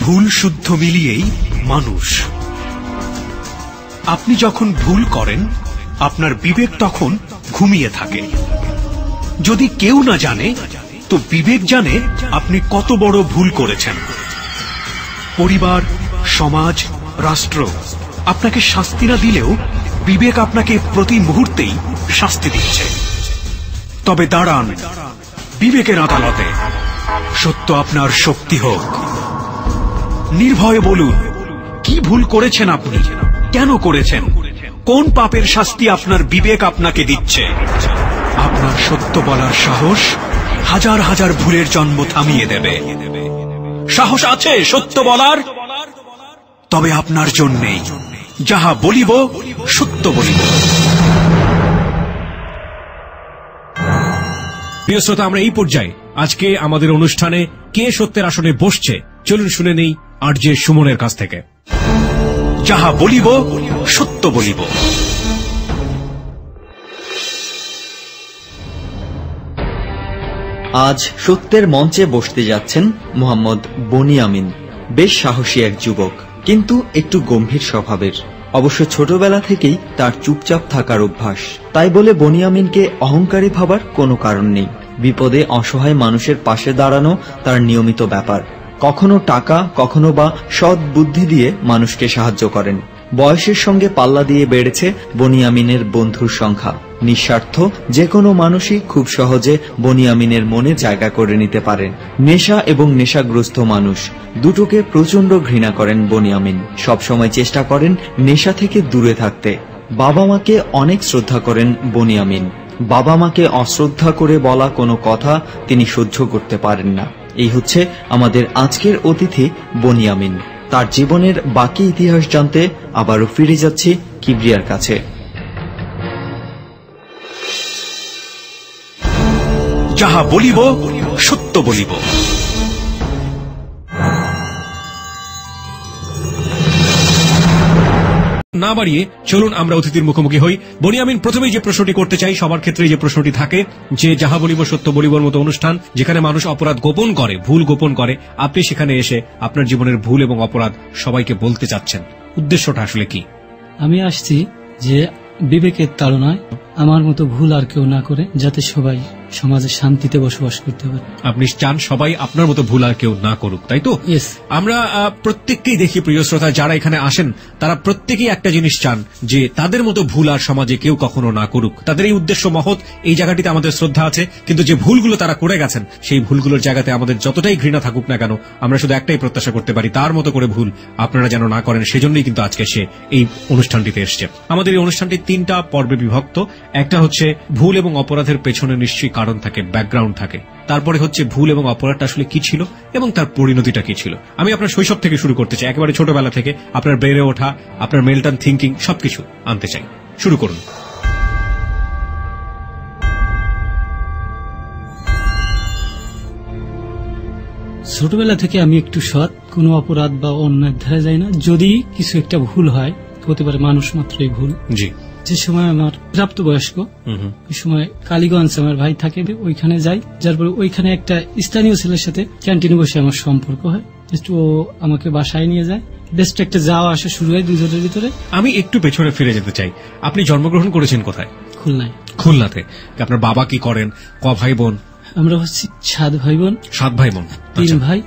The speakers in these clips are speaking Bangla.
ভুল শুদ্ধ মিলিয়েই মানুষ। আপনি যখন ভুল করেন আপনার বিবেক তখন ঘুমিয়ে থাকে। যদি কেউ না জানে তো বিবেক জানে আপনি কত বড় ভুল করেছেন। পরিবার, সমাজ, রাষ্ট্র আপনাকে শাস্তি না দিলেও বিবেক আপনাকে প্রতি মুহূর্তেই শাস্তি দিচ্ছে। তবে দাঁড়ান বিবেকের আদালতে, সত্য আপনার শক্তি হোক। নির্ভয়ে বলুন কি ভুল করেছেন আপনি, কেন করেছেন, কোন পাপের শাস্তি আপনার বিবেক আপনাকে দিচ্ছে। আপনার সত্য বলার সাহস হাজার হাজার ভুলের জন্ম থামিয়ে দেবে। সাহস আছে সত্য বলার? তবে আপনার জন্যেই যাহা বলিব সত্য বলিব। প্রিয় শ্রোতা, আমরা এই পর্যায়ে আজকে আমাদের অনুষ্ঠানে কে সত্যের আসনে বসছে চলুন শুনে নেই আরজে সুমনের কাছ থেকে। যাহা বলিব সত্য বলিব। আজ সত্যের মঞ্চে বসতে যাচ্ছেন মোহাম্মদ বনিয়ামিন। বেশ সাহসী এক যুবক, কিন্তু একটু গম্ভীর স্বভাবের। অবশ্য ছোটবেলা থেকেই তার চুপচাপ থাকার অভ্যাস। তাই বলে বনিয়ামিনকে অহংকারী ভাবার কোনো কারণ নেই। বিপদে অসহায় মানুষের পাশে দাঁড়ানো তার নিয়মিত ব্যাপার। কখনো টাকা, কখনো বা সৎ বুদ্ধি দিয়ে মানুষকে সাহায্য করেন। বয়সের সঙ্গে পাল্লা দিয়ে বেড়েছে বনিয়ামিনের বন্ধুর সংখ্যা। নিঃস্বার্থ যে কোনো মানুষই খুব সহজে বনিয়ামিনের মনে জায়গা করে নিতে পারেন। নেশা এবং নেশাগ্রস্ত মানুষ দুটোকে প্রচন্ড ঘৃণা করেন বনিয়ামিন। সবসময় চেষ্টা করেন নেশা থেকে দূরে থাকতে। বাবা মাকে অনেক শ্রদ্ধা করেন বনিয়ামিন। বাবা মাকে অশ্রদ্ধা করে বলা কোনো কথা তিনি সহ্য করতে পারেন না। এই হচ্ছে আমাদের আজকের অতিথি বনিয়ামিন। তার জীবনের বাকি ইতিহাস জানতে আবারও ফিরে যাচ্ছি কিবরিয়ার কাছে। যাহা বলিব সত্য বলিব। না বাড়িয়ে চলুন আমরা অতিথির মুখোমুখি হই। বনিয়ামিন, প্রথমেই যে প্রশ্নটি করতে চাই, সবার ক্ষেত্রে যে প্রশ্নটি থাকে যে যাহা বলিব সত্য বলিবর মতো অনুষ্ঠান যেখানে মানুষ অপরাধ গোপন করে, ভুল গোপন করে, আপনি সেখানে এসে আপনার জীবনের ভুল এবং অপরাধ সবাইকে বলতে চাচ্ছেন, উদ্দেশ্যটা আসলে কি? আমি আসছি যে বিবেকের তাড়নায় আমার মতো ভুল আর কেউ না করে, যাতে সবাই সমাজে শান্তিতে বসবাস করতে পারে। আপনি চান সবাই আপনার মতো ভুল আর কেউ না করুক, তাই তো? আমরা প্রত্যেককেই দেখি প্রিয় শ্রোতা, যারা এখানে আসেন তারা প্রত্যেকেই একটা জিনিস চান যে তাদের মতো ভুল আর সমাজে কেউ কখনো না করুক। তাদের এই উদ্দেশ্য মহৎ, এই জায়গাটিতে আমাদের শ্রদ্ধা আছে। কিন্তু যে ভুলগুলো তারা করে গেছেন সেই ভুলগুলোর জায়গাতে আমাদের যতটাই ঘৃণা থাকুক না কেন, আমরা শুধু একটাই প্রত্যাশা করতে পারি তার মতো করে ভুল আপনারা যেন না করেন। সেজন্যই কিন্তু আজকে সে এই অনুষ্ঠানটিতে এসছে। আমাদের এই অনুষ্ঠানটি 3টা পর্বে বিভক্ত। একটা হচ্ছে ভুল এবং অপরাধের পেছনে নিশ্চয়ই কারণ থাকে, ব্যাকগ্রাউন্ড থাকে। তারপরে হচ্ছে ভুল এবং অপরাধটা আসলে কি ছিল এবং তার পরিণতিটা কি ছিল। আমি আপনার শৈশব থেকে শুরু করতে চাই, একেবারে ছোটবেলা থেকে আপনার বেড়ে ওঠা, আপনার মেল্টন থিঙ্কিং সবকিছু আনতে চাই। শুরু করুন। ছোটবেলা থেকে আমি একটু সৎ, কোনো অপরাধ বা অন্যায় ধারা যায় না। যদি কিছু একটা ভুল হয়, হতে পারে মানুষ মাত্রই ভুল। জি। যে সময় আমার প্রাপ্তবয়স্ক, ওই সময় কালীগঞ্জ আমার ভাই থাকে, ওইখানে যাই। যার পরে ওইখানে একটা স্থানীয় ছেলের সাথে ক্যান্টিনে বসে আমার সম্পর্ক হয়। ও আমাকে বাসায় নিয়ে যায়। বেস্ট একটা যাওয়া আসা শুরু হয় দুজনের ভিতরে। আমি একটু পেছনে ফিরে যেতে চাই। আপনি জন্মগ্রহণ করেছেন কোথায়? খুলনায়। খুলনাতে। আপনার বাবা কি করেন? ক ভাই বোন? আমরা হচ্ছি 7 ভাই বোন। 7 ভাই বোন। 3 ভাই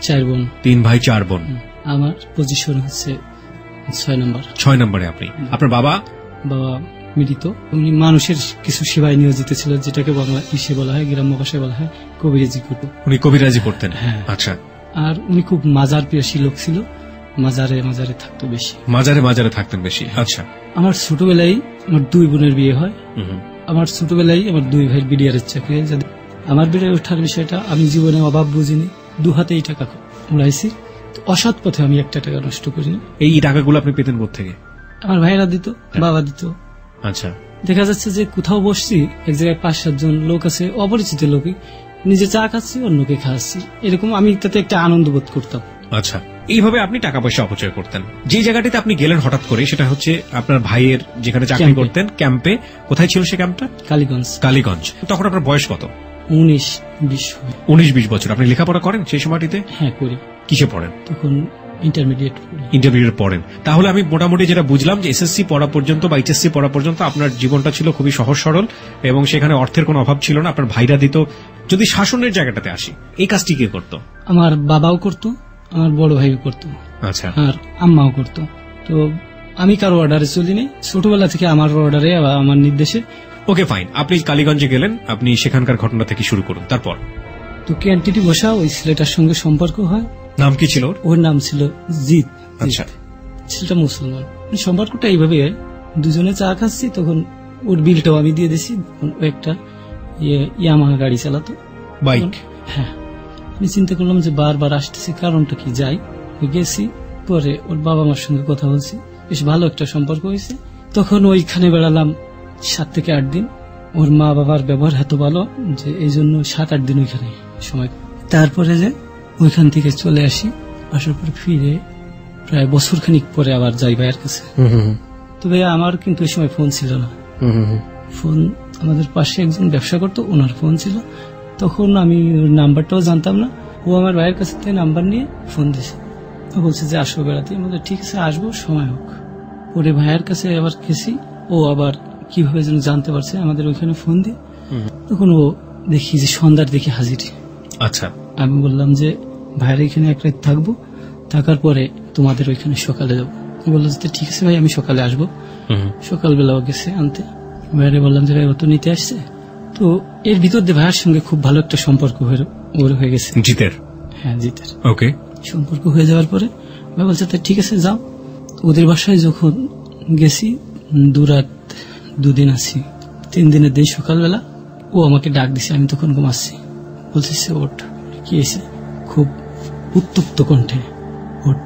4 বোন। 3 ভাই 4 বোন। আমার পজিশন হচ্ছে 6 নম্বর। 6 নম্বরে আপনি। আপনার বাবা? বাবা মৃত। উনি মানুষের কিছু সেবায় নিয়োজিত ছিল, যেটাকে বলা হয় গ্রাম্য ভাষায় বলা হয় কবিরাজি করতেন। উনি কবিরাজি করতেন? হ্যাঁ। আচ্ছা। আর উনি খুব মাজার প্রিয়সী লোক ছিল, মাজারে মাজারে থাকতো বেশি। মাজারে মাজারে থাকতেন বেশি। আচ্ছা। আমার ছোটবেলায় আমার 2 বোনের বিয়ে হয়। আমার ছোটবেলায় আমার 2 ভাইয়ের বিডিআরের চাকরি। আমার বেড়ে ওঠার বিষয়টা আমি জীবনে অভাব বুঝিনি, 2 হাতেই টাকা উড়াইছি। অসৎ পথে আমি 1 টাকা নষ্ট করিনি। এই টাকাগুলো আপনি পেতেন কোত্থেকে? আমার ভাইরা দিত, বাবা দিত। আচ্ছা। দেখা যাচ্ছে যে কোথাও বসছি, এক জায়গায় 5-7 জন লোক আছে, অপরিচিত লোকে, নিজে চা খাচ্ছি, অন্যকে খাওয়াচ্ছি, এরকম আমি তাতে একটা আনন্দ বোধ করতাম। আচ্ছা। এইভাবে আপনি টাকা পয়সা অপচয় করতেন। যে জায়গাটিতে আপনি গেলেন হঠাৎ করে, সেটা হচ্ছে আপনার ভাইয়ের যেখানে চাকরি করতেন, ক্যাম্পে। কোথায় ছিল সে ক্যাম্পটা? কালীগঞ্জ। কালীগঞ্জ। তখন আপনার বয়স কত? 19, 19-20 বছর। আপনি লেখাপড়া করেন সেই সময়টিতে? হ্যাঁ করি। কিসে পড়েন? তখন ইন্টারমিডিয়েট পড়েন। তাহলে আমি মোটামুটি যেটা বুঝলাম যে এসএসসি পড়া পর্যন্ত বা এইচএসসি পড়া পর্যন্ত আপনার জীবনটা ছিল খুবই সহজ সরল এবং সেখানে অর্থের কোনো অভাব ছিল না, আপনার ভাইরা দিত। যদি শাসনের জায়গাটাতে আসি, এই কাজটি কে করতো? আমার বাবাও করতো, আমার বড় ভাইও করতো, আচ্ছা, আর আম্মাও করতো। তো আমি কারো অর্ডারে চলিনি, ছোটবেলা থেকে আমার অর্ডারে আমার নির্দেশে। ওকে ফাইন, আপনি কালীগঞ্জে গেলেন, আপনি সেখানকার ঘটনা থেকে শুরু করুন। তারপর তো ক্যান্টিনে বসা ওই ছেলেটার সঙ্গে সম্পর্ক হয়। নাম কি ছিল? ওর নাম ছিল জিৎ। আচ্ছা, ছেলেটা মুসলমান। সম্পর্কটা এইভাবে, দুজনে চা খাচ্ছি, তখন ওর বিলটাও আমি দিয়ে দিছি। ও একটা ইয়ামাহা গাড়ি চালাতো, বাইক। হ্যাঁ, আমি চিন্তা করলাম যে বারবার আসতেছি, কারণটা কি। যাই গেছি, পরে ওর বাবা মার সঙ্গে কথা বলছি, বেশ ভালো একটা সম্পর্ক হয়েছে। তখন ওইখানে বেড়ালাম 7 থেকে 8 দিন। ওর মা বাবার ব্যবহার এত ভালো যে এই জন্য 7-8 দিন ওইখানে সময়। তারপরে যে ওইখান থেকে চলে আসি, আসার পর ফিরে প্রায় বছরখানিক পরে আবার যাই ভাইয়ের কাছে। তো ভাইয়া আমার কিন্তু ওই সময় ফোন ছিল না। ফোন আমাদের পাশে একজন ব্যবসা করতো, ওনার ফোন ছিল। তখন আমি ওর নাম্বারটাও জানতাম না। ও আমার ভাইয়ের কাছ থেকে নাম্বার নিয়ে ফোন দিয়েছে, ও বলছে যে আসো বেড়াতে। বলছে ঠিক আছে, আসবো, সময় হোক। পরে ভাইয়ের কাছে আবার গেছি, ও আবার কিভাবে যেন জানতে পারছে আমাদের ওইখানে ফোন দিয়ে। তখন ও দেখি যে সন্ধ্যার দিকে হাজির। আচ্ছা, আমি বললাম যে ভাইয়ের এখানে এক রাত থাকবো, থাকার পরে তোমাদের ওইখানে সকালে যাবো। বললো যে ঠিক আছে ভাই, আমি সকালে আসবো। সকালবেলাও গেছে আনতে। ভাইয়ারে বললাম যে ভাই ও তো নিতে আসছে। তো এর ভিতর দিয়ে ভাইয়ের সঙ্গে খুব ভালো একটা সম্পর্ক হয়ে গেছে জিতের। হ্যাঁ, জিতের। ওকে, সম্পর্ক হয়ে যাওয়ার পরে ভাই বলছে ঠিক আছে যাও। ওদের বাসায় যখন গেছি, 2 দিন আছি। 3 দিনের দিন সকালবেলা ও আমাকে ডাক দিছে, আমি তখন ঘুমাচ্ছি। বলছে ওঠ। কি হয়েছে? খুব উত্তপ্ত কণ্ঠে, ওঠ।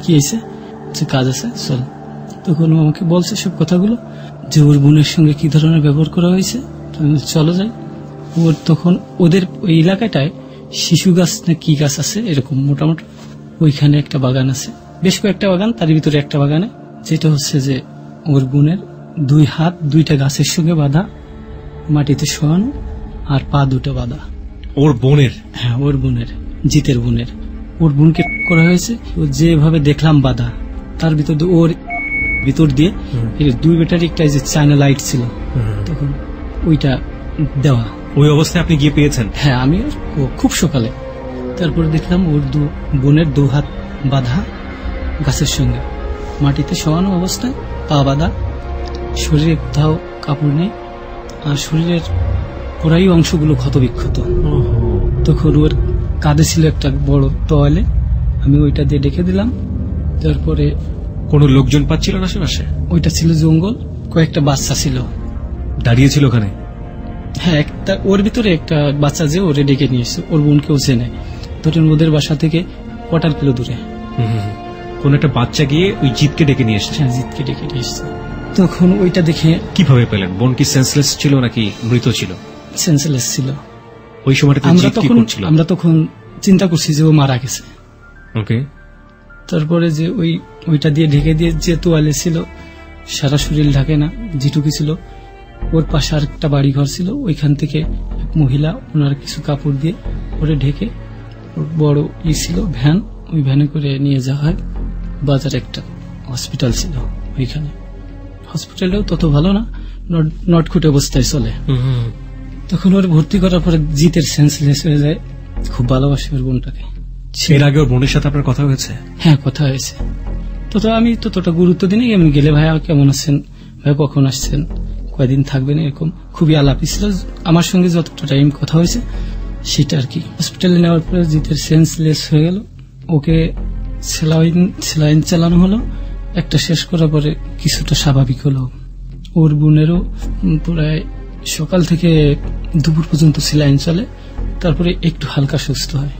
কি হয়েছে? কাজ আছে, চল। তখন ও আমাকে বলছে সব কথাগুলো, যে ওর বোনের সঙ্গে কি ধরনের ব্যবহার করা হয়েছে। চলো যাই। ওর তখন ওদের ওই এলাকাটায় শিশু গাছ না কি গাছ আছে এরকম মোটামুটি, ওইখানে একটা বাগান আছে, বেশ কয়েকটা বাগান, তার ভিতরে একটা বাগানে, যেটা হচ্ছে যে ওর বোনের 2 হাত 2টা গাছের সঙ্গে বাঁধা, মাটিতে শোয়ানো, আর পা 2টা বাঁধা। ওর বোনের? হ্যাঁ, ওর বোনের, জিতের বোনের। ওর বোনকে করা হয়েছে ও যেভাবে দেখলাম বাঁধা, তার ভিতর দিয়ে 2 ব্যাটারি একটা যে চায়না লাইট ছিল, তখন ওইটা দেওয়া। ওই অবস্থায় আপনি গিয়ে পেয়েছেন? হ্যাঁ, আমি খুব সকালে। তারপরে দেখলাম ওর বোনের 2 হাত বাঁধা গাছের সঙ্গে, মাটিতে শোয়ানো অবস্থায়, পা বাঁধা, শরীরে কোথাও কাপড় নেই, আর শরীরের পুরাই অংশগুলো ক্ষতবিক্ষত। তখন ওর কাঁধে ছিল একটা বড় তোয়ালে, আমি ওইটা দিয়ে ডেকে দিলাম। তারপরে কোন লোকজন পাচ্ছিল না আশেপাশে? ওইটা ছিল জঙ্গল, কয়েকটা বাচ্চা ছিল দাঁড়িয়ে ছিল ওখানে। হ্যাঁ, ওর ভিতরে একটা বাচ্চা যে ওরে ডেকে নিয়ে এসছে, ওর বোনকেও চেনে। ধরেন ওদের বাসা থেকে কোয়ার্টার কিলো দূরে কোন একটা বাচ্চা গিয়ে ওই জিতকে ডেকে নিয়ে এসছে। হ্যাঁ, জিতকে ডেকে নিয়ে এসছে। তখন ওইটা দেখে কিভাবে পেলেন? বোন কি সেন্সলেস ছিল নাকি মৃত ছিল? সেন্সলেস ছিল। ওই সময়টা আমরা তখন চিন্তা করছি যে ও মারা গেছে। ওকে। তারপরে যে ওইটা দিয়ে ঢেকে দিয়ে, যে তোয়ালে ছিল সারা শরীর ঢাকে না, যেটুকু ছিল, ওর পাশে আর একটা বাড়ি ঘর ছিল, ওইখান থেকে এক মহিলা ওনার কিছু কাপড় দিয়ে ওরে ঢেকে, ওর বড় ছিল ভ্যান, ওই ভ্যানে করে নিয়ে যাওয়া হয়। বাজারে একটা হসপিটাল ছিল, ওইখানে হসপিটালটাও তত ভালো না, নটখুটে অবস্থায় চলে। তখন ওর ভর্তি করার পরে জিতের সেন্সলেস হয়ে যায়, খুব ভালোবাসে ওর বোনটাকে। এর আগে ওর বোনের সাথে আপনার কথা হয়েছে? হ্যাঁ, কথা হয়েছে। আমি ততটা গুরুত্ব দিই, এমনি গেলে ভাইয়া কেমন আছেন, ভাই কখন আসছেন, কয়দিন থাকবেন, এরকম খুবই আলাপি ছিল। আমার সঙ্গে যতটা টাইম কথা হয়েছে সেটা আর কি। হসপিটালে নেওয়ার পরে জিতের সেন্সলেস হয়ে গেল, ওকে স্যালাইন চালানো হলো। একটা শেষ করার পরে কিছুটা স্বাভাবিক হলো। ওর বোনেরও প্রায় সকাল থেকে দুপুর পর্যন্ত স্যালাইন চলে, তারপরে একটু হালকা সুস্থ হয়,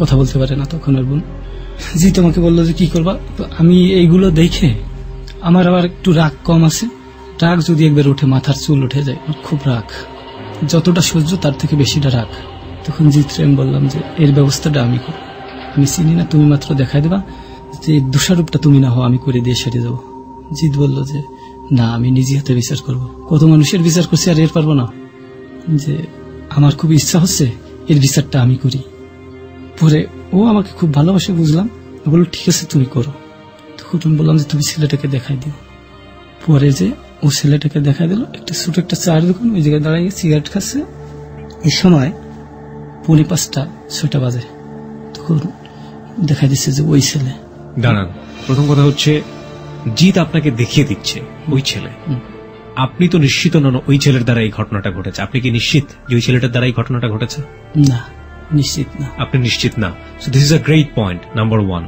কথা বলতে পারে না তখন ওর বোন। জি তোমাকে বললো যে কি করবা। তো আমি এইগুলো দেখে আমার আবার একটু রাগ কম আছে, রাগ যদি একবার উঠে মাথার চুল উঠে যায়, আমার খুব রাগ, যতটা সহ্য তার থেকে বেশিটা রাগ। তখন জিতরে আমি বললাম যে এর ব্যবস্থাটা আমি করব, আমি চিনি না, তুমি মাত্র দেখাই দেবা, যে দোষারোপটা তুমি না হও, আমি করে দিয়ে সেরে যাবো। জিত বলল যে না, আমি নিজে হাতে বিচার করব। কত মানুষের বিচার করছি আর এর পারবো না, যে আমার খুব ইচ্ছা হচ্ছে এর বিচারটা আমি করি। পরে ও আমাকে খুব ভালোবাসে বুঝলাম, বললো ঠিক আছে তুমি করো। তখন আমি বললাম যে তুমি ছেলেটাকে দেখাই দিও। পরে যে ও ছেলেটাকে দেখাই দিল, একটা ছোট একটা চায়ের দোকান, ওই জায়গায় দাঁড়িয়ে সিগারেট খাচ্ছে। এই সময় 5:45-6 বাজে, তখন দেখাই দিচ্ছে যে ওই ছেলে। দাঁড়ান, প্রথম কথা হচ্ছে জিৎ আপনাকে দেখিয়ে দিচ্ছে ওই ছেলে। আপনি তো নিশ্চিত নন ওই ছেলের দ্বারা এই ঘটনাটা ঘটেছে। আপনি কি নিশ্চিত যে ওই ছেলেটার দ্বারা এই ঘটনাটা ঘটেছে? না, নিশ্চিত না। আপনি নিশ্চিত না। So this is a great point, number 1।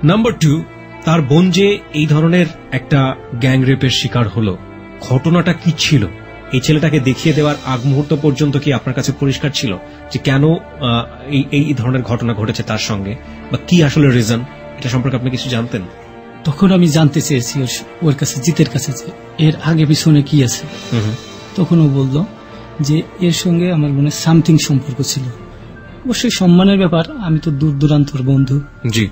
Number 2, তার বোন যে এই ধরনের একটা গ্যাং রেপের শিকার হলো, ঘটনাটা কি ছিল? এই ছেলেটাকে দেখিয়ে দেওয়ার আগ মুহূর্ত পর্যন্ত কি আপনার কাছে পরিষ্কার ছিল যে কেন এই ধরনের ঘটনা ঘটেছে তার সঙ্গে, বা কি আসলে রিজন, এটা সম্পর্কে আপনি কিছু জানতেন? তখন আমি জানতে চেয়েছি ওর কাছে, জিতের কাছে, যে এর আগে পিছনে কি আছে। তখন ও বলল যে এর সঙ্গে আমার মনে সামথিং সম্পর্ক ছিল। অবশ্যই সম্মানের ব্যাপার, আমি তো দূর দূরান্তর বন্ধু, জি,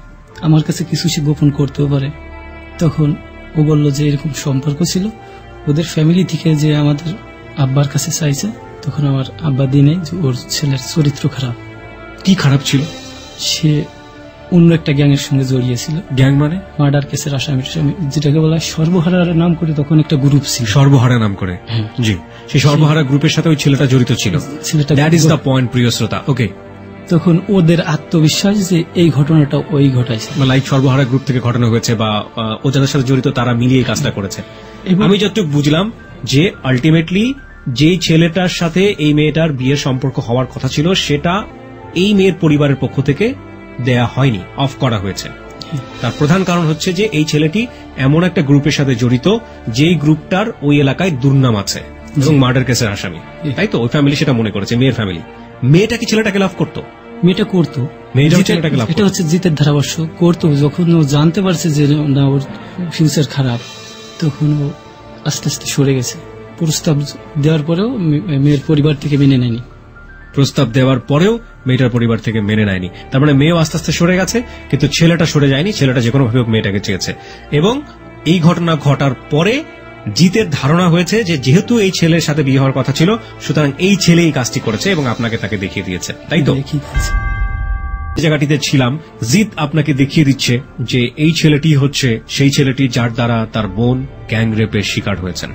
আমার কাছে কিছু সে গোপন করতেও পারে। তখন ও বলল যে এরকম সম্পর্ক ছিল, ওদের ফ্যামিলি থেকে যে আমাদের আব্বার কাছে চাইছে। তখন আমার আব্বা দিনে যে ওর ছেলের চরিত্র খারাপ। কি খারাপ ছিল? সে অন্য একটা গ্যাং এর সঙ্গে জড়িয়েছিল। গ্যাং মানে? মার্ডার কেসের আসামি, যেটাকে বলা হয় সর্বহারার নাম করে তখন একটা গ্রুপ ছিল। সর্বহারা নাম করে? জি, সেই সর্বহারা গ্রুপের সাথে ওই ছেলেটা জড়িত ছিল। দ্যাট ইজ দ্য পয়েন্ট, প্রিয় শ্রোতা। ওকে, তখন ওদের আত্মবিশ্বাস যে এই ঘটনাটা ওই ঘটাইছে, লাইক সর্বহারা গ্রুপ থেকে ঘটনা হয়েছে বা ও যাদের সাথে জড়িত তারা মিলিয়ে কাজটা করেছে। আমি যতটুকু বুঝলাম যে আলটিমেটলি যেই ছেলেটার সাথে এই মেয়েটার বিয়ের সম্পর্ক হওয়ার কথা ছিল, সেটা এই মেয়ের পরিবারের পক্ষ থেকে দেয়া হয়নি, অফ করা হয়েছে। তার প্রধান কারণ হচ্ছে যে এই ছেলেটি এমন একটা গ্রুপের সাথে জড়িত যেই গ্রুপটার ওই এলাকায় দুর্নাম আছে এবং মার্ডার কেসের আসামি, তাই তো? ওই ফ্যামিলি সেটা মনে করেছে, মেয়ের ফ্যামিলি। মেয়েটা কি ছেলেটাকে লাভ করতো? মেয়েটা করতো, এটা হচ্ছে জিতের ধারাভাষ্য। করতো, যখন ও জানতে পারছে যে না ওর ফিউচার খারাপ, তখন ও আস্তে আস্তে সরে গেছে। প্রস্তাব দেওয়ার পরেও মেয়ের পরিবার থেকে মেনে নেয়নি। প্রস্তাব দেওয়ার পরেও মেয়েটার পরিবার থেকে মেনে নেয়নি, তার মানে মেয়েও আস্তে আস্তে সরে গেছে, কিন্তু ছেলেটা সরে যায়নি। ছেলেটা যে কোনো ভাবে মেয়েটাকে চেয়েছে। এবং এই ঘটনা ঘটার পরে জিতের ধারণা হয়েছে যে যেহেতু এই ছেলের সাথে বিয়ে হওয়ার কথা ছিল, সুতরাং এই ছেলে এই কাজটি করেছে এবং আপনাকে তাকে দেখিয়ে দিয়েছে, তাই তো? যে জায়গাটিতে ছিলাম, জিত আপনাকে দেখিয়ে দিচ্ছে যে এই ছেলেটি হচ্ছে সেই ছেলেটি যার দ্বারা তার বোন গ্যাং রেপের শিকার হয়েছেন।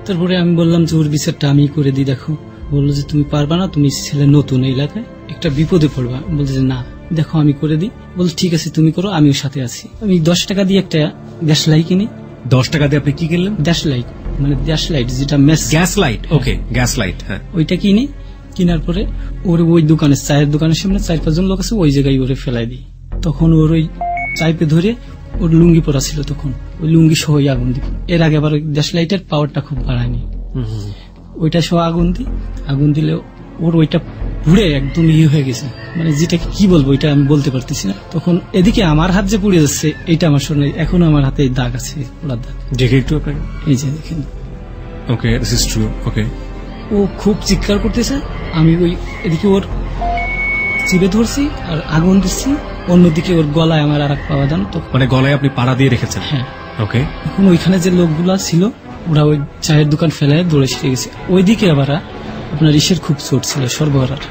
তারপরে আমি বললাম যে ওর বিচারটা আমি করে দিই। দেখো, বললো যে তুমি পারবা না, তুমি ছেলে নতুন এই এলাকায়, একটা বিপদে পড়বা। বলছে যে না, দেখো আমি করে দিই। বল ঠিক আছে তুমি করো, আমিও সাথে আছি। আমি 10 টাকা দিয়ে একটা গ্যাস লাইট কিনি। 10 টাকা দিয়ে আপনি কি কিনলেন? গ্যাস লাইট, মানে গ্যাস লাইট যেটা গ্যাস লাইট। ওকে, গ্যাস লাইট। হ্যাঁ, ওইটা কিনি। কেনার পরে ওর ওই দোকানে, চায়ের দোকানের সামনে 4-5 জন লোক আছে, ওই জায়গায় ওরে ফেলাই দিই। তখন ওর ওই চাইপে ধরে, ওর লুঙ্গি পরা ছিল তখন, ওই লুঙ্গি সহ আগুন দিই। এর আগে আবার ওই গ্যাস লাইটের পাওয়ারটা খুব বাড়ায়নি, ওইটা সহ আগুন দিই। আগুন দিলে ওর ওইটা পুড়ে একদম হয়ে গেছে, মানে যেটাকে কি বলবো এটা আমি বলতে পারতেছি না। তখন এদিকে আমার হাত যে পুড়ে যাচ্ছে, এইটা আমার শোনে এখনো আমার হাতে দাগ আছে, ওলার দাগ। দেখে একটু আপনাকে, এই যে দেখেন। ওকে, দিস ইজ ট্রু। ওকে, ও খুব চিৎকার করতেছে, আমি ওই এদিকে ওর চিপে ধরছি আর আগুন দিচ্ছি, অন্যদিকে ওর গলায় আমার আর এক পাওয়া দান। তো মানে গলায় আপনি পাড়া দিয়ে রেখেছেন? হ্যাঁ। ওকে, এখন ওইখানে যে লোকগুলা ছিল ওরা ওই চায়ের দোকান ফেলায় দৌড়ে সেরে গেছে। ওইদিকে আবার আপনার ইসের খুব চোট ছিল, সর্বহারার।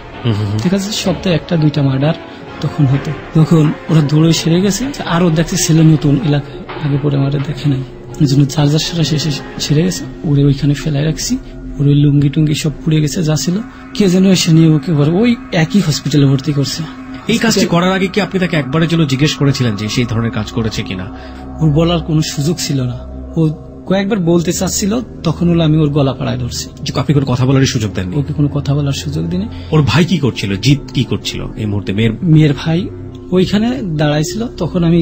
ঠিক আছে, সপ্তাহে 1-2টা মার্ডার তখন হতো। তখন ওরা দৌড়ে সেরে গেছে। আরো দেখছে ছেলে নতুন এলাকায়, আগে পরে আমার দেখে নাই, ওই জন্য চার্জার সারা শেষে সেরে গেছে। ওরে ওইখানে ফেলায় রাখছি, ওর ওই লুঙ্গি টুঙ্গি সব পুড়ে গেছে যা ছিল। কে যেন এসে নিয়ে ওকে ওই একই হসপিটালে ভর্তি করছে। এই কাজটি করার আগে কি আপনি তাকে একবারের জন্য জিজ্ঞেস করেছিলেন যে সেই ধরনের কাজ করেছে কিনা? ওর বলার কোনো সুযোগ ছিল না। ও কয়েকবার বলতে চাচ্ছিল, তখন হলো আমি ওর গলা পাড়ায় ধরছি। আপনি কোনো কথা বলার সুযোগ দেননি? ওকে কোনো কথা বলার সুযোগ দিনে। ওর ভাই কি করছিল? জিত কি করছিল এই মুহূর্তে? মেয়ের ভাই ওইখানে দাঁড়াইছিল। তখন আমি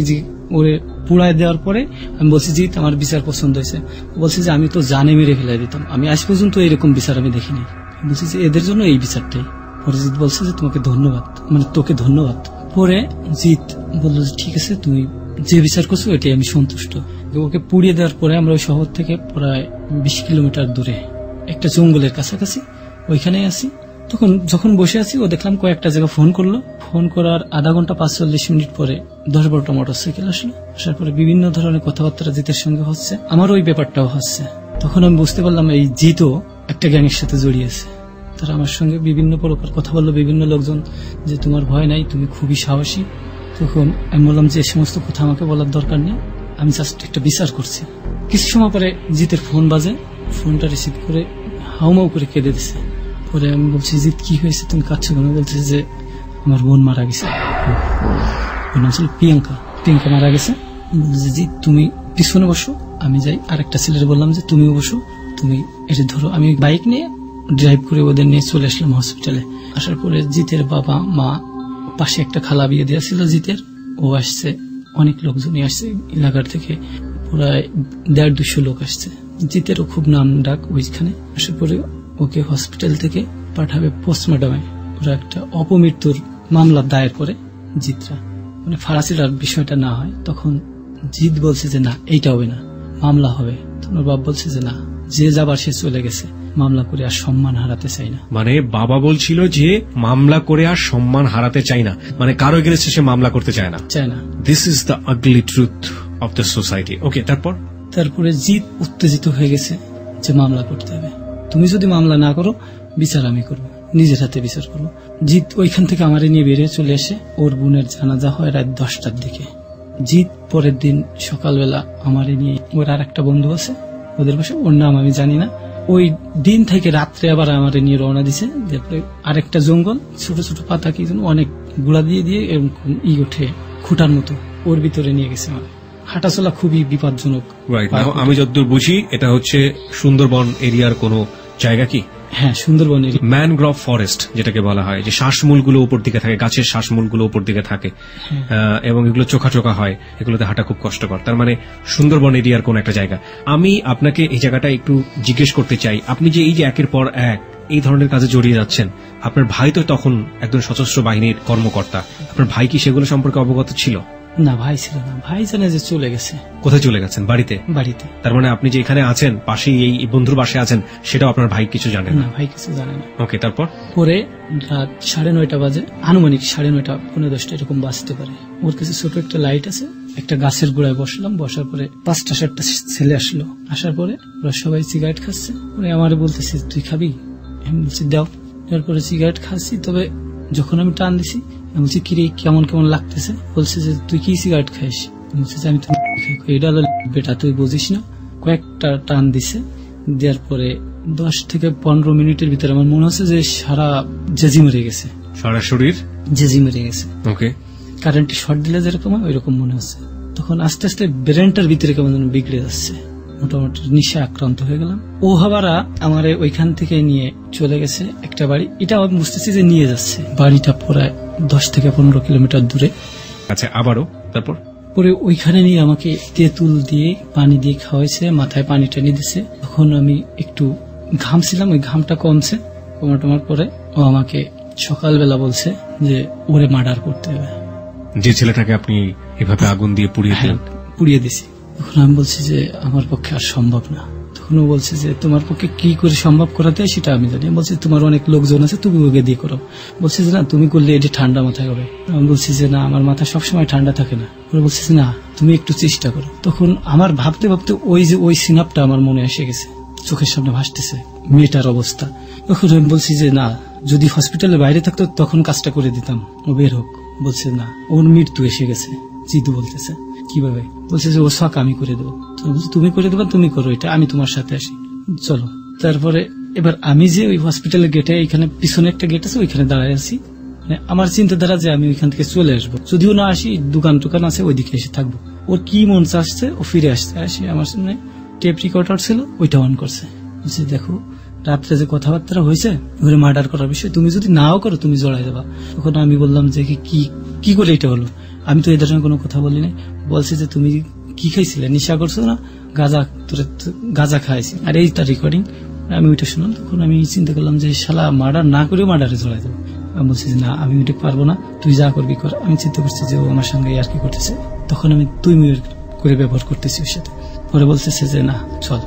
ওরে পুড়ায় দেওয়ার পরে আমি বলছি, জিত আমার বিচার পছন্দ হয়েছে। বলছি যে আমি তো জানে মেরে ফেলাই দিতাম, আমি আজ পর্যন্ত এরকম বিচার আমি দেখিনি। বলছি যে এদের জন্য এই বিচারটাই। পরে জিত বলছে যে তোমাকে ধন্যবাদ, মানে তোকে ধন্যবাদ। পরে জিত বললো যে ঠিক আছে, তুমি যে বিচার করছো এটাই আমি সন্তুষ্ট। ওকে পুড়িয়ে দেওয়ার পরে আমরা ওই শহর থেকে প্রায় 20 কিলোমিটার দূরে একটা জঙ্গলের কাছাকাছি ওইখানে আছি। তখন যখন বসে আছি, ও দেখলাম কয়েকটা জায়গা ফোন করলো। ফোন করার আধা ঘন্টা 45 মিনিট পরে 10-12টা মোটরসাইকেল আসলো। আসার পরে বিভিন্ন ধরনের কথাবার্তা জিতের সঙ্গে হচ্ছে, আমার ওই ব্যাপারটাও হচ্ছে। তখন আমি বুঝতে পারলাম এই জিতও একটা গ্যাংয়ের সাথে জড়িয়েছে। তারা আমার সঙ্গে বিভিন্ন প্রকার কথা বললো, বিভিন্ন লোকজন, যে তোমার ভয় নাই, তুমি খুবই সাহসী। তখন আমি বললাম যে এই সমস্ত কথা আমাকে বলার দরকার নেই, আমি জাস্ট একটা বিচার করছি। কিছু সময় পরে জিতের ফোন বাজে, ফোনটা রিসিভ করে হাউমাউ করে কেঁদে দিছে। পরে আমি বলছি, জিত কি হয়েছে, তুমি কাঁদছো কেন? বলতেছে যে আমার বোন মারা গেছে। ওর নাম ছিল প্রিয়াঙ্কা, প্রিয়াঙ্কা মারা গেছে। জিত তুমি পিছনে বসো, আমি যাই। আরেকটা ছেলের বললাম যে তুমিও বসো, তুমি এটা ধরো। আমি বাইক নিয়ে ড্রাইভ করে ওদের নিয়ে চলে আসলাম হসপিটালে। আসার পরে জিতের বাবা মা, পাশে একটা খালা বিয়ে দেওয়া ছিল জিতের, ও আসছে, অনেক লোকজনই আসছে এলাকার থেকে, প্রায় 150-200 লোক আসছে। জিতেরও খুব নাম ডাক ওইখানে। আসার পরে ওকে হসপিটাল থেকে পাঠাবে পোস্টমর্টমে। ওরা একটা অপমৃত্যুর মামলা দায়ের করে জিতরা, মানে ফারাসিটার বিষয়টা না হয়। তখন জিত বলছে যে না, এইটা হবে না, মামলা হবে। তখন ওর বাপ বলছে যে না, যে যাবার সে চলে গেছে, মামলা করে আর সম্মান হারাতে চাই না। মানে বাবা বলছিল যে মামলা করে আর সম্মান হারাতে চাই না, মানে কারো এগেইনস্টে সে মামলা করতে চায় না। This is the ugly truth of the society. Okay, তারপরে জিত উত্তেজিত হয়ে গেছে যে মামলা করতে হবে, তুমি যদি মামলা না করো বিচার আমি করবো, নিজের হাতে বিচার করবো। জিত ওইখান থেকে আমারে নিয়ে বেরিয়ে চলে এসে, ওর বোনের জানাজা হয় রাত 10টার দিকে। জিত পরের দিন সকালবেলা আমারে নিয়ে, ওর আর একটা বন্ধু আছে ওদের পাশে, ওর নাম আমি জানি না, ওই দিন থেকে রাত্রে আবার আমারে নিয়ে রওনা দিছে। তারপরে আরেকটা জঙ্গল, ছোট ছোট পাতা কি অনেক গুড়া দিয়ে দিয়ে এরকম ওঠে খুঁটার মতো, ওর ভিতরে নিয়ে গেছে। আমার হাঁটাচলা খুবই বিপজ্জনক। আমি যতদূর বুঝি এটা হচ্ছে সুন্দরবন এরিয়ার কোন জায়গা কি? হ্যাঁ, সুন্দরবন এরিয়া, ম্যানগ্রোভ ফরেস্ট যেটাকে বলা হয়, যে শ্বাসমূলগুলো উপর দিকে থাকে, গাছের শ্বাসমূলগুলো উপর দিকে থাকে এবং এগুলো চোখা চোখা হয়, এগুলোতে হাঁটা খুব কষ্টকর। তার মানে সুন্দরবন এরিয়ার কোন একটা জায়গা। আমি আপনাকে এই জায়গাটা একটু জিজ্ঞেস করতে চাই, আপনি যে এই যে একের পর এক এই ধরনের কাজে জড়িয়ে যাচ্ছেন, আপনার ভাই তো তখন একজন সশস্ত্র বাহিনীর কর্মকর্তা, আপনার ভাই কি সেগুলো সম্পর্কে অবগত ছিল? না, ভাই ছিল না। ভাই জানে যে চলে গেছে। কোথায় চলে গেছেন? বাড়িতে। তার মানে আপনি যে এখানে আছেন, পাশেই এই বন্ধুর বাসায় আছেন, সেটাও আপনার ভাই কিছু জানে না? ভাই কিছু জানে না। ওকে, তারপর? পরে রাত 9:30 বাজে, আনুমানিক 9:30, 9:10 এরকম বাজতে পারে। ওর কাছে ছোট একটা লাইট আছে, একটা গাছের গোড়ায় বসলাম। বসার পরে 5টা-7টা ছেলে আসলো। আসার পরে ওরা সবাই সিগারেট খাচ্ছে। পরে আমারে বলতেছে, তুই খাবি? আমি বলছি দাও। তারপরে সিগারেট খাচ্ছি, তবে যখন আমি টান দিছি, আমি বলছি কিরে কেমন কেমন লাগতেছে। বলছে যে তুই কি সিগারেট খাইস? বলছে যে আমি তো এটা হলো বেটা, তুই বুঝিস না। কয়েকটা টান দিছে, দেওয়ার পরে 10 থেকে 15 মিনিটের ভিতরে আমার মনে হচ্ছে যে সারা জেজি মরে গেছে, সারা শরীর জেজি মরে গেছে। ওকে, কারেন্টে শর্ট দিলে যেরকম হয় ওইরকম মনে হচ্ছে। তখন আস্তে আস্তে ব্রেনটার ভিতরে কেমন যেন বিগড়ে যাচ্ছে, মোটামুটি নিশা আক্রান্ত হয়ে গেলাম। ও হাবারা আমার ওইখান থেকে নিয়ে চলে গেছে একটা বাড়ি, এটা আমি বুঝতেছি যে নিয়ে যাচ্ছে। বাড়িটা প্রায় 10 থেকে 15 কিলোমিটার দূরে। আচ্ছা, আবারও তারপর? পরে ওইখানে নিয়ে আমাকে তেঁতুল দিয়ে পানি দিয়ে খাওয়াইছে, মাথায় পানি টানি দিছে। তখন আমি একটু ঘামছিলাম, ওই ঘামটা কমছে। কমার পরে ও আমাকে সকালবেলা বলছে যে ওরে মার্ডার করতে হবে। যে ছেলেটাকে আপনি এভাবে আগুন দিয়ে পুড়িয়ে দিছি। তখন আমি বলছি যে আমার পক্ষে আর সম্ভব না। তখন ও বলছে যে তোমার পক্ষে কি করে সম্ভব করাতে সেটা আমি জানি। বলছি তোমার অনেক লোকজন আছে, তুমি ওকে দিয়ে করো। বলছে যে না, তুমি করলে এটি ঠান্ডা মাথায় হবে। আমি বলছি যে না, আমার মাথা সবসময় ঠান্ডা থাকে না। ওরা বলছে যে না, তুমি একটু চেষ্টা করো। তখন আমার ভাবতে ভাবতে ওই সিনাপটা আমার মনে এসে গেছে, চোখের সামনে ভাসতেছে মেয়েটার অবস্থা। তখন আমি বলছি যে না, যদি হসপিটালের বাইরে থাকতো তখন কাজটা করে দিতাম, ও বের হোক। বলছে না, ওর মৃত্যু এসে গেছে। জিতু বলতেছে কিভাবে? বলছে যে ও শখ আমি করে দেবো। তুমি করে দেবা, তুমি করো এটা, আমি তোমার সাথে আসি, চলো। তারপরে এবার আমি যে ওই হসপিটালের গেটে, এখানে পিছনে একটা গেট আছে, ওইখানে দাঁড়ায় আছি। মানে আমার চিন্তাধারা যে আমি ওইখান থেকে চলে আসবো, যদিও না আসি, দোকান টোকান আছে ওইদিকে এসে থাকবো। ওর কি মন চাচ্ছে, ও ফিরে আসছে। আসি আমার সামনে টেপ রেকর্ডার ছিল, ওইটা অন করছে। বলছে দেখো, রাত্রে যে কথাবার্তা হয়েছে ওরে মার্ডার করার বিষয়, তুমি যদি নাও করো তুমি জড়াই দেবা। তখন আমি বললাম যে কি করে এটা হলো? আমি তো এদের সঙ্গে কোনো কথা বলি নাই। বলছে যে তুমি কি খাইছিলে, নেশা করছো না? গাঁজা খাইছি। আর এইটা রেকর্ডিং আমি ওইটা শুনলাম। তখন আমি চিন্তা করলাম যে শালা মার্ডার না করেও মার্ডারে জড়াই দেবো। আমি বলছি যে না, আমি ওইটা পারবো না, তুই যা করবি কর। আমি চিন্তা করছি যে ও আমার সঙ্গে আর কি করতেছে। তখন আমি তুই করে ব্যবহার করতেছি ওর সাথে। পরে বলতেছে যে না চল।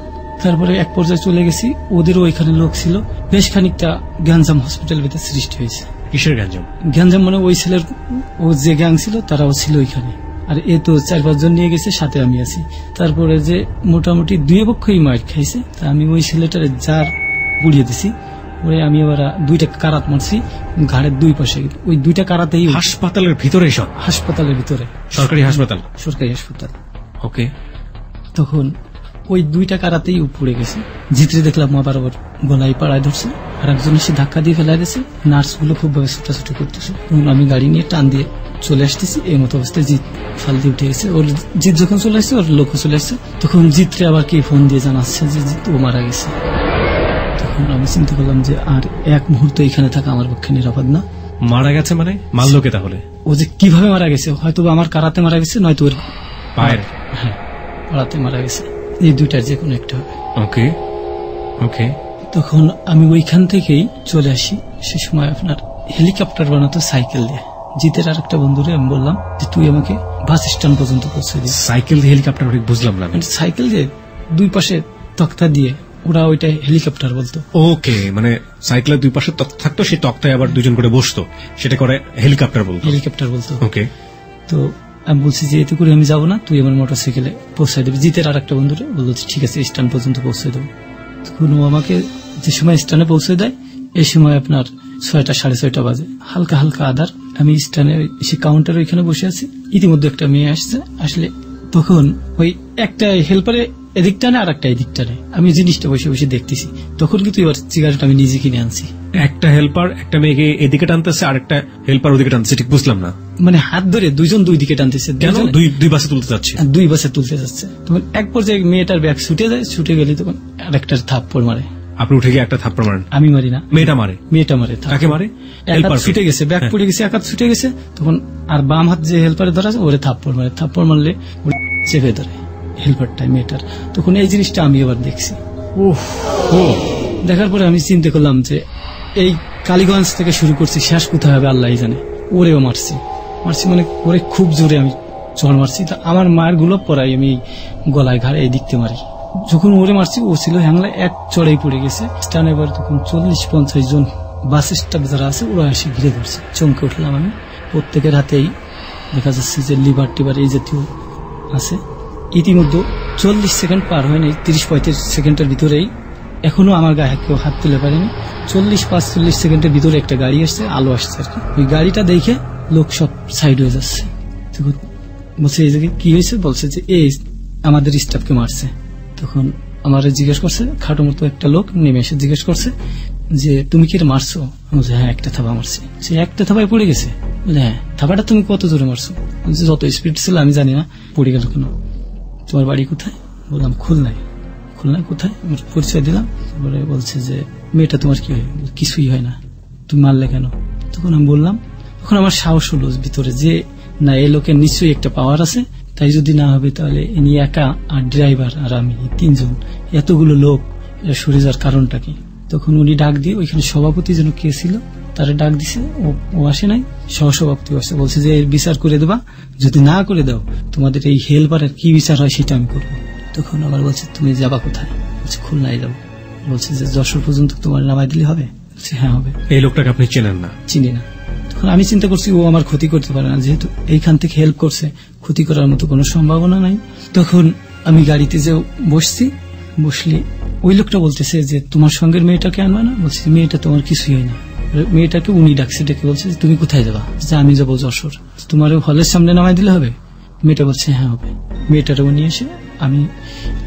তারপরে এক পর্যায়ে চলে গেছি, ওদেরও ওইখানে লোক ছিল। বেশ খানিকটা গ্যাঞ্জাম হসপিটাল ভিতরে সৃষ্টি হয়েছে। কিসের গ্যাঞ্জাম? গ্যাঞ্জাম মানে ওই ছেলের, ও যে গ্যাং ছিল তারাও ছিল ওইখানে। আর এ তো 4-5 জন নিয়ে গেছে, সাথে আমি আছি। তারপরে যে মোটামুটি দুই পক্ষই মার খাইছে, তা আমি ওই ছেলেটারে যার পুড়িয়ে দিছি, ওরে আমি আবার 2টা কারাত মারছি ঘাড়ের 2 পাশে। ওই 2টা কারাতেই হাসপাতালের ভিতরে, সব হাসপাতালের ভিতরে, সরকারি হাসপাতাল, সরকারি হাসপাতাল। ওকে। তখন ওই 2টা কারাতেই পুড়ে গেছে। জিতরে দেখলাম আবার গলায় পাড়ায় ধরছে, আর একজন এসে ধাক্কা দিয়ে ফেলাই দিয়েছে। নার্স গুলো খুব ভাবে ছুটাছুটি করতেছে। তখন আমি গাড়ি নিয়ে টান দিয়ে চলে আসতেছি। এই মতো অবস্থায় জিত ফাল দিয়ে উঠে গেছে। ওর জিত যখন চলে আসছে, ওর লোকও চলে আসছে। তখন জিতরে আবার কে ফোন দিয়ে জানাচ্ছে যে জিত ও মারা গেছে। তখন আমি চিন্তা করলাম যে আর এক মুহূর্ত এখানে থাকা আমার পক্ষে নিরাপদ না। মারা গেছে মানে মারলো কে তাহলে? ও যে কিভাবে মারা গেছে, হয়তো আমার কারাতে মারা গেছে, নয়তো ওর পায়ের, হ্যাঁ, পাড়াতে মারা গেছে। এই 2টার যে কোনো একটা হবে। ওকে ওকে। তখন আমি ওইখান থেকেই চলে আসি। সে সময় আপনার হেলিকপ্টার বানাতো সাইকেল দিয়ে। জিতের আর একটা বন্ধুরে আমি বললাম যে তুই আমাকে বাস স্ট্যান্ড পর্যন্ত পৌঁছে দিস। সাইকেল দিয়ে হেলিকপ্টার বুঝলাম না। সাইকেল দিয়ে 2 পাশে তক্তা দিয়ে, ওরা ওইটা হেলিকপ্টার বলতো। ওকে, মানে সাইকেলের 2 পাশে তক্তা থাকতো, সেই তক্তায় আবার 2জন করে বসতো, সেটা করে হেলিকপ্টার বলতো। ওকে। তো আমি বলছি যে এতে করে আমি যাবো না, তুই আমার মোটরসাইকেলে পৌঁছাই দেবে। জিতের আর একটা বন্ধুরে বললো ঠিক আছে, স্ট্যান্ড পর্যন্ত পৌঁছে দেবো। তখন ও আমাকে যে সময় স্ট্যান্ডে পৌঁছে দেয়, এই সময় আপনার 6টা 6:30 বাজে, হালকা হালকা আধার। আমি স্ট্যান্ডে সে কাউন্টার ওইখানে বসে আছি। ইতিমধ্যে একটা মেয়ে আসছে। আসলে তখন ওই একটা হেল্পারে এদিক টানে আর একটা এদিক টানে, আমি জিনিসটা বসে বসে দেখতেছি। তখন কিন্তু এবার সিগারেট আমি নিজে কিনে আনছি। একটা হেল্পার একটা মেয়েকে এদিকে টানতেছে, আর একটা হেল্পার ওদিকে টানতেছে, ঠিক বুঝলাম না। মানে হাত ধরে 2জন 2 দিকে টানতেছে। কেন? 2 বাসে তুলতে যাচ্ছে, 2 বাসে তুলতে যাচ্ছে। তখন এক পর্যায়ে মেয়েটার ব্যাগ ছুটে যায়, ছুটে গেলে তখন আরেকটার থাপ্পড় মারে। আপনি উঠে গিয়ে একটা থাপ্পড় মারেন? আমি মারি না, মেয়েটা মারে। কাকে মারে? হেল্পার ছুটে গেছে, ব্যাগ পড়ে গেছে, এক হাত ছুটে গেছে। তখন আর বাম হাত যে হেল্পারে ধরা আছে, ওরে থাপ্পড় মারে। থাপ্পড় মারলে চেপে ধরে হেল্পারটাই মেয়েটার। তখন এই জিনিসটা আমি আবার দেখছি। দেখার পরে আমি চিন্তা করলাম যে এই কালীগঞ্জ থেকে শুরু করছি, শেষ কোথায় হবে আল্লাহ জানে। ওরেও মারছি মানে ওরে খুব জোরে আমি চড় মারছি। তা আমার মায়ের গুলো পরাই আমি গলায় ঘাড়ে এই দিকতে মারি। যখন ওরে মারছি, ও ছিল হ্যাংলা, এক চড়াই পড়ে গেছে। স্টান এবার তখন 40-50 জন বাস স্টাফ যারা আছে, ওরা এসে ঘিরে ধরছে। চমকে উঠলাম আমি। প্রত্যেকের হাতেই দেখা যাচ্ছে যে লিভার টিভার এই জাতীয় আছে। ইতিমধ্যে 40 সেকেন্ড পার হয়নি, 30-35 সেকেন্ডের ভিতরেই এখনো আমার গায়ে কেউ হাত তুলে পারেনি। 40-45 সেকেন্ডের ভিতরে একটা গাড়ি আসছে, আলো আসছে আর কি। ওই গাড়িটা দেখে লোক সব সাইড হয়ে যাচ্ছে। বলছে এই জায়গায় কি হয়েছে? বলছে যে এই আমাদের স্টাফকে মারছে। তখন আমার জিজ্ঞেস করছে, খাটো মতো একটা লোক নেমে এসে জিজ্ঞেস করছে যে তুমি কি মারছো? বলছে হ্যাঁ, একটা থাবা মারছি। সে একটা থাবায় পড়ে গেছে? বলে হ্যাঁ। থাবাটা তুমি কত জোরে মারছো? যত স্পিড ছিল আমি জানি না, পড়ে গেল কেন। তোমার বাড়ি কোথায়? বললাম খুলনায়। খুলনায় কোথায়? পরিচয় দিলাম। তারপরে বলছে যে মেয়েটা তোমার কি হয়? কিছুই হয় না, তুমি মারলে কেন? তখন আমি বললাম, তখন আমার সাহস হলো ভিতরে যে না, এই লোকের নিশ্চয়ই একটা পাওয়ার আছে। তাই যদি না হবে তাহলে ইনি একা আর ড্রাইভার আর আমি 3 জন, এতগুলো লোক সরে যাওয়ার কারণটা কি? তখন উনি ডাক দিয়ে, ওইখানে সভাপতি যেন কে ছিল তারা ডাক দিছে। ও আসে নাই, সহসভাপতি আসে। বলছে যে এর বিচার করে দেবা, যদি না করে দাও তোমাদের এই হেল্পারের কি বিচার হয় সেটা আমি করবো। তখন আবার বলছে তুমি যাবা কোথায়? বলছে খুলনায় যাবো। বলছে যে যশোর পর্যন্ত তোমার নামাই দিলে হবে? বলছে হ্যাঁ হবে। এই লোকটাকে আপনি চেনেন না? চিনি না। তখন আমি চিন্তা করছি ও আমার ক্ষতি করতে পারে না, যেহেতু এইখান থেকে হেল্প করছে, ক্ষতি করার মতো কোনো সম্ভাবনা নাই। তখন আমি গাড়িতে যে বসছি, বসলে ওই লোকটা বলতেছে যে তোমার সঙ্গের মেয়েটাকে আনবা না? বলছে মেয়েটা তোমার কিছুই হয় না। মেয়েটাকে উনি ডাকছে, ডেকে বলছে তুমি কোথায় যাবা? যে আমি যাবো যশোর। তোমার হলের সামনে নামাই দিলে হবে? মেয়েটা বলছে হ্যাঁ হবে। মেয়েটারও নিয়ে এসে আমি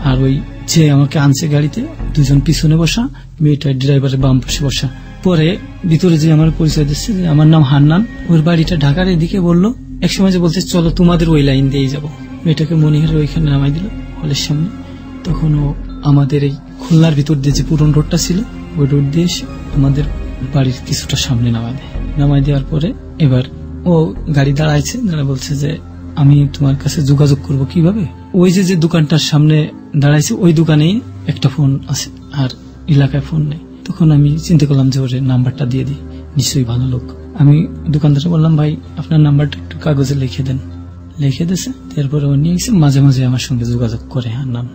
আর ওই যে আমাকে আনছে গাড়িতে, 2 জন পিছনে বসা, মেয়েটা ড্রাইভারের বাম পাশে বসা। পরে ভিতরে যে আমার পরিচয় দিচ্ছে যে আমার নাম হান্নান, ওর বাড়িটা ঢাকার এদিকে। বললো একসময় যে বলছে চলো তোমাদের ওই লাইন দিয়েই যাবো। মেয়েটাকে মনিহারের ওইখানে নামাই দিল হলের সামনে। তখন ও আমাদের এই খুলনার ভিতর দিয়ে যে পুরন রোডটা ছিল, ওই রোড দিয়ে এসে আমাদের বাড়ির কিছুটা সামনে নামাই দেওয়ার পরে এবার ও গাড়ি দাঁড়াইছে, দাঁড়া বলছে যে আমি তোমার কাছে যোগাযোগ করব কিভাবে? ওই যে দোকানটার সামনে দাঁড়াইছে, ওই দোকানেই একটা ফোন আছে আর এলাকায় ফোন নেই। তখন আমি চিন্তা করলাম যে ওর নাম্বারটা দিয়ে দিই, নিশ্চয়ই ভালো লোক। আমি দোকানদারে বললাম ভাই আপনার নাম্বারটা একটু কাগজে লিখে দেন। লিখে দিয়েছে। তারপরে ও নিয়ে গেছে, মাঝে মাঝে আমার সঙ্গে যোগাযোগ করে হান্নান।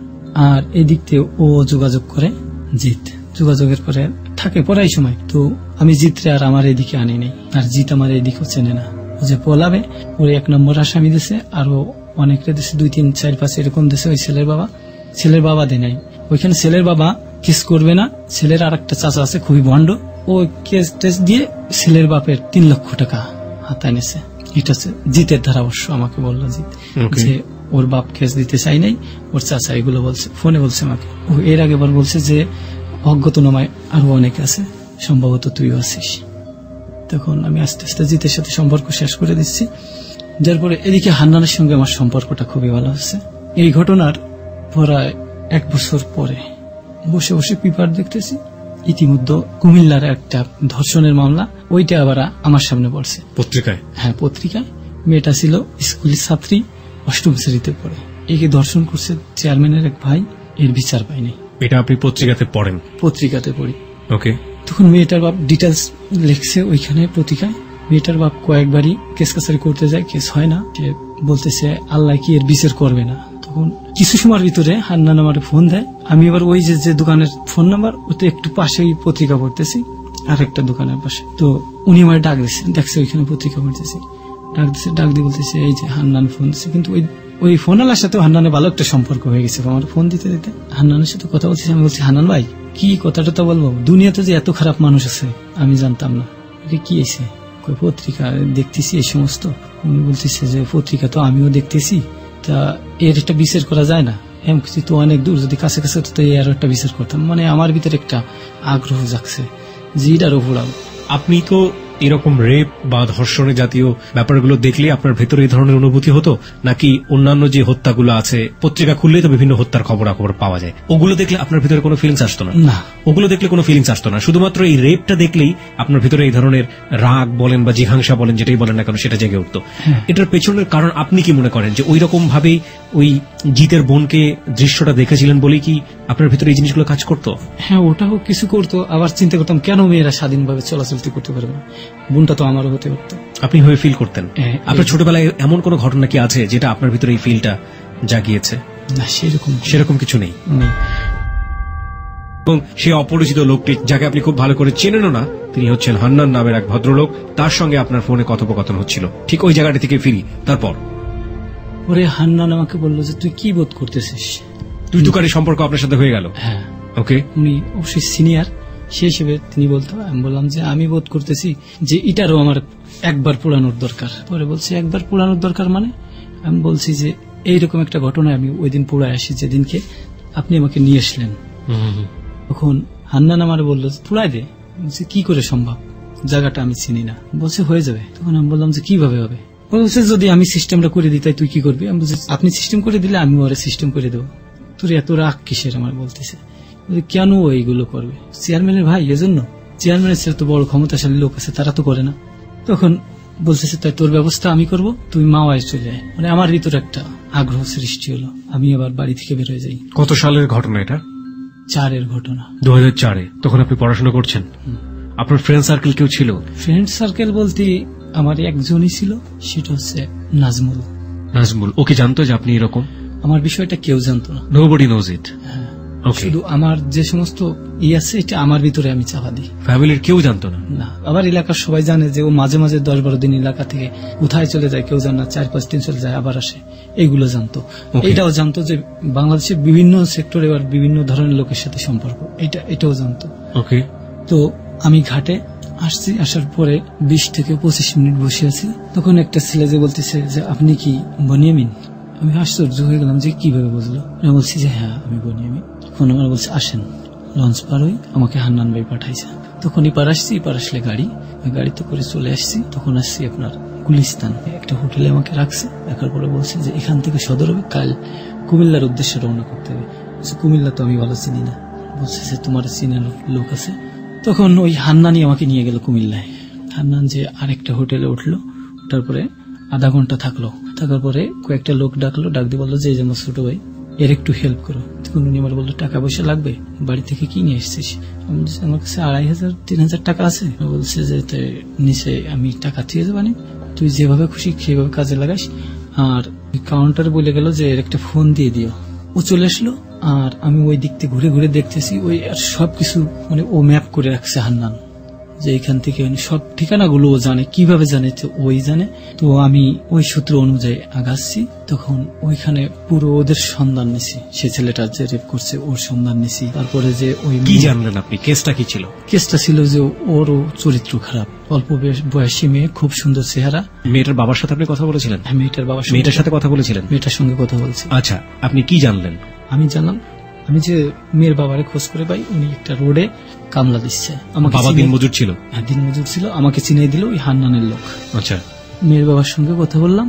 আর এদিক থেকে ও যোগাযোগ করে জিত। যোগাযোগের পরে থাকে পড়াই সময়। তো আমি জিতরে আর আমার এদিকে আনি নাই, আর জিত আমার এদিকেও চেনে না। ও যে পলাবে ওর 1 নম্বর আসামি দিছে, আরো অনেকটা দিছে, 2, 3, 4, 5 এরকম দিছে। ওই ছেলের বাবা দেয় নাই। ওইখানে ছেলের বাবা কেস করবে না, ছেলের আর একটা চাচা আছে খুবই ভণ্ড, ও কেস টেস দিয়ে ছেলের বাপের 3 লক্ষ টাকা হাতায় নিছে। এটা হচ্ছে জিতের ধারা, অবশ্য আমাকে বললো জিত যে ওর বাপ কেস দিতে চাই নাই, ওর চাচা এগুলো বলছে, ফোনে বলছে আমাকে। ও এর আগে বার বলছে যে অজ্ঞাতনামায় আরো অনেক আছে, সম্ভবত তুইও আছিস। তখন আমি আস্তে আস্তে জিতের সাথে সম্পর্ক শেষ করে দিচ্ছি। যার পরে এদিকে হান্নানের সঙ্গে আমার সম্পর্কটা খুবই ভালো হচ্ছে। এই ঘটনার প্রায় 1 বছর পরে বসে বসে পেপার দেখতেছি, ইতিমধ্যে কুমিল্লার একটা ধর্ষণের মামলা, ওইটা আবার আমার সামনে পড়ছে পত্রিকায়। হ্যাঁ, পত্রিকায়। মেয়েটা ছিল স্কুলের ছাত্রী, 8ম শ্রেণীতে পড়ে। একে ধর্ষণ করছে চেয়ারম্যানের এক ভাই, এর বিচার পায়নি। এটা আপনি পত্রিকাতে পড়েন? পত্রিকাতে পড়ি। ওকে। তখন মেয়েটার বাপ ডিটেলস লিখছে ওইখানে পত্রিকায়। মেয়েটার বাপ কয়েকবারই কেস কাছারি করতে যায়, কেস হয় না। সে বলতেছে আল্লাহ কি এর বিচার করবে না। তখন কিছু সময়ের ভিতরে হান্নান আমার ফোন দেয়। আমি এবার ওই যে দোকানের ফোন নাম্বার, ওতে একটু পাশেই পত্রিকা পড়তেছি, আর একটা দোকানের পাশে। তো উনি আমার ডাক দিচ্ছে, দেখছে ওইখানে পত্রিকা পড়তেছি, ডাক দিয়ে বলতেছে এই যে হান্নান ফোন দিচ্ছে। কিন্তু ওই ফোনালার সাথে হান্নানের ভালো একটা সম্পর্ক হয়ে গেছে। আমার ফোন দিতে দিতে হান্নানের সাথে কথা বলছি। আমি বলছি হান্নান ভাই কি কথাটা বলবো, দুনিয়াতে যে এত খারাপ মানুষ আছে আমি জানতাম না। কি আছে? পত্রিকা দেখতেছি এই সমস্ত। উনি বলতেছে যে পত্রিকা তো আমিও দেখতেছি, তা এর একটা বিচার করা যায় না? এম কিছু তো অনেক দূর, যদি কাছে কাছে তো এর একটা বিচার করতাম। মানে আমার ভিতরে একটা আগ্রহ জাগছে যে এটারও ভোড়াবো। আপনি তো এরকম রেপ বা ধর্ষণের জাতীয় ব্যাপারগুলো দেখলে আপনার ভেতরে এই ধরনের অনুভূতি হতো, নাকি অন্যান্য যে হত্যাগুলো আছে, পত্রিকা খুললেই তো বিভিন্ন হত্যার খবরাখবর পাওয়া যায়, ওগুলো দেখলে আপনার ভিতরে কোনো ফিলিংস আসতো না? না, ওগুলো দেখলে কোনো ফিলিংস আসতো না, শুধুমাত্র এই রেপটা দেখলেই আপনার ভিতরে এই ধরনের রাগ বলেন বা জিঘাংসা বলেন, যেটাই বলেন না কেন, সেটা জেগে উঠতো। এটার পেছনের কারণ আপনি কি মনে করেন? যে ওই রকম ভাবেই ওই জিতের বোনকে দৃশ্যটা দেখেছিলেন বলেই কি আপনার ভিতরে এই জিনিসগুলো কাজ করতো? হ্যাঁ, ওটাও কিছু করতো। আবার চিন্তা করতাম কেন মেয়েরা স্বাধীনভাবে চলাচল করতে পারবে না, বোনটা তো আমারও হতে পারত। আপনি হয়ে ফিল করতেন? আপনার ছোটবেলায় এমন কোন ঘটনা কি আছে যেটা আপনার ভিতরে এই ফিলটা জাগিয়েছে? না, সেরকম কিছু নেই। এবং সেই অপরিচিত লোকটি, যাকে আপনি খুব ভালো করে চেনেনও না, তিনি হচ্ছেন হান্নান নামের এক ভদ্রলোক। তার সঙ্গে আপনার ফোনে কথোপকথন হচ্ছিল। ঠিক ওই জায়গাটা থেকে ফিরি, তারপর ওরে হান্নান আমাকে বললো যে তুই কি বোধ করতেছিস? তুই তুকারি সম্পর্ক আপনার সাথে হয়ে গেল? হ্যাঁ। ওকে। উনি অবশ্যই সিনিয়র, সেই হিসেবে তিনি বলতো। আমি বললাম যে আমি বোধ করতেছি যে এটারও আমার একবার পোড়ানোর দরকার। পরে বলছে একবার পোড়ানোর দরকার মানে? আমি বলছি যে এইরকম একটা ঘটনায় আমি ওই দিন পোড়ায় আসি যেদিনকে আপনি আমাকে নিয়ে আসলেন। তখন হান্নান আমার বললো পোড়ায় দে। বলছে কি করে সম্ভব, জায়গাটা আমি চিনি না। বলছে হয়ে যাবে। তখন আমি বললাম যে কিভাবে হবে? বলছে যদি আমি সিস্টেমটা করে দিই তাই তুই কি করবি? আমি বলছি আপনি সিস্টেম করে দিলে আমি ওরা সিস্টেম করে দেবো। তোর এত রাগ কিসের আমার? বলতেছে কেন এইগুলো করবে? চেয়ারম্যানের ভাই, এজন্য। চেয়ারম্যানের ছেলে তো বড় ক্ষমতাশালী লোক আছে, তারা তো করে না। তখন বলতেছে তাই তোর ব্যবস্থা আমি করব, তুই মাওয়ায় চলে যায়। মানে আমার ভিতরে একটা আগ্রহ সৃষ্টি হলো। আমি আবার বাড়ি থেকে বের হয়ে যাই। কত সালের ঘটনা এটা? 4-এর ঘটনা। 2004-এ। তখন আপনি পড়াশোনা করছেন। আপনার ফ্রেন্ড সার্কেল কেউ ছিল? ফ্রেন্ড সার্কেল বলতে আমার একজনই ছিল, সেটা হচ্ছে নাজমুল। ওকে জানতো যে আপনি এরকম? আমার বিষয়টা কেউ জানতো না। Nobody knows it. শুধু আমার যে সমস্ত আছে এটা আমার ভিতরে আমি চাপা দিই। ফ্যামিলির কেউ জানতো না? না। আবার এলাকার সবাই জানে যে ও মাঝে মাঝে 10-12 দিন এলাকা থেকে কোথায় চলে যায় কেউ জানে না, 4-5 দিন চলে যায় আবার আসে, এইগুলো জানতো। এটাও জানতো যে বাংলাদেশের বিভিন্ন সেক্টরে এবার বিভিন্ন ধরনের লোকের সাথে সম্পর্ক, এটাও জানতো। ওকে। তো আমি ঘাটে আসছি, আসার পরে 20 থেকে 25 মিনিট বসে আছি। তখন একটা ছেলে যে বলতেছে যে আপনি কি বনিয়ামিন? আমি আশ্চর্য হয়ে গেলাম যে কিভাবে বুঝলো। আমি বলছি যে হ্যাঁ আমি বনিয়ামিন। তখন আমার বলছে আসেন লঞ্চ পার হই, আমাকে হান্নান ভাই পাঠাইছে। তখন এপার আসছি, এপার আসলে গাড়িতে করে চলে আসছি। তখন আসছি আপনার গুলিস্তান একটা হোটেলে আমাকে রাখছে। রাখার পরে বলছে যে এখান থেকে সদর হবে, কাল কুমিল্লার উদ্দেশ্যে রওনা করতে হবে। কুমিল্লা তো আমি ভালো চিনি না। বলছে যে তোমার চিনার লোক আছে। তখন ওই হান্নানই আমাকে নিয়ে গেল কুমিল্লায়। হান্নান যে আরেকটা হোটেলে উঠলো, ওঠার পরে আধা ঘন্টা থাকলো। থাকার পরে কয়েকটা লোক ডাকলো, ডাক দিয়ে বললো যে এই যে আমার ছোট ভাই, এর একটু হেল্প করো। তখন উনি আমার বললো টাকা পয়সা লাগবে, বাড়ি থেকে কি নিয়ে এসছিস? আমি বলছি আমার কাছে 2500-3000 টাকা আছে। বলছে যে নিচে আমি টাকা দিয়ে যাবো, তুই যেভাবে খুশি সেভাবে কাজে লাগাস। আর কাউন্টারে বলে গেল যে এর একটা ফোন দিয়ে দিও। ও চলে আসলো, আর আমি ওই দিক থেকে ঘুরে ঘুরে দেখতেছি ওই আর সবকিছু মানে ও ম্যাপ করে রাখছে হান্নান। যে এখান থেকে সব ঠিকানাগুলো জানে। কিভাবে জানে তো ওই জানে। তো আমি ওই সূত্র অনুযায়ী আগাচ্ছি। তখন ওইখানে পুরো ওদের সন্ধান নিছি, সে ছেলেটা যে রেপ করছে ওর সন্ধান নিছি। তারপরে যে ওই কি জানলেন আপনি? কেসটা কি ছিল? কেসটা ছিল যে ওরও চরিত্র খারাপ, অল্প বয়সী মেয়ে, খুব সুন্দর চেহারা। মেয়েটার বাবার সাথে আপনি কথা বলেছিলেন? হ্যাঁ, মেয়েটার সাথে কথা বলেছিলেন? মেয়েটার সঙ্গে কথা বলছি। আচ্ছা, আপনি কি জানলেন? আমি জানলাম, আমি যে মেয়ের বাবারে খোঁজ করে পাই, উনি একটা রোডে কামলা দিচ্ছে। আমাকে বাবা দিনমজুর ছিল? হ্যাঁ, দিনমজুর ছিল। আমাকে চিনিয়ে দিল ওই হান্নানের লোক। আচ্ছা, মেয়ের বাবার সঙ্গে কথা বললাম।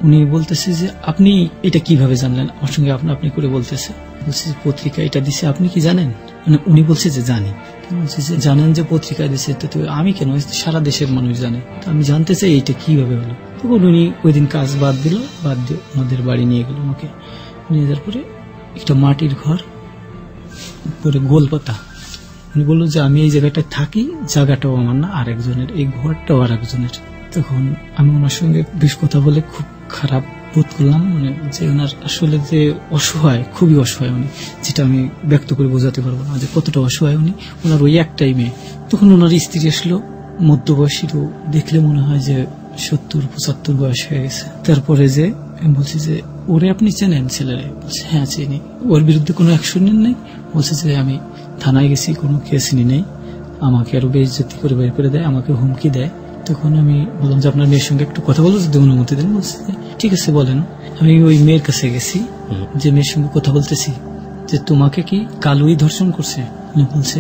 উনি বলতেছে যে আপনি এটা কিভাবে জানলেন? আমার সঙ্গে আপনা আপনি করে বলতেছে। বলছে যে পত্রিকা এটা দিছে, আপনি কি জানেন? মানে উনি বলছে যে জানি। বলছে যে জানেন যে পত্রিকায় দিছে, তো আমি কেন, সারা দেশের মানুষ জানে। তো আমি জানতে চাই এইটা কিভাবে হলো। তখন উনি ওই দিন কাজ বাদ দিল, বাদ দিয়ে ওনাদের বাড়ি নিয়ে গেল। আমাকে নিয়ে যাওয়ার পরে একটা মাটির ঘর, পরে গোলপাতা। উনি বললো যে আমি এই জায়গাটায় থাকি, জায়গাটাও আমার না, আরেকজনের, এই ঘরটাও আরেকজনের। তখন আমি ওনার সঙ্গে বেশ কথা বলে খুব খারাপ বোধ করলাম, মানে যে ওনার আসলে যে অসহায়, খুবই অসহায় উনি, যেটা আমি ব্যক্ত করে বোঝাতে পারবো না যে কতটা অসহায় উনি। ওনার ওই একটাই মেয়ে। তখন ওনার স্ত্রী আসলো, মধ্যবয়সীরও, দেখলে মনে হয় যে 70-75 বয়স হয়ে গেছে। তারপরে যে বলছি যে ওরে আপনি চেনেন ছেলেরে? বলছে হ্যাঁ চিনি। ওর বিরুদ্ধে কোনো অ্যাকশন নেন নাই? বলছে যে আমি থানায় গেছি, কোনো কেস নি নেই, আমাকে আরো বেইজ্জতি করে বের করে দেয়, আমাকে হুমকি দেয়। তখন আমি বললাম যে আপনার মেয়ের সঙ্গে একটু কথা বলবো, যদি অনুমতি দেন। বলছে ঠিক আছে বলেন। আমি ওই মেয়ের কাছে গেছি, যে মেয়ের সঙ্গে কথা বলতেছি, যে তোমাকে কি কালুই ধর্ষণ করছে? বলছে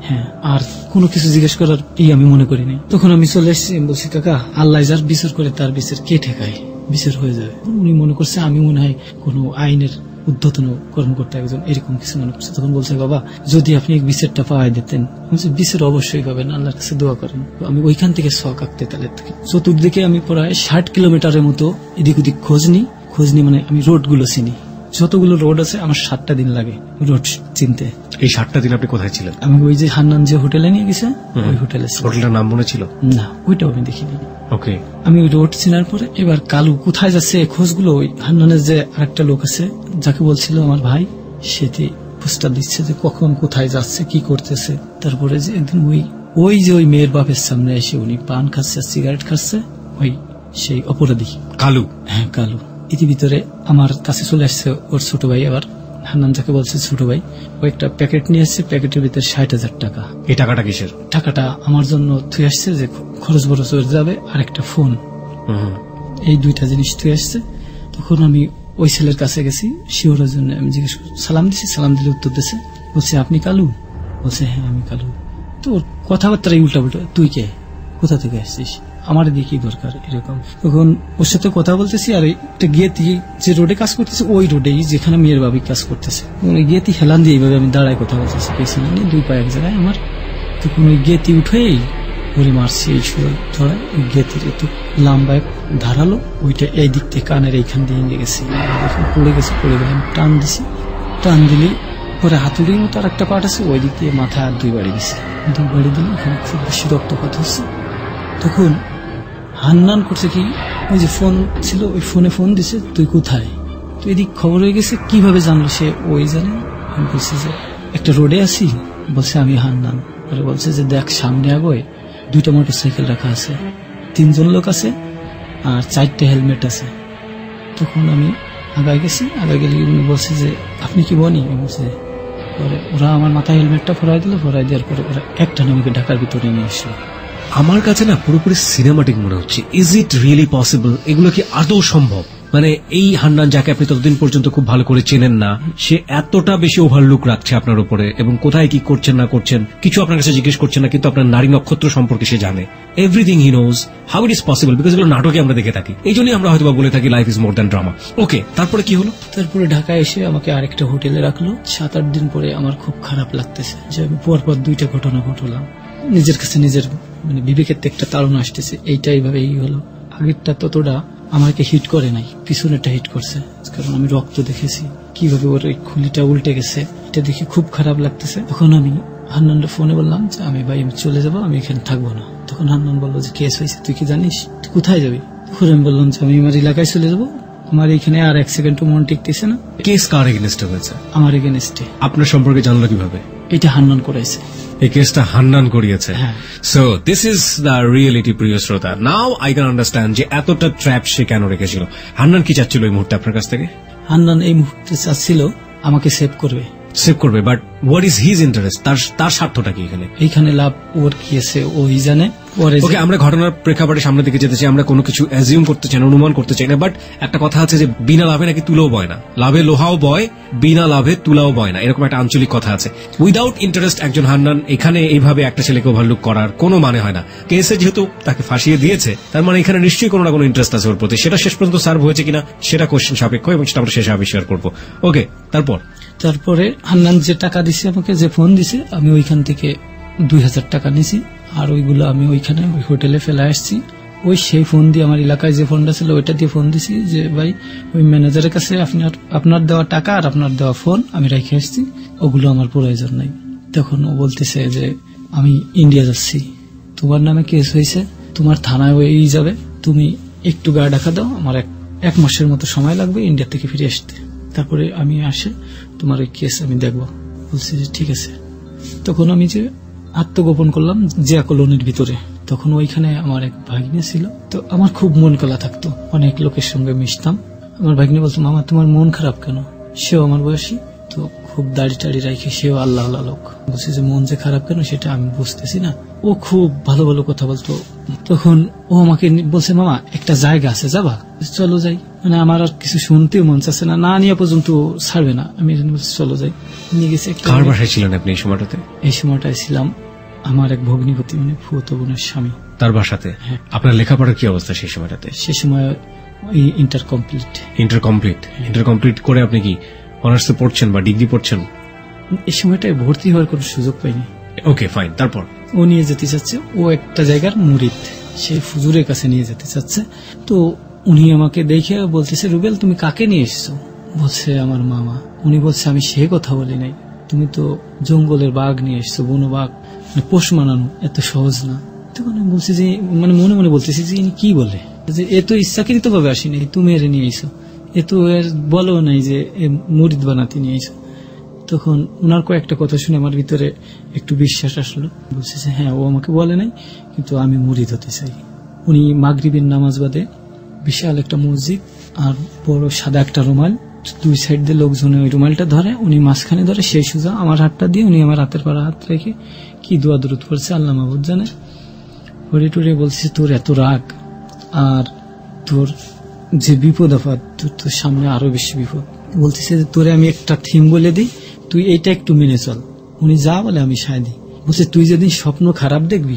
হ্যাঁ, আর কোনো কিছু জিজ্ঞেস করার আমি মনে করিনি। তখন আমি চলে এসেছি, বলছি কাকা, আল্লাহ যার বিচার করে তার বিচার কে ঠেকায়, বিচার হয়ে যাবে। উনি মনে করছে আমি মনে হয় কোনো আইনের উদ্ধতন কর্মকর্তা একজন, এরকম কিছু মনে করছে। তখন বলছে বাবা, যদি আপনি বিচারটা পাওয়াই দিতেন। বিচার অবশ্যই পাবেন, আল্লাহর কাছে দোয়া করেন। আমি ওইখান থেকে শখ আঁকতে তালের থেকে চতুর্দিকে আমি প্রায় 60 কিলোমিটারের মতো এদিক ওদিক খোঁজ নি, মানে আমি রোড গুলো চিনি। যতগুলো রোড আছে আমার 7টা দিন লাগে রোড চিনতে। এই 7টা দিন আপনি কোথায় ছিলেন? আমি ওই যে হান্নান যে হোটেলে নিয়ে গেছে, ওই হোটেলে। হোটেলটার নাম মনে ছিল? না, ওইটাও আমি দেখিনি। ওকে, আমি ওই রোড চিনার পরে এবার কালু কোথায় যাচ্ছে খোঁজগুলো, ওই হান্নানের যে আরেকটা লোক আছে যাকে বলছিল আমার ভাই, সেটি খোঁজটা দিচ্ছে যে কখন কোথায় যাচ্ছে, কি করতেছে। তারপরে যে একদিন ওই যে ওই মেয়ের বাপের সামনে এসে উনি পান খাচ্ছে, সিগারেট খাচ্ছে, ওই সেই অপরাধী কালু। হ্যাঁ, কালু। ইতিভিতরে আমার কাছে চলে আসছে ওর ছোট ভাই, আবার হান্নান যাকে বলছে ছোট ভাই, ও একটা প্যাকেট নিয়ে আসছে, প্যাকেটের ভিতরে 60,000 টাকা। এই টাকাটা কিসের? টাকাটা আমার জন্য তুই আসছে যে খরচ বরচ হয়ে যাবে, আর একটা ফোন, এই 2টা জিনিস তুই আসছে। তখন আমি ওই ছেলের কাছে গেছি শিওরের জন্য। আমি জিজ্ঞেস সালাম দিছি, সালাম দিলে উত্তর দিচ্ছে, বলছে আপনি কালু? বলছে হ্যাঁ আমি কালু। তো ওর কথাবার্তাই উল্টাপাল্টা, তুই কে, কোথা থেকে আসছিস, আমার দিয়ে কি দরকার, এরকম। তখন ওর সাথে কথা বলতেছি, আর একটা গিয়েতি যে রোডে কাজ করতেছে, ওই রোডেই যেখানে মেয়ের বাবি কাজ করতেছে, গিয়েতি হেলান দিয়ে এইভাবে আমি দাঁড়ায় কথা বলতেছি, পেছনে নিয়ে 2 পা এক জায়গায় আমার। তখন ওই গিয়েতি উঠেই ওরে মারছি, এই সুর ধরায় ওই গিয়েতির একটু লম্বায় ধারালো, ওইটা এই দিক থেকে কানের এইখান দিয়ে নিয়ে গেছি, পড়ে গেছে। পড়ে গেলে আমি টান দিছি, টান দিলে পরে হাতুড়ির মতো আর একটা পাট আছে, ওই দিক দিয়ে মাথায় আর 2 বাড়ি দিছে। 2 বাড়ি দিলে এখানে খুব বেশি রক্তপাত হচ্ছে। তখন হান্নান করছে কি, ওই যে ফোন ছিল, ওই ফোনে ফোন দিছে, তুই কোথায়, তো এদিক খবর হয়ে গেছে। কিভাবে জানলো সে, ওই জানে। আমি বলছি যে একটা রোডে আছি। বলছে আমি হান্নান। পরে বলছে যে দেখ সামনে আগে 2টা মোটরসাইকেল রাখা আছে, 3 জন লোক আছে, আর 4টে হেলমেট আছে। তখন আমি আগায় গেছি, আগায় গেলে উনি বলছে যে আপনি কি বনি? বলছে। পরে ওরা আমার মাথায় হেলমেটটা ফরাই দিল, ফরাই দেওয়ার পরে ওরা একটা আমাকে ঢাকার ভিতরে নিয়ে আসলো। আমার কাছে না পুরোপুরি সিনেমাটিক মনে হচ্ছে। Is it really possible? এগুলো কি আদৌ সম্ভব? মানে এই হান্নান, যাকে আপনি ততদিন পর্যন্ত খুব ভালো করে চেনেন না, সে এতটা বেশি ওভারলুক রাখছে আপনার উপরে, এবং কোথায় কি করছেন না করছেন কিছু আপনার কাছে জিজ্ঞেস করছেন না, কিন্তু আপনার নারী নক্ষত্র সম্পর্কে সে জানে। Everything he knows. How it is possible? Because এগুলো নাটকে আমরা দেখে থাকি, এই জন্যই আমরা হয়তো বলে থাকি life is more than drama. Okay, তারপরে কি হলো? তারপরে ঢাকায় এসে আমাকে আরেকটা হোটেলে রাখলো। 7-8 দিন পরে আমার খুব খারাপ লাগতেছে যে আমি পরপর 2টা ঘটনা ঘটলাম। নিজের কাছে নিজের মানে বিবেকের একটা তাড়না আসতেছে, এইটা এইভাবে হলো। আগেরটা ততটা আমাকে হিট করে নাই, পিছনেরটা হিট করছে, কারণ আমি রক্ত দেখেছি, কিভাবে ওর ওই খুলিটা উল্টে গেছে, এটা দেখে খুব খারাপ লাগতেছে। তখন আমি হান্নানকে ফোনে বললাম যে আমি চলে যাবো, আমি এখানে থাকবো না। তখন হান্নান বললো যে কেস হয়েছে, তুই কি জানিস, তুই কোথায় যাবি? তখন আমি বললাম যে আমি আমার এলাকায় চলে যাবো, আমার এখানে আর 1 সেকেন্ডও মন টিকতেছে না। কেস কার এগেইনস্টে হয়েছে? আমার এগেইনস্টে। আপনার সম্পর্কে জানলো কিভাবে? এটা হান্নান করাইছে। এই কেসটা হান্নান করিয়েছে। So this is the reality, প্রিয় শ্রোতা। নাও আই ক্যান আন্ডারস্ট্যান্ড যে এতটা ট্র্যাপ সে কেন রেখেছিল। হান্নান কি চাচ্ছিল এই মুহূর্তে আপনার কাছ থেকে? হান্নান এই মুহূর্তে চাচ্ছিল আমাকে সেভ করবে, but what is his interest? তার স্বার্থটা কি এখানে? এইখানে লাভ ওর কি আছে ওই জানে। ওকে, আমরা ঘটনার প্রেক্ষাপটে সামনের দিকে যেতে চাই, আমরা কোনো কিছু অ্যাজিউম করতে চাই না, অনুমান করতে চাই না। বাট একটা কথা আছে যে বিনা লাভে নাকি তুলাও বয় না, লাভে লোহাও বয়, বিনা লাভে তুলাও বয় না, এরকম একটা আঞ্চলিক কথা আছে। উইদাউট ইন্টারেস্ট একজন হান্নান এখানে এইভাবে একটা ছেলেকে ওভারলুক করার কোনো মানে হয় না। কেসে যেহেতু তাকে ফাঁসিয়ে দিয়েছে, তার মানে এখানে নিশ্চয়ই কোনো না কোনো ইন্টারেস্ট আছে ওর প্রতি। সেটা শেষ পর্যন্ত সার্ভ হয়েছে কিনা সেটা কোশ্চেন সাপেক্ষ, এবং সেটা আমরা শেষে আবিষ্কার করবো। ওকে, তারপরে হান্নান যে টাকা দিছে আমাকে, যে ফোন দিছে, আমি ওইখান থেকে 2000 টাকা নিছি, আর ওইগুলো আমি ওইখানে ওই হোটেলে ফেলে আসছি। ওই সেই ফোন দিয়ে, আমার এলাকায় যে ফোনটা ছিল ওইটা দিয়ে ফোন দিছি যে ভাই ওই ম্যানেজারের কাছে আপনার দেওয়া টাকা আর আপনার দেওয়া ফোন আমি রেখে আসছি, ওগুলো আমার প্রয়োজন নাই। তখন ও বলতেছে যে আমি ইন্ডিয়া যাচ্ছি, তোমার নামে কেস হয়েছে, তোমার থানায় ওই যাবে, তুমি একটু গায়ে ঢাকা দাও, আমার এক মাসের মতো সময় লাগবে ইন্ডিয়া থেকে ফিরে আসতে, তারপরে আমি আসে তোমার ওই কেস আমি দেখব। বলছি যে ঠিক আছে। তখন আমি যে আত্মগোপন করলাম জিয়া কলোনির ভিতরে। তখন ওইখানে আমার এক ভাগ্নে ছিল, তো আমার খুব মন কলা থাকতো, অনেক লোকের সঙ্গে মিশতাম। আমার ভাগ্নে বলতো মামা তোমার মন খারাপ কেন? সেও আমার বয়সী, তো খুব দাড়ি টাড়ি রাখে, সেও আল্লাহ আল্লাহ লোক। বলছে যে মন যে খারাপ কেন সেটা আমি বুঝতেছি না। ও খুব ভালো ভালো কথা বলতো। তখন ও আমাকে বলছে মামা একটা জায়গা আছে, যাবা? চলো যাই। মানে আমার আর কিছু শুনতেও মন চাচ্ছে না, না নিয়ে পর্যন্ত ছাড়বে না। আমি চলো যাই, নিয়ে গেছি। কার বাসায় ছিলেন আপনি এই সময়টাতে? এই সময়টায় ছিলাম আমার এক ভগ্নিপতি, মানে ফুয়তো বোনের স্বামী, তার বাসাতে। আপনার লেখাপড়ার কি অবস্থা সেই সময়টাতে? সে সময় ইন্টার কমপ্লিট করে আপনি কি অনার্সে পড়ছেন বা ডিগ্রি পড়ছেন? এই সময়টায় ভর্তি হওয়ার কোনো সুযোগ পাইনি। Okay fine. তারপর ও নিয়ে যেতে চাচ্ছে, ও একটা জায়গার মুরিদ, সেই হুজুরের কাছে নিয়ে যেতে চাচ্ছে। তো উনি আমাকে দেখে বলতেছে রুবেল তুমি কাকে নিয়ে এসছো? বলছে আমার মামা। উনি বলছে আমি সে কথা বলি নাই, তুমি তো জঙ্গলের বাঘ নিয়ে এসছো, বনো বাঘ, পোষ মানানো এত সহজ না। তখন আমি বলছি যে মানে মনে মনে বলতেছি যে ইনি কি বলে, যে এ তো ইচ্ছাকৃত ভাবে আসেনি, তুমি এর নিয়ে এসো, এ তো এর বলো নাই যে মুরিদ বানাতে নিয়ে এসো। তখন ওনার কয়েকটা কথা শুনে আমার ভিতরে একটু বিশ্বাস আসলো। বলছে যে হ্যাঁ ও আমাকে বলে নাই, কিন্তু আমি মুরিদ হতে চাই। উনি মাগরিবের নামাজ বাদে বিশাল একটা মসজিদ আর বড় সাদা একটা রুমাল, দুই সাইড দিয়ে লোকজনে ওই রুমালটা ধরে, উনি মাঝখানে ধরে, সেই সোজা আমার হাতটা দিয়ে উনি আমার হাতের পর হাত রেখে কি দোয়া দরুদ পড়ছে আল্লাহ মাহবুদ জানে। হরে টুরে বলছে তোর এত রাগ আর তোর যে বিপদ আপদ, তোর সামনে আরো বেশি বিপদ। বলতেছে যে তোরে আমি একটা থিম বলে দিই, তুই এইটা একটু মেনে চল। উনি যা বলে আমি সায় দিই। বলছে তুই যেদিন স্বপ্ন খারাপ দেখবি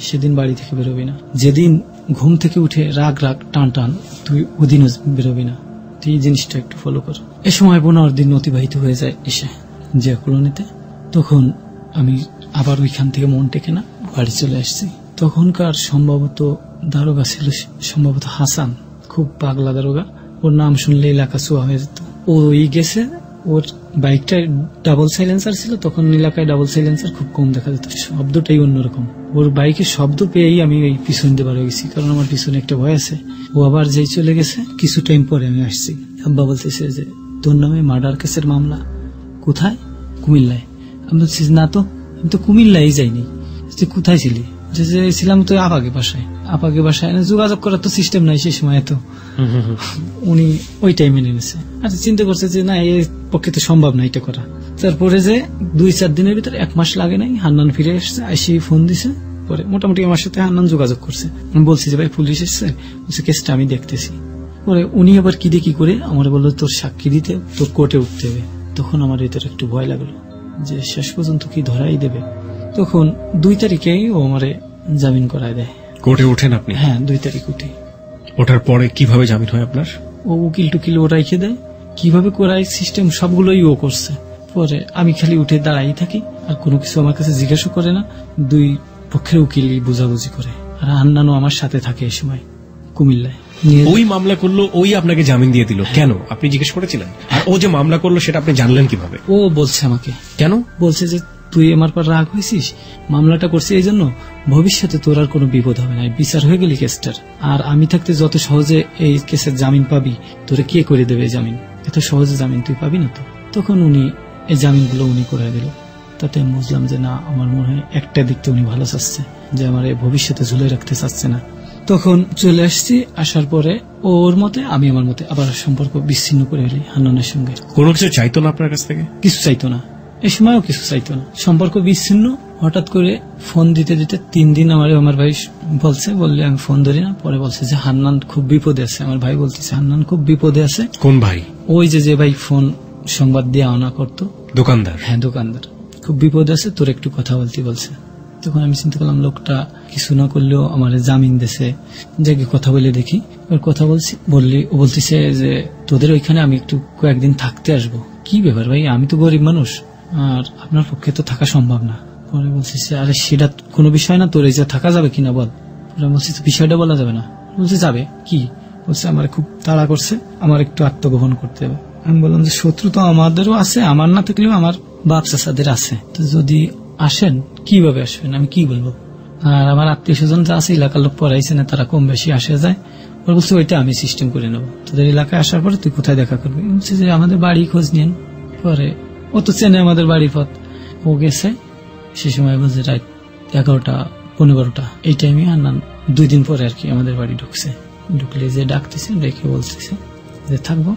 সেদিন বাড়ি থেকে বেরোবি না, যেদিন ঘুম থেকে উঠে রাগ টান টান তুই ওদিনও বেরোবি না, তুই এই জিনিসটা একটু ফলো কর। এ সময় 15 দিন অতিবাহিত হয়ে যায় এসে যে কলোনিতে। তখন আমি আবার ওইখান থেকে মন টেকে না বাড়ি চলে আসছি। তখনকার সম্ভবত দারোগা ছিল, সম্ভবত হাসান, খুব পাগলা দারোগা। ওর নাম শুনলে এলাকা চোয়া হয়ে যেত। ওই গেছে, ওর বাইকটা ডাবল সাইলেন্সার ছিল, তখন এলাকায় ডাবল সাইলেন্সার খুব কম দেখা যেত, শব্দটাই অন্যরকম। ওর বাইকের শব্দ পেয়েই আমি ওই পিছন দিয়ে বার হয়ে গেছি, কারণ আমার পিছনে একটা ভয় আছে। ও আবার যেই চলে গেছে কিছু টাইম পরে আমি আসছি। আব্বা বলতেছে যে তোর নামে মার্ডার কেসের মামলা, কোথায়? কুমিল্লায়। আমি বলছি না তো, আমি তো কুমিল্লায় যাইনি। কোথায় ছিলি? ছিলাম তো আপাকে বাসায় যোগাযোগ করার তো সিস্টেম নাই সেই সময়। তো উনি ওই টাইমে নেমেছে, আচ্ছা চিন্তা করছে যে না এর পক্ষে তো সম্ভব না এটা করা। তারপরে যে 2-4 দিনের ভিতরে, 1 মাস লাগে নাই, হান্নান ফিরে এসছে, আইসি ফোন দিছে। পরে মোটামুটি আমার সাথে হান্নান যোগাযোগ করছে। আমি বলছি যে ভাই পুলিশ এসছে, বলছে কেসটা আমি দেখতেছি। পরে উনি আবার কি দিয়ে কি করে আমার বললো তোর সাক্ষী দিতে, তোর কোর্টে উঠতে হবে। তখন আমার ভিতরে একটু ভয় লাগলো যে শেষ পর্যন্ত কি ধরাই দেবে। তখন 2 তারিখেই ও আমারে জামিন করায় দেয়। কোর্টে ওঠেন আপনি? হ্যাঁ 2 তারিখ উঠি। ওঠার পরে কিভাবে জামিন হয় আপনার? ও উকিল টুকিল ও রাইখে দেয়, কিভাবে করাই সিস্টেম সবগুলোই ও করছে। পরে আমি খালি উঠে দাঁড়াই থাকি, আর কোনো কিছু আমার কাছে জিজ্ঞাসা করে না। 2 পক্ষের উকিল বুঝাবুঝি করে, আর হান্নানও আমার সাথে থাকে এই সময় কুমিল্লায়। ওই মামলা করলো, ওই আপনাকে জামিন দিয়ে দিল কেন আপনি জিজ্ঞেস করেছিলেন? আর ও যে মামলা করলো সেটা আপনি জানলেন কিভাবে? ও বলছে আমাকে। কেন? বলছে যে তুই আমার পর রাগ হয়েছিস, মামলাটা করছি এই জন্য ভবিষ্যতে তোর আর কোনো বিপদ হবে না, বিচার হয়ে গেলি কেসটার। আর আমি থাকতে যত সহজে এই কেসের জামিন পাবি, তোরে কে করে দেবে জামিন? এত সহজে জামিন তুই পাবি না তো। তখন উনি এই জামিনগুলো উনি করে দিল। হঠাৎ আমি বুঝলাম যে না, আমার মনে হয় একটা দিকটা উনি ভালো চাচ্ছে, যে আমার এই ভবিষ্যতে ঝুলে রাখতে চাচ্ছে না। তখন চলে আসছি, আসার পরে ওর মতে আমি আমার মতে আবার সম্পর্ক বিচ্ছিন্ন করে ফেলি হান্নানের সঙ্গে। কোনো কিছু চাইতো না আপনার কাছ থেকে? কিছু চাইতো না, এই সময়ও কিছু চাইতো না, সম্পর্ক বিচ্ছিন্ন। হঠাৎ করে ফোন দিতে দিতে 3 দিন আমার ভাই বললে আমি ফোন ধরি না। পরে বলছে যে হান্নান খুব বিপদে আছে। আমার ভাই বলতেছে হান্নান খুব বিপদে আছে। কোন ভাই? ওই যে ভাই ফোন সংবাদ দিয়ে আনা করতো, দোকানদার। হ্যাঁ, দোকানদার, খুব বিপদে আছে, তোর একটু কথা বলতে বলছে। তখন আমি চিন্তা করলাম লোকটা কিছু না করলেও আমার জামিন দিছে, যে কথা বলে দেখি। ওর কথা বলতেছে যে তোদের ওইখানে আমি একটু কয়েকদিন থাকতে আসবো। কি ব্যাপার ভাই, আমি তো গরিব মানুষ, আর আপনার পক্ষে তো থাকা সম্ভব না। পরে বলতেছে আরে সেটা কোনো বিষয় না, তোর এই যে থাকা যাবে কিনা বল। পরে বলছি বিষয়টা বলা যাবে না। বলছে যাবে কি? বলছে আমার খুব তাড়া করছে, আমার একটু আত্মগোপন করতে হবে। আমি বললাম যে শত্রু তো আমাদেরও আছে, আমার না থাকলেও আমার বাপ চাচাদের আছে, তো যদি আসেন কিভাবে আসবেন আমি কি বলবো। আর আমার আত্মীয় স্বজন যা আছে এলাকার লোক পড়াইছে না, তারা কম বেশি আসে যায়। ওরা বলছে ওইটা আমি সিস্টেম করে নেবো, তোদের এলাকায় আসার পরে তুই কোথায় দেখা করবি। বলছে যে আমাদের বাড়ি খোঁজ নিন। পরে ও তো চেনে আমাদের বাড়ির পথ, ও গেছে। সে সময় বলছে রাত 11টা 15টা, এই টাইমে হান্নান 2 দিন পরে আর কি আমাদের বাড়ি ঢুকছে। ঢুকলে যে ডাকতেছে, ডেকে বলতেছে যে থাকবো।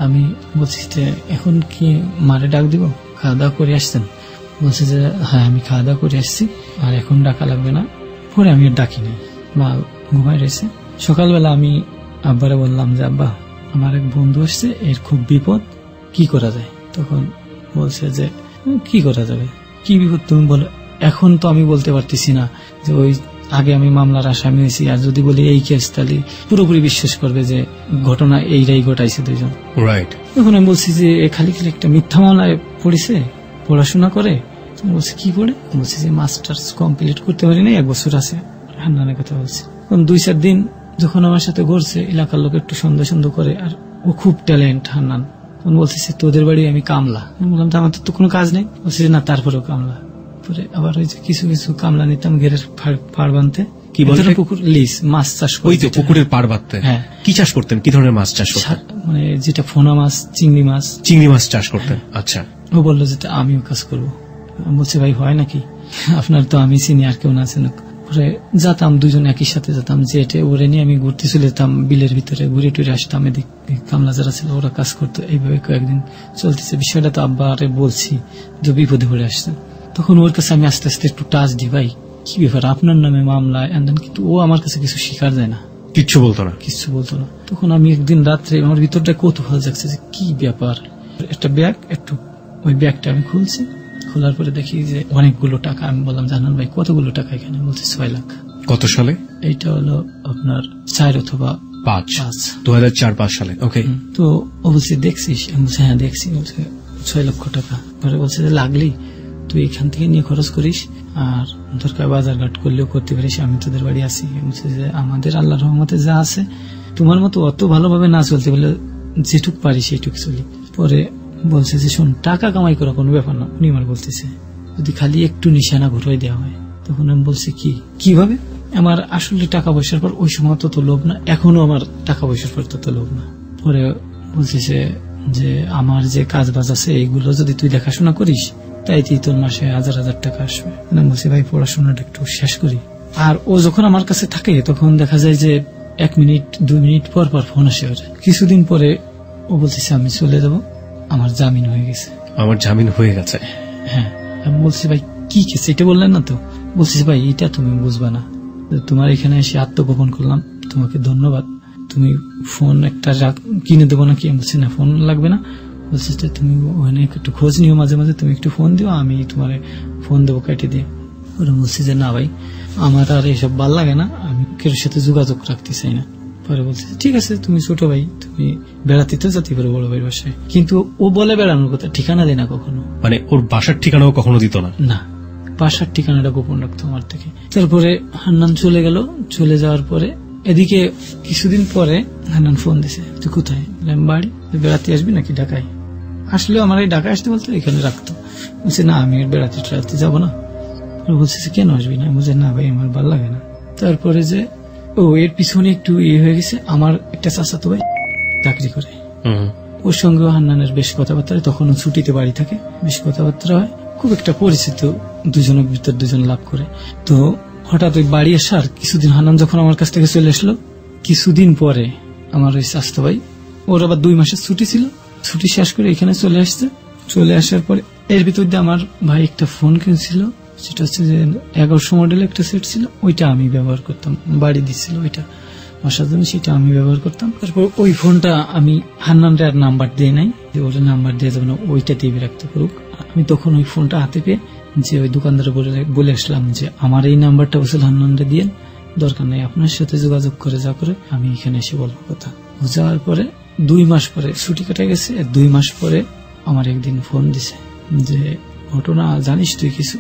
আমি বলছি যে এখন কি মারে ডাক দিব, খাওয়া দাওয়া করে আসছেন? বলছে যে হ্যাঁ আমি খাওয়া দাওয়া করে আসছি, আর এখন ডাকা লাগবে না। পরে আমি আর ডাকি নাই, মা ঘুমাই রয়েছে। সকালবেলা আমি আব্বারে বললাম যে আব্বা আমার এক বন্ধু আসছে, এর খুব বিপদ, কি করা যায়? তখন বলছে যে কি করা যাবে, কি বিপদ তুমি বলো। এখন তো আমি বলতে পারতেছি না যে ওই আগে আমি মামলার আসামি হয়েছি, আর যদি বলি এই কেস তাহলে পুরোপুরি বিশ্বাস করবে যে ঘটনা এইটাই ঘটাইছে দুইজন। রাইট। এখন আমি বলছি যে খালি খালি একটা মিথ্যা মামলায় পড়েছে, পড়াশোনা করে। বলছে কি পড়ে? বলছি যে মাস্টার্স কমপ্লিট করতে পারি না, 1 বছর আছে। হান্নানের কথা বলছে। 2-4 দিন যখন আমার সাথে ঘুরছে, এলাকার লোক একটু সন্দেহ করে, আর ও খুব ট্যালেন্ট হান্নান। তখন বলতেছে তোদের বাড়ি আমি কামলা। বললাম তো আমার তো কোনো কাজ নেই। বলছে না তারপরেও কামলা। পরে আবার ওই যে কিছু কিছু কামলা নিতাম ঘেরের পাড় বাঁধতে। কি বলতে? পুকুর লিজ, মাছ চাষ। ওই তো পুকুরের পাড় বাঁধতে। হ্যাঁ। কি চাষ করতেন? কি ধরনের মাছ চাষ করতেন? মানে যেটা ফোনা মাছ, চিংড়ি মাছ। চিংড়ি মাছ চাষ করতেন। আচ্ছা। ও বললো যে আমিও কাজ করবো। বলছে ভাই হয় নাকি, আপনার তো আমি চিনি আর কেউ না চিনুক। পরে যেতাম দুজন একই সাথে যেতাম, যেটে ওরে নিয়ে আমি ঘুরতে চলে যেতাম বিলের ভিতরে, ঘুরে টুরে আসতাম। এদিক কামলা যারা ছিল ওরা কাজ করতো। এইভাবে কয়েকদিন চলতেছে। বিষয়টা তো আব্বারে বলছি যে বিপদে পড়ে আসছে। তখন ওর কাছে আমি আস্তে আস্তে একটু টাচ দিই, ভাই কি ব্যাপার আপনার নামে মামলা, কিন্তু ও আমার কাছে কিছু স্বীকার যায় না, কিচ্ছু বলতো না। তখন আমি একদিন রাত্রে আমার ভিতরটা কৌতূহল জাগছে যে কি ব্যাপার। একটা ব্যাগ, একটু ওই ব্যাগটা আমি খুলছি, খোলার পরে দেখি যে অনেকগুলো টাকা। আমি বললাম জানান ভাই কতগুলো টাকা এখানে? বলছে 6 লাখ। কত সালে? এইটা হলো আপনার 4 অথবা 5, 2004-5 সালে। ওকে। তো ও বলছে দেখছিস? আমি বলছি হ্যাঁ দেখছি। বলছে 6 লক্ষ টাকা। পরে বলছে যে লাগলি তুই এখান থেকে নিয়ে খরচ করিস, আর দরকার বাজার ঘাট করলেও করতে পারিস, আমি তোদের বাড়ি আসি। বলছে যে আমাদের আল্লাহর রহমতে যা আছে, তোমার মতো অত ভালোভাবে না চলতে বলে যেটুক পারি সেইটুক চলি। পরে বলছে যে শোন, টাকা কামাই করা কোনো ব্যাপার না। উনি আমার বলতেছে যদি খালি একটু নিশানা ঘুরাই দেওয়া হয়। তখন আমি বলছি কিভাবে? আমার আসলে টাকা পয়সার পর ওই সময় তত লোভ না, এখনো আমার টাকা পয়সার পর তত লোভ না। পরে বলতেছে যে আমার যে কাজ বাজ আছে এইগুলো যদি তুই দেখাশোনা করিস, তাই তোর মাসে 1000 টাকা আসবে। আমি বলছি ভাই পড়াশোনাটা একটু শেষ করি। আর ও যখন আমার কাছে থাকে তখন দেখা যায় যে 1 মিনিট 2 মিনিট পর পর ফোন আসে। কিছুদিন পরে ও বলতেছে আমি চলে যাবো, আমার জামিন হয়ে গেছে। আমার জামিন হয়ে গেছে? হ্যাঁ। আমি বলছি ভাই কি কেস, এটা বললেন না তো? বলছি ভাই এটা তুমি বুঝবা না, তোমার এখানে এসে আত্মগোপন করলাম, তোমাকে ধন্যবাদ। তুমি ফোন একটা কিনে দেবো নাকি? আমি বলছি না ফোন লাগবে না। বলছি তুমি ওখানে একটু খোঁজ নিও, মাঝে মাঝে তুমি একটু ফোন দিও, আমি তোমার ফোন দেবো কেটে দিয়ে। ওরা বলছি যে না ভাই আমার আর এইসব ভাল লাগে না, আমি কেউ সাথে যোগাযোগ রাখতে চাই না। পরে বলছে ঠিক আছে তুমি ছোট ভাই, তুমি বেড়াতে তো যেতে পারো বড় ভাইয়ের বাসায়। কিন্তু ও বলে বেড়ানোর কথা, ঠিকানা দেয় না কখনো। মানে ওর বাসার ঠিকানাও কখনো দিত না? না, বাসার ঠিকানাটা গোপন রাখতো আমার থেকে। তারপরে হান্নান চলে গেল। চলে যাওয়ার পরে এদিকে কিছুদিন পরে হান্নান ফোন দিছে, তুই কোথায়? বাড়ি। বেড়াতে আসবি নাকি ঢাকায়? আসলে আমার এই ঢাকায় আসতে বলতে এখানে রাখতো। বলছে না আমি বেড়াতে টেড়াতে যাবো না। বলছে কেন আসবি না? বলছে না ভাই আমার ভালো লাগে না। তারপরে যে এর পিছনে একটু হয়ে গেছে, আমার একটা চাচাতো ভাই চাকরি করে, ওর সঙ্গে হান্নানের বেশ কথাবার্তা হয়। তখন ছুটিতে বাড়ি থাকে, বেশ কথাবার্তা হয়। খুব একটা পরিচিত, দুজনের ভিতর দুজন লাভ করে। তো হঠাৎ ওই বাড়ি আসার কিছুদিন হান্নান যখন আমার কাছ থেকে চলে আসলো, কিছুদিন পরে আমার ওই স্বাস্থ্য ভাই, ওর আবার 2 মাসের ছুটি ছিল, ছুটি শেষ করে এখানে চলে আসছে। চলে আসার পরে এর ভিতর দিয়ে আমার ভাই একটা ফোন কিনছিল, সেটা হচ্ছে যে 1100 মডেলের একটা সেট ছিল, ওইটা আমি ব্যবহার করতাম, বাড়ি দিচ্ছিল ওইটা আসার জন্য, সেটা আমি ব্যবহার করতাম। তারপর ওই ফোনটা আমি হান্নানরে আর নাম্বার দিয়ে নাই, যে ওর নাম্বার দিয়ে যাবে না, ওইটা দিয়ে বিরক্ত করুক। আমি তখন ওই ফোনটা হাতে পেয়ে যে ওই দোকানদারে বলে আসলাম যে আমার এই নাম্বারটা বসে হান্নানরে দিয়ে, দরকার নেই, আপনার সাথে যোগাযোগ করে যা করে আমি এখানে এসে বলবো কথা। যাওয়ার পরে 2 মাস পরে ছুটি কেটে গেছে, 2 মাস পরে আমার একদিন ফোন দিছে যে ঘটনা জানিস তুই কিছু?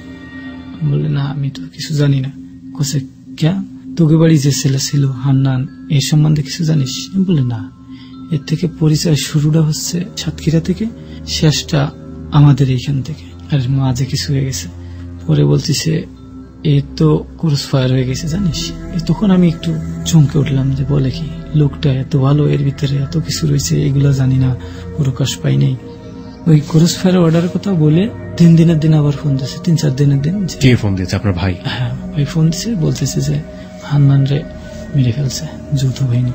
বলে না, আমি তো কিছু জানি না। কোসে ক্যা, তোকে বাড়ি যে ছেলে ছিল হান্নান, এই সম্বন্ধে কিছু জানিস? বলে না। এর থেকে পরিচয় শুরুটা হচ্ছে সাতক্ষীরা থেকে, শেষটা আমাদের এইখান থেকে, আর মাঝে কিছু হয়ে গেছে। পরে বলতেছে এ তো ক্রস ফায়ার হয়ে গেছে জানিস। তখন আমি একটু চমকে উঠলাম যে বলে কি, লোকটা এত ভালো, এর ভিতরে এত কিছু রয়েছে, এগুলা জানি না, প্রকাশ পাই নাই। ওই ক্রস ফায়ার অর্ডারের কথা বলে 3 দিনের দিন আবার ফোন দিয়েছে, 3-4 দিনের দিন। কে ফোন দিয়েছে? আপনার ভাই? হ্যাঁ, ওই ফোন দিয়েছে, বলতেছে যে হান্নান রে মেরে ফেলছে যৌথ বাহিনী,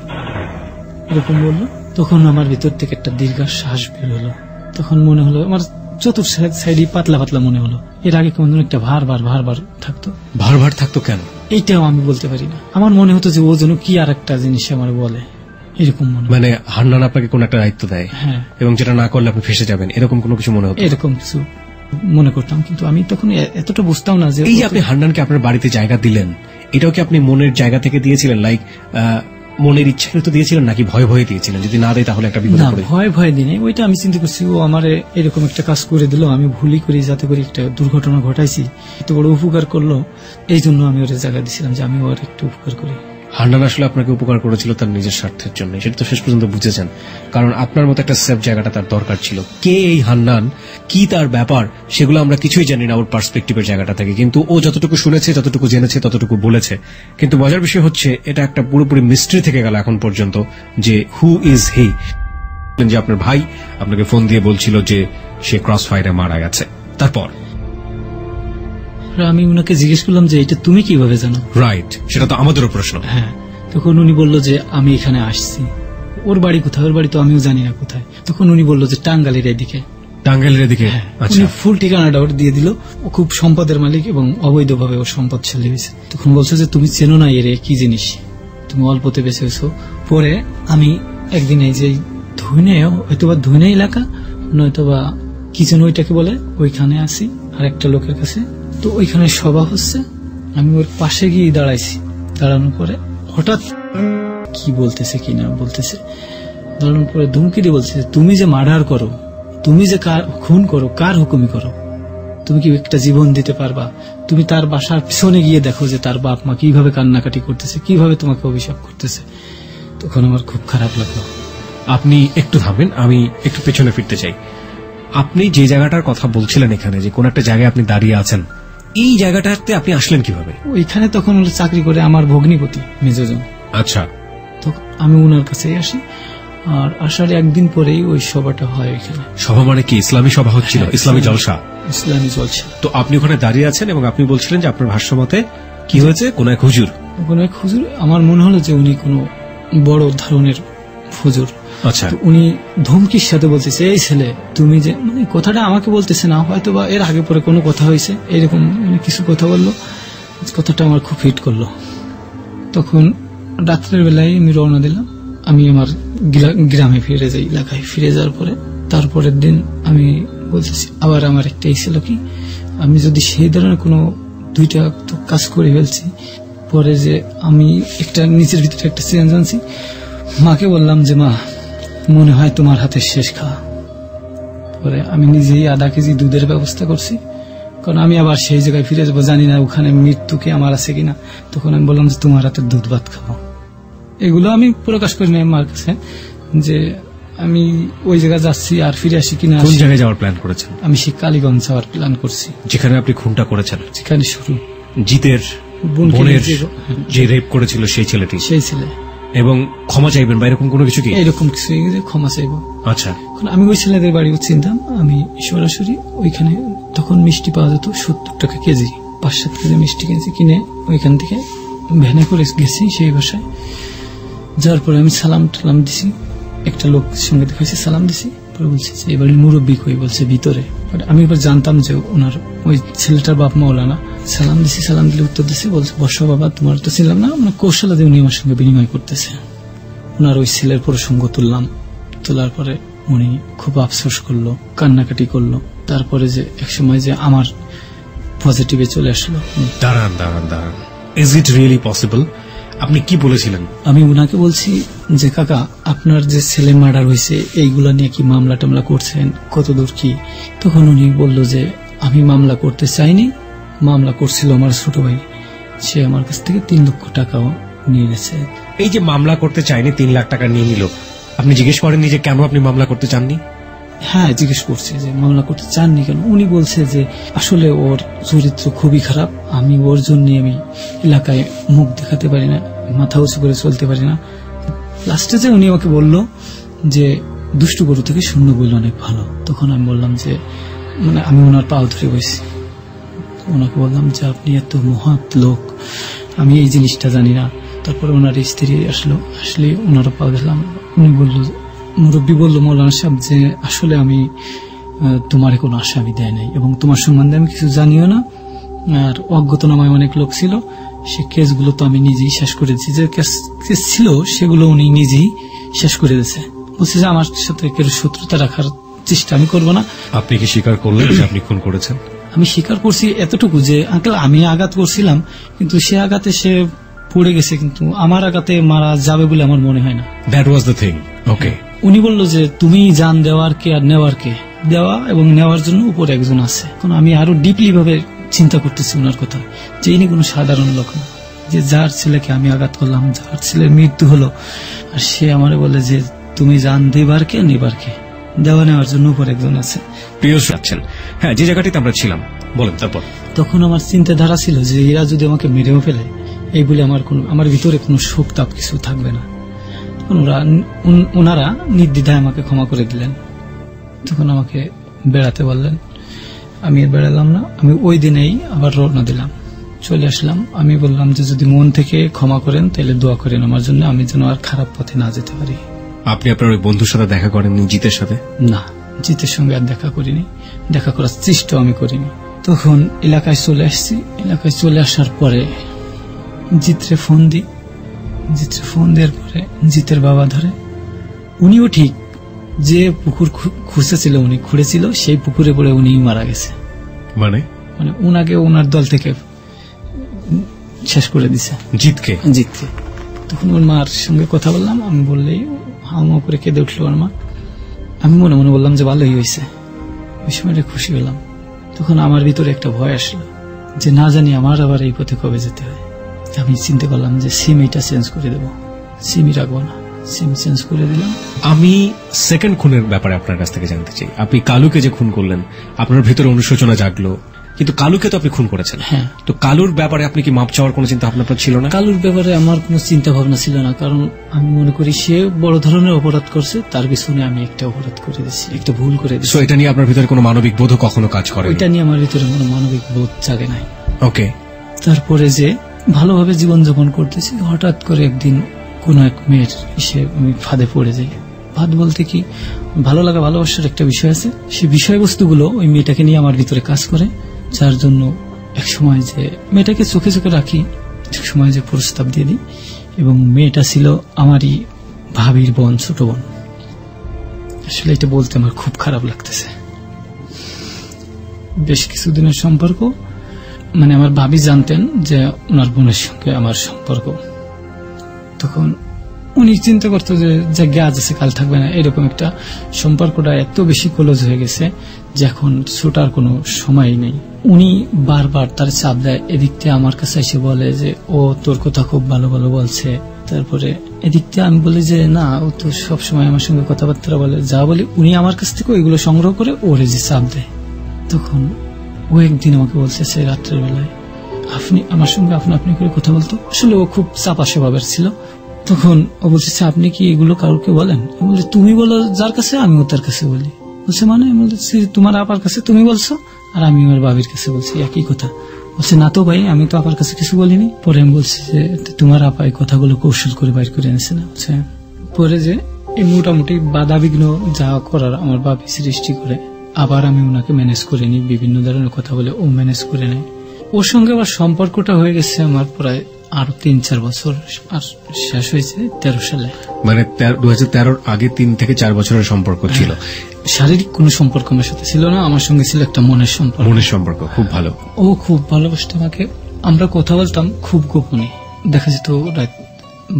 এরকম বললো। তখন আমার ভিতর থেকে একটা দীর্ঘশ্বাস বের হলো। তখন মনে হলো আমার চতুর্থ সাইডে পাতলা পাতলা মনে হলো। এর আগে কেমন একটা ভার থাকতো। ভার থাকতো কেন? এইটাও আমি বলতে পারি না। আমার মনে হতো যে ও যেন কি আর একটা জিনিস আমার বলে, এরকম মনে। মানে হান্নান আপনাকে কোন একটা দায়িত্ব দেয়, হ্যাঁ, এবং যেটা না করলে আপনি ফেসে যাবেন, এরকম কোনো কিছু মনে হতো? এরকম কিছু মনে করতাম, কিন্তু আমি তখন এতটা বুঝতাম না যে। এই যে আপনি হান্নানকে আপনার বাড়িতে জায়গা দিলেন, এটাও কি আপনি মনের জায়গা থেকে দিয়েছিলেন, লাইক মনের ইচ্ছা তো দিয়েছিলেন, নাকি ভয় ভয়ে দিয়েছিলেন যদি না দেয় তাহলে একটা বিপদ পড়ে? ভয় দিনে, ওইটা আমি চিন্তা করছি ও আমার এরকম একটা কাজ করে দিল, আমি ভুলই করি যাতে করে একটা দুর্ঘটনা ঘটাইছি, এত বড় উপকার করলো, এই জন্য আমি ওর জায়গা দিয়েছিলাম যে আমি ওর একটু উপকার করি। হান্নান আসলে আপনাকে উপকার করেছিল তার নিজের স্বার্থের জন্য, সেটা তো শেষ পর্যন্ত বুঝেছেন, কারণ আপনার মতো একটা সেফ জায়গাটা তার দরকার ছিল। কে এই হান্নান, কি তার ব্যাপার, সেগুলো আমরা কিছুই জানি না ওর পার্সপেক্টিভের জায়গাটা থেকে, কিন্তু ও যতটুকু শুনেছে, যতটুকু জেনেছে, ততটুকু বলেছে। কিন্তু মজার বিষয় হচ্ছে এটা একটা পুরোপুরি মিস্ট্রি থেকে গেল এখন পর্যন্ত, যে হু ইজ হি। যে আপনার ভাই আপনাকে ফোন দিয়ে বলছিল যে সে ক্রস ফায়ারে মারা গেছে, তারপর আমি উনাকে জিজ্ঞেস করলাম যে এটা তুমি কিভাবে জানো? রাইট, সেটা তো আমাদেরও প্রশ্ন। হ্যাঁ, তখন উনি বললো যে আমি এখানে আসছি। ওর বাড়ি কোথায়? ওর বাড়ি তো আমিও জানি না কোথায়। তখন উনি বললো যে টাঙ্গাইলের এদিকে। টাঙ্গাইলের এদিকে? উনি ফুল ঠিকানাটা ওর দিয়ে দিল। ও খুব সম্পদের মালিক এবং অবৈধভাবে ওর সম্পদশালী হয়েছে। তখন বলছে যে তুমি চেনো না এর কি জিনিস, তুমি অল্পতে বেঁচে হয়েছো। পরে আমি একদিন এই যে ধুনে, হয়তোবা ধুনে এলাকা নয়তোবা কি যেন ওইটাকে বলে, ওইখানে আসি আর একটা লোকের কাছে। তো ওইখানে সভা হচ্ছে, আমি ওর পাশে গিয়ে দাঁড়াইছি। দাঁড়ানোর পরে হঠাৎ কি বলতেছে কি না বলতেছে, দাঁড়ানোর পরে ধুমকি দিয়ে বলছে তুমি যে মার্ডার করো, তুমি যে খুন করো, কার হুকুমি করো, তুমি কি একটা জীবন দিতে পারবা? তুমি তার বাসার পিছনে গিয়ে দেখো যে তার বাপ মা কিভাবে কান্নাকাটি করতেছে, কিভাবে তোমাকে অভিশাপ করতেছে। তখন আমার খুব খারাপ লাগলো। আপনি একটু থামবেন, আমি একটু পেছনে ফিরতে চাই। আপনি যে জায়গাটার কথা বলছিলেন এখানে, যে কোন একটা জায়গায় আপনি দাঁড়িয়ে আছেন, এই জায়গাটাতে আপনি আসলেন কিভাবে? ওইখানে তখন চাকরি করে আমার ভগ্নিপতি মেজজন। আচ্ছা, তো আমি উনার কাছেই আসি, আর আসার একদিন পরেই ওই সভাটা হয়। ওইখানে সভা মানে কি? ইসলামী সভা হচ্ছিল? ইসলামী জলসা? ইসলামী জলসা। তো আপনি ওখানে দাঁড়িয়ে আছেন এবং আপনি বলছিলেন যে আপনার ভাষ্যমতে কি হয়েছে, কোন এক হুজুর। কোন এক হুজুর, আমার মনে হলো যে উনি কোন বড় ধরনের হুজুর। আচ্ছা, উনি ধমকির সাথে বলতেছে এই ছেলে তুমি যে, মানে কথাটা আমাকে বলতেছে না, হয়তো বা এর আগে পরে কোনো কথা হয়েছে, এরকম কিছু কথা বললো। কথাটা আমার খুব হিট করলো। তখন রাত্রের বেলায় আমি রওনা দিলাম। আমি আমার গ্রামে ফিরে যাই, এলাকায় ফিরে যাওয়ার পরে তারপরের দিন আমি বলতেছি আবার আমার একটা ছিল কি, আমি যদি সেই ধরনের কোনো 2টা কাজ করে ফেলছি, পরে যে আমি একটা নিজের ভিতরে একটা চেঞ্জ আনছি। মাকে বললাম যে মা, মনে হয় তোমার হাতের শেষ খাওয়া। পরে আমি নিজেই আধা কেজি দুধের ব্যবস্থা করছি, কারণ আমি আবার সেই জায়গায় ফিরে যাবো, জানি না ওখানে মৃত্যুকে আমার আছে কিনা। তখন আমি বললাম যে তোমার হাতের দুধ ভাত খাবো। এগুলো আমি প্রকাশ করি না মার কাছে যে আমি ওই জায়গায় যাচ্ছি আর ফিরে আসি কিনা। কোন জায়গায় যাওয়ার প্ল্যান করেছেন? আমি সেই কালীগঞ্জ যাওয়ার প্ল্যান করছি, যেখানে আপনি খুনটা করেছেন, যেখানে শুরু জিতের বোনের যে রেপ করেছিল সেই ছেলেটি। সেই ছেলে এবং ক্ষমা চাইবেন বা এরকম কোনো কিছু কি? এরকম কিছু, ক্ষমা চাইবো। আচ্ছা, আমি ওই ছেলেদের বাড়ি চিনতাম, আমি সরাসরি ওইখানে, তখন মিষ্টি পাওয়া যেত 70 টাকা কেজি, 5-7 কেজি মিষ্টি কিনে ওইখান থেকে ভ্যানে করে গেছি সেই বাসায়। যাওয়ার পরে আমি সালাম টালাম দিছি, একটা লোক সঙ্গে দেখাইছি, সালাম দিছি, পরে বলছে যে এবার মুরব্বী কই, বলছে ভিতরে। আমি এবার জানতাম যে ওনার ওই ছেলেটার বাপ মাওলানা। সালাম দিছি, সালাম দিলে উত্তর দিছে, বলছে বসো বাবা, তোমার তো ছিলাম না, মানে কৌশলাতে উনি আমার সঙ্গে বিনিময় করতেছে। ওনার ওই ছেলের প্রসঙ্গ তুললাম, তোলার পরে উনি খুব আফসোস করলো, কান্নাকাটি করলো। তারপরে যে একসময় যে আমার পজিটিভে চলে আসলো। দাঁড়ান দাঁড়ান দাঁড়ান, ইজ ইট রিয়েলি পসিবল? আপনি কি বলেছিলেন? আমি উনাকে বলছি যে কাকা, আপনার যে ছেলে মার্ডার হয়েছে এইগুলা নিয়ে কি মামলা টামলা করছেন, কতদূর কি? তখন উনি বলল যে আমি মামলা করতে চাইনি, মামলা করছিল আমার ছোট ভাই, সে আমার কাছ থেকে 3 লক্ষ টাকাও নিয়ে গেছে। এই যে মামলা করতে চাইনি, 3 লাখ টাকা নিয়ে নিল, আপনি জিজ্ঞেস করেননি যে কেন আপনি মামলা করতে চাননি? হ্যাঁ, জিজ্ঞেস করছে যে মামলা করতে চাননি কেন। উনি বলছে যে আসলে ওর চরিত্র খুবই খারাপ, আমি ওর জন্য আমি এলাকায় মুখ দেখাতে পারি না, মাথা উঁচু করে চলতে পারি না। লাস্টে যে উনি আমাকে বলল যে দুষ্টু গরু থেকে শূন্য বইল অনেক ভালো। তখন আমি বললাম যে, মানে আমি ওনার পাও ধরে বসছি, ওনাকে বললাম যে আপনি এত মহৎ লোক, আমি এই জিনিসটা জানি না। তারপরে ওনার স্ত্রী আসলে ওনারও পাও ধরলাম। উনি বলল, মুরব্বী বলল মৌলানা সাহেব যে আসলে আমি তোমার কোনো আসামি দেয় নাই এবং তোমার সম্বন্ধে আমি কিছু জানিও না, আর অজ্ঞাতনাময় অনেক লোক ছিল, সে কেসগুলো তো আমি নিজেই শেষ করে দিচ্ছি, যে কেস ছিল সেগুলো উনি নিজেই শেষ করে দিয়েছে। বলছে যে আমার সাথে কেউ শত্রুতা রাখার চেষ্টা আমি করবো না। আপনি কি স্বীকার করলেন যে আপনি খুন করেছেন? আমি স্বীকার করছি এতটুকু যে আঙ্কেল আমি আঘাত করছিলাম, কিন্তু সে আঘাতে সে পড়ে গেছে, কিন্তু আমার আঘাতে মারা যাবে বলে আমার মনে হয় না। That was the thing. Okay, উনি বলল যে তুমি জান দেওয়ার কে আর নেওয়ার কে, দেওয়া এবং নেওয়ার জন্য উপরে একজন আছে। এখন আমি আরো ডিপলি ভাবে চিন্তা করতেছি ওনার কথা, যে ইনি কোনো সাধারণ লোক না, যে যার ছেলেকে আমি আঘাত করলাম, যার ছেলের মৃত্যু হলো, আর সে আমারে বলে যে তুমি জান দেবার কে নেবার কে, দেওয়া নেওয়ার জন্য উপরে একজন আছে। প্রিয় যাচ্ছেন, হ্যাঁ, যে জায়গাটিতে আমরা ছিলাম, বলেন তারপর। তখন আমার চিন্তাধারা ছিল যে এরা যদি আমাকে মেরেও ফেলে, এই বলে আমার ভিতরে কোনো শোক তাপ কিছু থাকবে না। ওনারা নির্দ্বিধায় আমাকে ক্ষমা করে দিলেন। তখন আমাকে বেড়াতে বললেন, আমি বেড়ালাম না, আমি ওই দিনেই আবার রওনা দিলাম, চলে আসলাম। আমি বললাম যে যদি মন থেকে ক্ষমা করেন তাহলে দোয়া করেন আমার জন্য, আমি যেন আর খারাপ পথে না যেতে পারি। আপনি আপনার ওই বন্ধুর সাথে দেখা করেননি, জিতের সাথে? না, জিতের সঙ্গে আর দেখা করিনি, দেখা করার চেষ্টাও আমি করিনি। তখন এলাকায় চলে আসছি। এলাকায় চলে আসার পরে জিতরে ফোন দিই, জিতরে ফোন দেওয়ার পরে জিতের বাবা ধরে। উনিও ঠিক যে পুকুর খুঁড়েছিল, উনি খুঁড়েছিল সেই পুকুরে পড়ে উনি মারা গেছে। মানে উনাকে ওনার দল থেকে শেষ করে দিছে। জিতকে? জিতকে। তখন ওর মার সঙ্গে কথা বললাম, আমি বললেই হাওয়া করে কেঁদে উঠলো ওর মা। আমি মনে মনে বললাম যে ভালোই হয়েছে, ওই সময়টা খুশি হলাম। তখন আমার ভিতরে একটা ভয় আসলো যে না জানি আমার আবার এই পথে কবে যেতে হয়। আমি চিন্তা করলাম যে সিম এটা চেঞ্জ করে দেবো, সিমই রাখবো না, সিম চেঞ্জ করে দিলাম। আমি সেকেন্ড খুনের ব্যাপারে আপনার কাছ থেকে জানতে চাই। আপনি কালুকে যে খুন করলেন, আপনার ভিতরে অনুশোচনা জাগলো, কিন্তু কালুকে তো আপনি খুন করেছেন। হ্যাঁ। তো কালুর ব্যাপারে আপনি কি মাপ চাওয়ার কোনো চিন্তা ভাবনা ছিল না? কালুর ব্যাপারে আমার কোনো চিন্তা ভাবনা ছিল না, কারণ আমি মনে করি সে বড় ধরনের অপরাধ করছে, তার পিছনে আমি একটা অপরাধ করে দিচ্ছি, একটা ভুল করে দিচ্ছি। এটা নিয়ে আপনার ভিতরে কোনো মানবিক বোধ কখনো কাজ করে? ওইটা নিয়ে আমার ভিতরে কোনো মানবিক বোধ জাগে নাই। ওকে। তারপরে যে ভালোভাবে জীবনযাপন করতেছি, হঠাৎ করে একদিন কোন এক মেয়ের এসে আমি ফাঁদে পড়ে যাই। ফাঁদ বলতে কি, ভালো লাগা ভালোবাসার একটা বিষয় আছে, সেই বিষয়বস্তুগুলো ওই মেয়েটাকে নিয়ে আমার ভিতরে কাজ করে, যার জন্য এক সময় যে মেয়েটাকে চোখে চোখে রাখি, এক সময় যে প্রস্তাব দিয়ে দিই। এবং মেয়েটা ছিল আমারই ভাবির বোন, ছোট বোন। আসলে এটা বলতে আমার খুব খারাপ লাগতেছে। বেশ কিছুদিনের সম্পর্ক, মানে আমার ভাবি জানতেন যে ওনার বোনের সঙ্গে আমার সম্পর্ক। তখন উনি চিন্তা করতো যে আজ আছে কাল থাকবে না, এরকম একটা সম্পর্কটা এত বেশি ক্লোজ হয়ে গেছে যে এখন ছোটার কোনো সময় নেই। উনি বারবার তার চাপ দেয়, এদিক থেকে আমার কাছে এসে বলে যে ও তোর কথা খুব ভালো ভালো বলছে। তারপরে এদিক থেকে আমি বলি যে না, ও তো সবসময় আমার সঙ্গে কথাবার্তা বলে, যা বলি উনি আমার কাছ থেকে ওইগুলো সংগ্রহ করে ওরে যে চাপ দেয়। তখন ও একদিন আমাকে বলছে সে রাত্রের বেলায় আপনি আমার সঙ্গে আপনি করে কথা বলতো। আসলে ও খুব চাপা স্বভাবের ছিল, তখন ও বলছে আপনি কি এগুলো কাউকে বলেন? আমি বলছি তুমি বলো যার কাছে, আমিও তার কাছে বলি। বলছে মানে? আমি বলছি তোমার আপার কাছে তুমি বলছো আর আমি আমার বাবির কাছে বলছি, একই কথা। বলছে না তো ভাই, আমি তো আপার কাছে কিছু বলিনি। পরে আমি বলছি যে তোমার আপা এই কথাগুলো কৌশল করে বাইর করে এনেছে না। পরে যে এই মোটামুটি বাধা বিঘ্ন যা করার আমার বাবি সৃষ্টি করে, আবার আমি ওনাকে ম্যানেজ করে নিই, বিভিন্ন ধরনের কথা বলে ও ম্যানেজ করে নেয়। ওর সঙ্গে আমার সম্পর্কটা হয়ে গেছে আমার প্রায় আরো 3-4 বছর, আর শেষ হয়েছে 13 সালে। মানে 2013 আগে 3 থেকে 4 বছরের সম্পর্ক ছিল। শারীরিক কোনো সম্পর্ক আমার সাথে ছিল না, আমার সঙ্গে ছিল একটা মনের সম্পর্ক। মনের সম্পর্ক খুব ভালো। ও খুব ভালোবাসতো আমাকে, আমরা কথা বলতাম খুব গোপনে। দেখা যেত রাত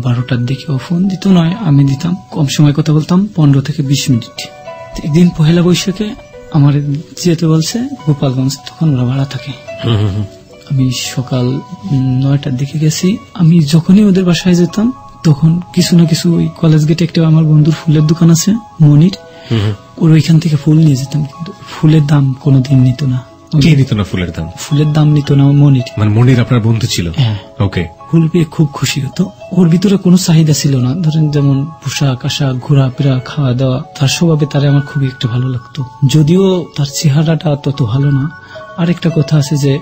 12টার দিকে ও ফোন দিত, নয় আমি দিতাম। কম সময় কথা বলতাম, 15 থেকে 20 মিনিট। একদিন পহেলা বৈশাখে আমার যেতে বলছে গোপালগঞ্জ, তখন ওরা ভাড়া থাকে। আমি সকাল 9টার দিকে গেছি। আমি যখনই ওদের বাসায় যেতাম তখন কিছু না কিছু, ওই কলেজ গেটে একটা আমার বন্ধুর ফুলের দোকান আছে মনির, ওর ওইখান থেকে ফুল নিয়ে যেতাম। কিন্তু ফুলের দাম কোনোদিন নিত না। কে নিত না ফুলের দাম? ফুলের দাম নিত না মনির। মানে মনির আপনার বন্ধু ছিল? হ্যাঁ। ওকে। ফুল পেয়ে খুব খুশি হতো। ওর ভিতরে কোনো চাহিদা ছিল না, ধরেন যেমন পোশাক আশাক, ঘোরাফেরা, খাওয়া দাওয়া, তার স্বভাবে তারে আমার খুবই একটা ভালো লাগতো। যদিও তার চেহারাটা তত ভালো না। আরেকটা কথা আছে যে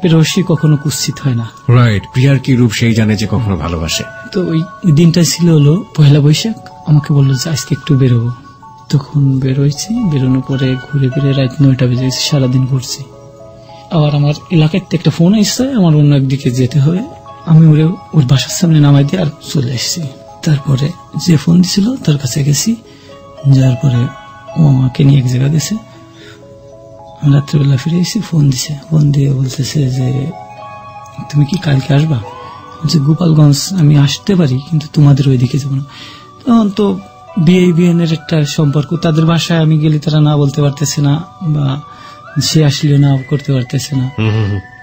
প্রেয়সী কখনো কুৎসিত হয় না। রাইট, প্রিয়ার কি রূপ সেই জানে যে কখনো ভালোবাসে। তো ওই দিনটা ছিল হলো পহেলা বৈশাখ। আমাকে বললো যে আজকে একটু বেরোবো। তখন বেরোইছি, বেরোনোর পরে ঘুরে ফিরে রাত 9টা বেজে গেছে, সারাদিন ঘুরছি। আবার আমার এলাকার থেকে একটা ফোন আসছে, আমার অন্য একদিকে যেতে হবে। আমি ওর বাসার সামনে নামাই দিয়ে আর চলে এসেছি। তারপরে যে ফোন দিছিল তার কাছে গেছি, যার পরে ও আমাকে নিয়ে এক জায়গা গেছে। রাত্রেবেলা ফিরে এসে ফোন দিছে, ফোন দিয়ে বলতেছে যে তুমি কি কালকে আসবা? বলছে গোপালগঞ্জ আমি আসতে পারি, কিন্তু তোমাদের ওইদিকে যাবো না। তখন তো বিএন এর একটা সম্পর্ক, তাদের বাসায় আমি গেলে তারা না বলতে পারতেছে না, বা সে আসলেও না করতে পারতেছে না।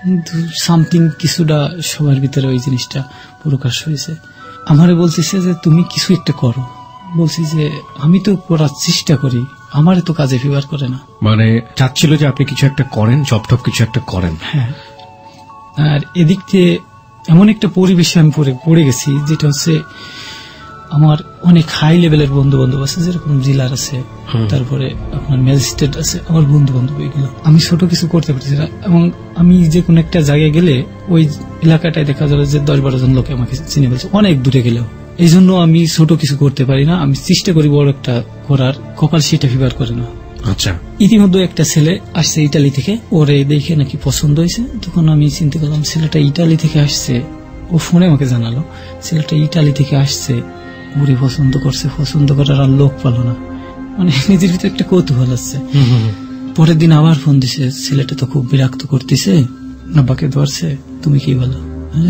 কিন্তু সামথিং কিছুটা সবার ভিতরে ওই জিনিসটা প্রকাশ হয়েছে। আমারে বলতেছে যে তুমি কিছু একটা করো। বলছি যে আমি তো করার চেষ্টা করি, আমারে তো কাজে ফিভার করে না। মানে চাচ্ছিল যে আপনি কিছু একটা করেন, জব কিছু একটা করেন। হ্যাঁ। আর এদিক থেকে এমন একটা পরিবেশে আমি পড়ে গেছি, যেটা হচ্ছে আমার অনেক হাই লেভেলের বন্ধু বান্ধব আছে, যেরকম জেলার আছে, তারপরে আপনার ম্যাজিস্ট্রেট আছে, আমার বন্ধু বান্ধব। এগুলো আমি ছোট কিছু করতে পারছি না। এবং আমি যে কোনো একটা জায়গায় গেলে ওই এলাকাটায় দেখা যাবে যে 10-12 জন লোকে আমাকে চিনে ফেলছে, অনেক দূরে গেলেও। এই জন্য আমি ছোট কিছু করতে পারি না। আমি চেষ্টা করি বড় একটা করার, কপাল সেটা ফিভার করে না। আচ্ছা। ইতিমধ্যে একটা ছেলে আসছে ইটালি থেকে, ওরে দেখে নাকি পছন্দ হয়েছে। তখন আমি চিন্তা করলাম ছেলেটা ইটালি থেকে আসছে, ও ফোনে আমাকে জানালো ছেলেটা ইটালি থেকে আসছে, ওরে পছন্দ করছে। পছন্দ করার আর লোক পালো না, মানে নিজের ভিতরে একটা কৌতূহল আসছে। পরের দিন আবার ফোন দিছে, ছেলেটা তো খুব বিরক্ত করতেছে, আব্বাকে ধরছে, তুমি কি বলো?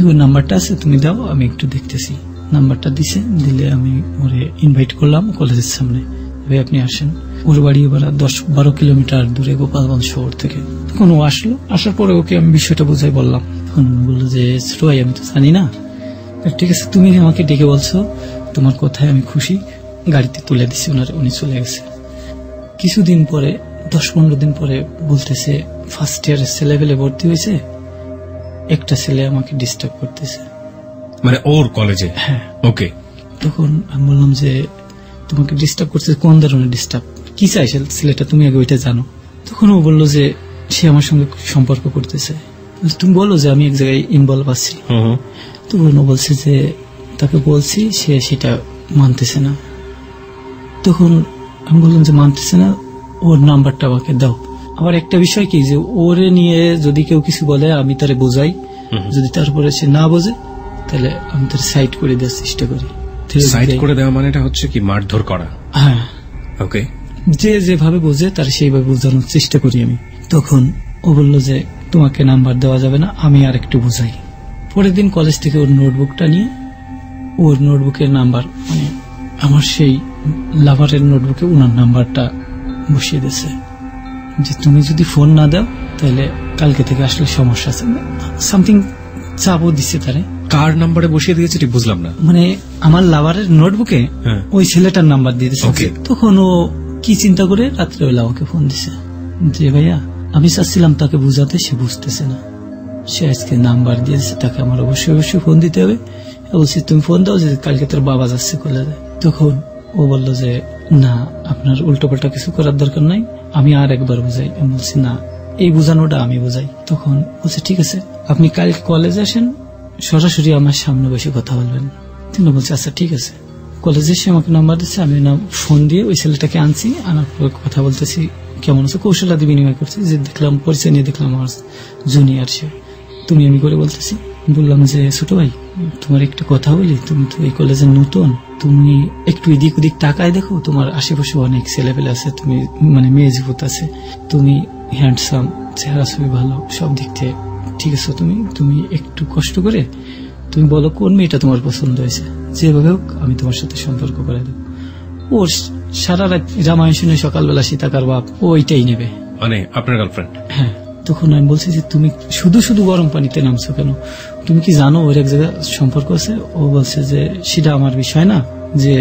ওর নাম্বারটা আছে, তুমি দাও, আমি একটু দেখতেছি। নাম্বারটা দিছে, দিলে আমি ওরে ইনভাইট করলাম কলেজের সামনে, ভাই আপনি আসেন। ওর বাড়ি এবার 10-12 কিলোমিটার দূরে গোপালগঞ্জ শহর থেকে। তখন ও আসলো, আসার পরে ওকে আমি বিষয়টা বুঝাই বললাম। তখন বললো যে ছোট ভাই আমি তো জানি না। ঠিক আছে, তুমি আমাকে ডেকে বলছো, তোমার কথায় আমি খুশি। গাড়িতে তুলে দিছি ওনার, উনি চলে গেছে। কিছুদিন পরে 10-15 দিন পরে বলতেছে ফার্স্ট ইয়ারের ছেলেবেলে ভর্তি হয়েছে, একটা ছেলে আমাকে ডিস্টার্ব করতেছে। মানে ওর কলেজে? হ্যাঁ। ওকে। তখন আমি বললাম যে তোমাকে ডিস্টার্ব করছে, কোন ধরনের ডিস্টার্ব, কি চাইছে ছেলেটা, তুমি আগে ওইটা জানো। তখন ও বললো যে সে আমার সঙ্গে সম্পর্ক করতেছে। তুমি বলো যে আমি এক জায়গায় ইনভলভ আছি। তখন ও বলছে যে তাকে বলছি, সে সেটা মানতেছে না। তখন আমি বললাম যে মানতেছে না, ওর নাম্বারটা আমাকে দাও। আবার একটা বিষয় কি, যে ওরে নিয়ে যদি কেউ কিছু বলে আমি তারে বোঝাই, যদি তারপরে সে না বোঝে তাহলে আমি তার সাইড করে দেওয়ার চেষ্টা করি। সাইড করে দেওয়া মানে এটা হচ্ছে কি মারধর করা? হ্যাঁ। ওকে। যে যেভাবে বোঝে তার সেইভাবে বোঝানোর চেষ্টা করি আমি। তখন ও বললো যে তোমাকে নাম্বার দেওয়া যাবে না, আমি আর একটু বোঝাই। পরের দিন কলেজ থেকে ওর নোটবুকটা নিয়ে, ওর নোটবুকের নাম্বার, মানে আমার সেই লাভারের নোটবুকে ওনার নাম্বারটা বসিয়ে দিয়েছে, যে তুমি যদি ফোন না দাও তাহলে কালকে থেকে আসলে সমস্যা আছে, সামথিং চাপও দিচ্ছে তারে। কার নাম্বারে বসিয়ে দিয়েছে ঠিক বুঝলাম না। মানে আমার লাভারের নোটবুকে ওই ছেলেটার নাম্বার দিয়ে দিয়েছে। তখন ও কি চিন্তা করে রাত্রেবেলা আমাকে ফোন দিছে যে ভাইয়া আমি চাচ্ছিলাম তাকে বুঝাতে, সে বুঝতেছে না, সে আজকে নাম্বার দিয়েছে, তাকে আমার অবশ্যই ফোন দিতে হবে বলছি তুমি ফোন দাও যে কালকে তোর বাবা যাচ্ছে কলেজে। তখন ও বললো যে না, আপনার উল্টো পাল্টা কিছু করার দরকার নাই, আমি আর একবার বুঝাই। আমি বলছি না, এই বুঝানোটা আমি বুঝাই। তখন বলছে ঠিক আছে, আপনি কালকে কলেজে আসেন, সরাসরি আমার সামনে বসে কথা বলবেন। তিনি বলছে আচ্ছা ঠিক আছে। কলেজে এসে আমাকে নাম্বার দিচ্ছে, আমি ফোন দিয়ে ওই ছেলেটাকে আনছি, আনার পর কথা বলতেছি কেমন আছে, কৌশলাদি বিনিময় করছি। যে দেখলাম পরিচয় নিয়ে দেখলাম আমার জুনিয়র, সে তুমি আমি করে বলতেছি। বললাম যে ছোট ভাই, তোমার একটা কথা বলি, তুমি তো এই কলেজে নতুন, তুমি একটু এদিক ওদিক তাকায় দেখো, তোমার আশেপাশে অনেক ছেলেপেলে আছে, তুমি মানে মেয়ে যুবত আছে, তুমি হ্যান্ডসাম, চেহারা ছবি ভালো, সব দিক থেকে ঠিক আছে, তুমি একটু কষ্ট করে তুমি বলো কোন মেয়েটা তোমার পছন্দ হয়েছে, যেভাবে হোক আমি তোমার সাথে সম্পর্ক করে দেবো। ওর সারা রাত রামায়ণ শুনে সকালবেলা সীতাকার বাপ ওইটাই নেবে, মানে আপনার গার্লফ্রেন্ড। হ্যাঁ। তখন আমি বলছি যে তুমি শুধু শুধু গরম পানিতে নামছো কেন, তুমি কি জানো ওর এক জায়গায় সম্পর্ক আছে? ও বলছে যে সেটা আমার বিষয় না, যে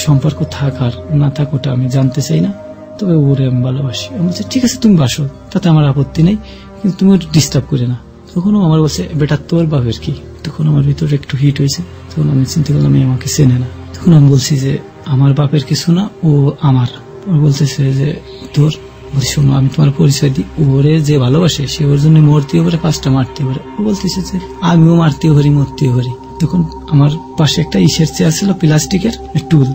সম্পর্ক থাক আর না থাক ওটা আমি জানতে চাই না, তবে ওরে আমি ভালোবাসি। আমি বলছি ঠিক আছে তুমি বাসো, তাতে আমার আপত্তি নেই, কিন্তু তুমি ডিস্টার্ব করে না। তখন আমার বলছে বেটা তোর বাপের কি? তখন আমার ভিতরে একটু হিট হয়েছে। তখন আমি চিন্তা করলাম আমাকে চেনে না। তখন আমি বলছি যে আমার বাপের কিছু না, ও আমার। বলতেছে যে তোর। বলছি শোনো, আমি তোমার পরিচয় দিই, ওরে যে ভালোবাসে সে ওর জন্য মরতেও পারে, 5টা মারতেও পারে। ও বলতেছে যে আমিও মারতেও পারি মরতেও পারি। তখন আমার পাশে একটা ইসের চেয়ার ছিল প্লাস্টিকের টুল,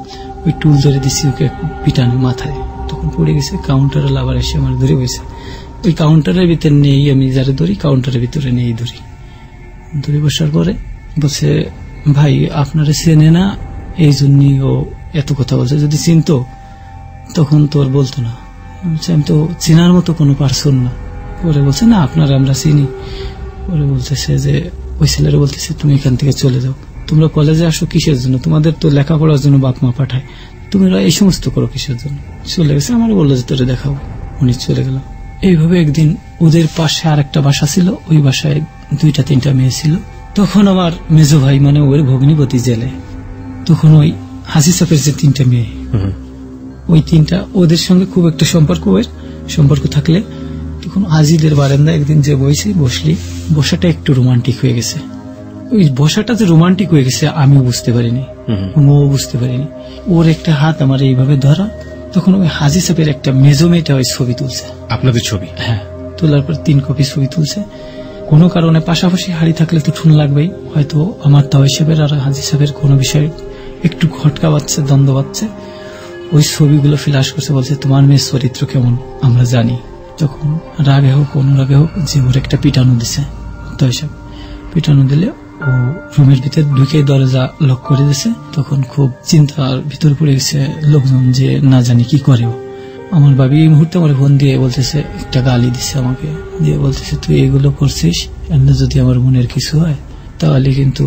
ওই টুল ধরে দিচ্ছি ওকে পিটানো মাথায়। তখন পড়ে গেছে। কাউন্টারে আবার এসে আমার ধরে বসে, ওই কাউন্টারের ভিতরে নেই, আমি যারা ধরি কাউন্টারের ভিতরে নেই ধরে বসার পরে বলছে ভাই আপনারা চেনে না, এই জন্যই ও এত কথা বলছে, যদি চিনতো তখন তোর বলতো না। আমি তো চেনার মতো কোনো পার্সন না। পরে বলছে না আপনারা আমরা চিনি। পরে বলতেছে যে ওই ছেলেরা বলতেছে তুমি এখান থেকে চলে যাও, তোমরা কলেজে আসো কিসের জন্য, তোমাদের তো লেখাপড়ার জন্য বাপ মা পাঠায়, তোমরা এই সমস্ত করো কিসের জন্য। চলে গেছে। আমার বললো যে তোরে দেখাবো, উনি চলে গেল। এইভাবে একদিন ওদের পাশে আর একটা বাসা ছিল, ওই বাসায় 2-3টা মেয়ে ছিল। তখন আমার মেজো ভাই মানে ওর ভগ্নিপতি জেলে, তখন ওই হাসি সাপের যে 3টা মেয়ে, ওই 3টা ওদের সঙ্গে খুব একটা সম্পর্ক থাকলে তখন আজিদের বারান্দা একদিন যে বসলি, বসাটা একটু রোমান্টিক হয়ে গেছে। ওই বসাটা যে রোমান্টিক হয়ে গেছে আমিও বুঝতে পারিনি, ও বুঝতে পারিনি। ওর একটা হাত আমার এইভাবে ধরা, তখন ওই হাজি সাহেবের একটা মেজো মেয়েটা ওই ছবি তুলছে। আপনাদের ছবি? হ্যাঁ। তোলার পর 3 কপি ছবি তুলছে। কোনো কারণে পাশাপাশি হাড়ি থাকলে তো ঠুন লাগবেই, হয়তো আমার তাও সাহেবের আর হাজি সাহেবের কোনো বিষয়ে একটু খটকা বাচ্ছে, দ্বন্দ্ব বাচ্ছে। ওই ছবিগুলো ফ্ল্যাশ করছে, বলছে তোমার মেয়ের চরিত্র কেমন আমরা জানি। তখন রাগে হোক অনুরাগে হোক যে ওর একটা পিটানো দিছে, তাই সাহেব পিটানো দিলে ও রুমের ভিতরে ঢুকে দরজা লক করে দিয়েছে। তখন খুব চিন্তার ভিতর পড়ে গেছে লোকজন যে না জানি কি করে। আমার ভাবি এই মুহূর্তে আমার ফোন দিয়ে বলতেছে, একটা গালি দিচ্ছে আমাকে, দিয়ে বলতেছে তুই এগুলো করছিস, যদি আমার মনের কিছু হয় তাহলে কিন্তু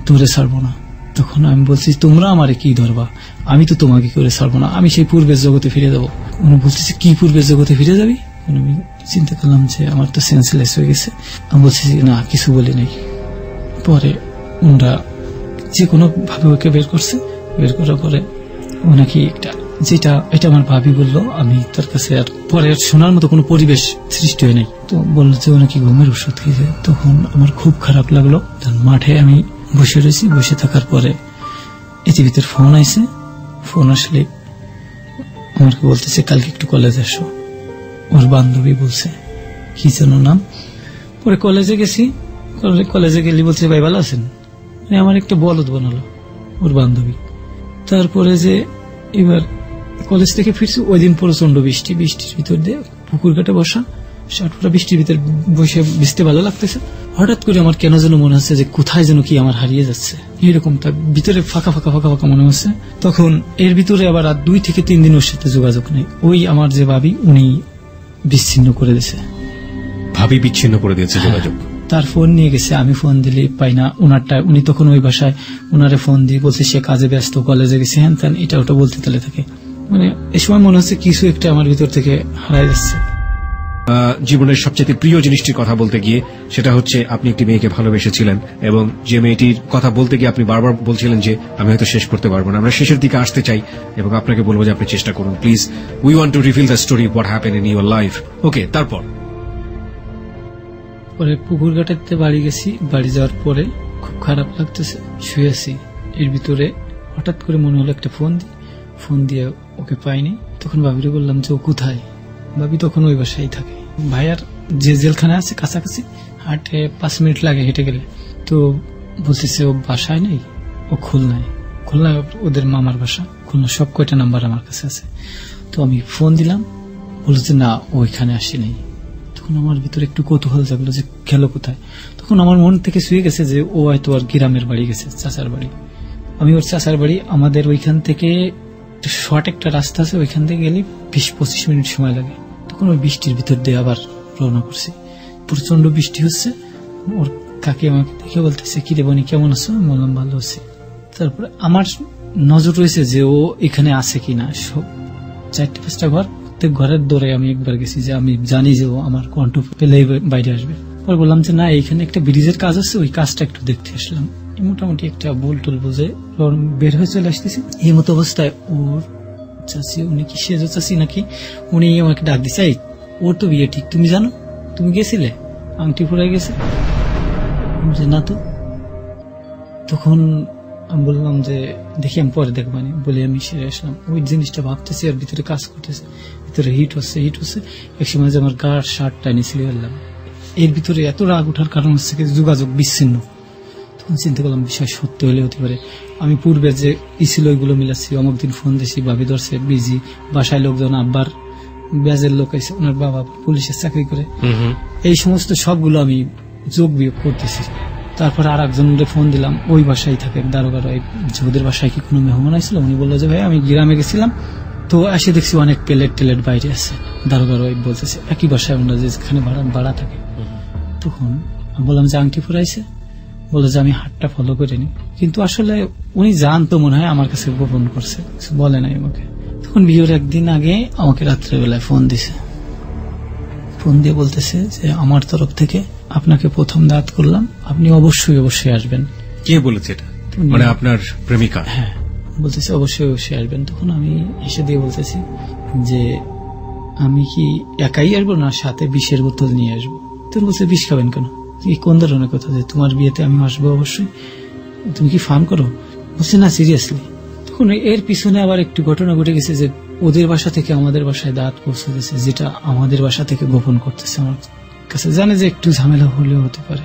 তোরে ছাড়বো না। তখন আমি বলছি তোমরা আমারে কি ধরবা, আমি তো তোমাকে করে ছাড়বো না, আমি সেই পূর্বের জগতে ফিরে যাবো। উনি বলতেছে কি পূর্বের জগতে ফিরে যাবি? আমি চিন্তা করলাম যে আমার তো সেন্সলেস হয়ে গেছে। আমি বলছি না কিছু বলি নাই। পরে ওনারা যে কোনো ভাবে ওকে বের করছে, বের করার পরে ওনাকে এটা আমার ভাবি বললো, আমি তার কাছে আর পরে শোনার মতো কোনো পরিবেশ সৃষ্টি হয় নাই। তো বললো যে ওনাকে ঘুমের ওষুধ খেয়েছে। তখন আমার খুব খারাপ লাগলো। মাঠে আমি বসে রয়েছি, বসে থাকার পরে ইতিভিতের ফোন আইছে। ফোন আসলে আমাকে বলতেছে কালকে একটু কলেজে আসো। ওর বান্ধবী বলছে কি যেন নাম। পরে কলেজে গেছি, কলেজে গেলি বলছে ভাই ভালো আছেন, আমার একটা বলদ বানালো ওর বান্ধবী। তারপরে যে এবার কলেজ থেকে ফিরছি, ওই দিন প্রচন্ড বৃষ্টির ভিতর দিয়ে পুকুর ঘাটে বসা, শার্টটা বৃষ্টির ভিতর বসে ভিজতে ভালো লাগতেছে। হঠাৎ করে আমার কেন যেন মনে হচ্ছে যে কোথায় যেন কি আমার হারিয়ে যাচ্ছে, এরকম তার ভিতরে ফাঁকা ফাঁকা ফাঁকা ফাঁকা মনে হচ্ছে। তখন এর ভিতরে আবার 2 থেকে 3 দিন ওর সাথে যোগাযোগ নেই। ওই আমার যে ভাবি উনি বিচ্ছিন্ন করে দিয়েছে। ভাবি বিচ্ছিন্ন করে দিয়েছে যোগাযোগ? তার ফোন নিয়ে গেছে, আমি ফোন দিলে পাই না ওনারটা। উনি তখন ওই বাসায় ওনারে ফোন দিয়ে বলছে সে কাজে ব্যস্ত, কলেজে গেছে, হ্যান ত্যান এটা ওটা বলতে তালে থাকে। মানে এই সময় মনে হচ্ছে কিছু একটা আমার ভিতর থেকে হারাই যাচ্ছে। জীবনের সবচেয়ে প্রিয় জিনিসটির কথা বলতে গিয়ে সেটা হচ্ছে আপনি একটি মেয়েকে ভালোবেসেছিলেন, এবং যে মেয়েটির কথা বলতে গিয়ে আপনি বারবার বলছিলেন যে আমি হয়তো শেষ করতে পারবো না। আমরা শেষের দিকে আসতে চাই এবং আপনাকে বলবো যে আপনি চেষ্টা করুন please. We want to reveal the story what happened in your life. Okay, তারপর পরে পুকুর ঘাটাতে বাড়ি গেছি। বাড়ি যাওয়ার পরে খুব খারাপ লাগতেছে, শুয়ে আছি। এর ভিতরে হঠাৎ করে মনে হলো একটা ফোন দিয়ে ওকে পাইনি। তখন ভাবিরে বললাম যে ও কোথায়। ভাবি তখন ওই বাসায় থাকে। ভাইয়ার যে জেলখানা আছে কাছাকাছি, হাঁটে 5 মিনিট লাগে হেঁটে গেলে। তো বলতেছে ও বাসায় নেই, ও খুলনায় ওদের মামার বাসা। খুলনা সব কয়টা নাম্বার আমার কাছে আছে। তো আমি ফোন দিলাম, বলছে না ওইখানে আসেনি। তখন আমার ভিতরে একটু কৌতূহল জাগলো যে গেল কোথায়। তখন আমার মন থেকে শুয়ে গেছে যে ও হয়তো আর গ্রামের বাড়ি গেছে, চাচার বাড়ি। আমি ওর চাচার বাড়ি, আমাদের ওইখান থেকে শর্ট একটা রাস্তা আছে, ওইখান থেকে গেলে 20-25 মিনিট সময় লাগে। তখন ওই বৃষ্টির ভিতর দিয়ে আবার রওনা করছি। প্রচন্ড বৃষ্টি হচ্ছে। ওর কাকি আমাকে দেখে বলতেছে কি রে বনি কেমন আছো? বললাম ভালো আছি। তারপরে আমার নজর রয়েছে যে ও এখানে আছে কিনা। সব 4-5টা ঘর, প্রত্যেক ঘরের দৌড়ে আমি একবার গেছি যে আমি জানি যে ও আমার কণ্ঠ পেলে বাইরে আসবে। পরে বললাম যে না, এইখানে একটা ব্রিজের কাজ আছে, ওই কাজটা একটু দেখতে আসলাম। মোটামুটি একটা বোল টোল বুঝে বের হয়ে চলে আসতেছি। এই মতো অবস্থায় ওর চাচি, উনি কি সেজ চাচি নাকি, উনি আমাকে ডাক দিছে, এই ওর তো বিয়ে ঠিক, তুমি জানো? তুমি গেছিলে? আংটি ফুরাই গেছে না তো। তখন আমি বললাম যে দেখি আমি পরে দেখবানি বলে আমি সেরে আসলাম। ওই জিনিসটা ভাবতেছি আর ভিতরে কাজ করতেছে, ভিতরে হিট হচ্ছে। এক সময় যে আমার গার শার্ট টাইনি ছিঁড়ে ফেললাম। এর ভিতরে এত রাগ ওঠার কারণ হচ্ছে যোগাযোগ বিচ্ছিন্ন। তখন চিন্তা করলাম বিষয় সত্যি হলে হতে পারে। আমি পূর্বে যে ছিল ওইগুলো মিলাচ্ছি। অমুক দিন ফোন দিছি, ভাবি ধরছে বিজি, বাসায় লোকজন, আব্বার ব্যাজের লোক আছে, ওনার বাবা পুলিশের চাকরি করে। এই সমস্ত সবগুলো আমি যোগ বিয়োগ করতেছি। তারপর আর একজনের ফোন দিলাম, ওই বাসায় থাকে দারোগার। ওদের বাসায় কি কোনো মেহমান আসছিল? উনি বললো যে ভাই আমি গ্রামে গেছিলাম, তো এসে দেখছি অনেক প্লেট বাইরে আছে। দারোগার ওই বলতেছে একই বাসায় আমরা যেখানে ভাড়া থাকে। তখন বললাম যে আংটি ফুরাইছে, বলে যে আমি হাতটা ফলো করিনি। কিন্তু আসলে উনি জানতো মনে হয়, আমার কাছে গোপন করছে, কিছু বলে নাই আমাকে। তখন বিয়ের একদিন আগে আমাকে রাত্রেবেলায় ফোন দিছে। ফোন দিয়ে বলতেছে যে আমার তরফ থেকে আপনাকে প্রথম দাওয়াত করলাম, আপনি অবশ্যই আসবেন। কে বলেছে এটা? মানে আপনার প্রেমিকা? হ্যাঁ, বলতেছে অবশ্যই আসবেন। তখন আমি এসে দিয়ে বলতেছি যে আমি কি একাই আসবো না সাথে 20-এর বোতল নিয়ে আসবো? তখন বলছে 20 খাবেন কেন? কোন ধরনের কথা যে তোমার বিয়েতে আমি আসবো অবশ্যই, তুমি কি ফান করো? বলছে না সিরিয়াসলি। তখন এর পিছনে আবার একটু ঘটনা ঘটে গেছে যে ওদের বাসা থেকে আমাদের বাসায় দাঁত পৌঁছে দিয়েছে, যেটা আমাদের বাসা থেকে গোপন করতেছে আমার কাছে। জানে যে একটু ঝামেলা হলেও হতে পারে।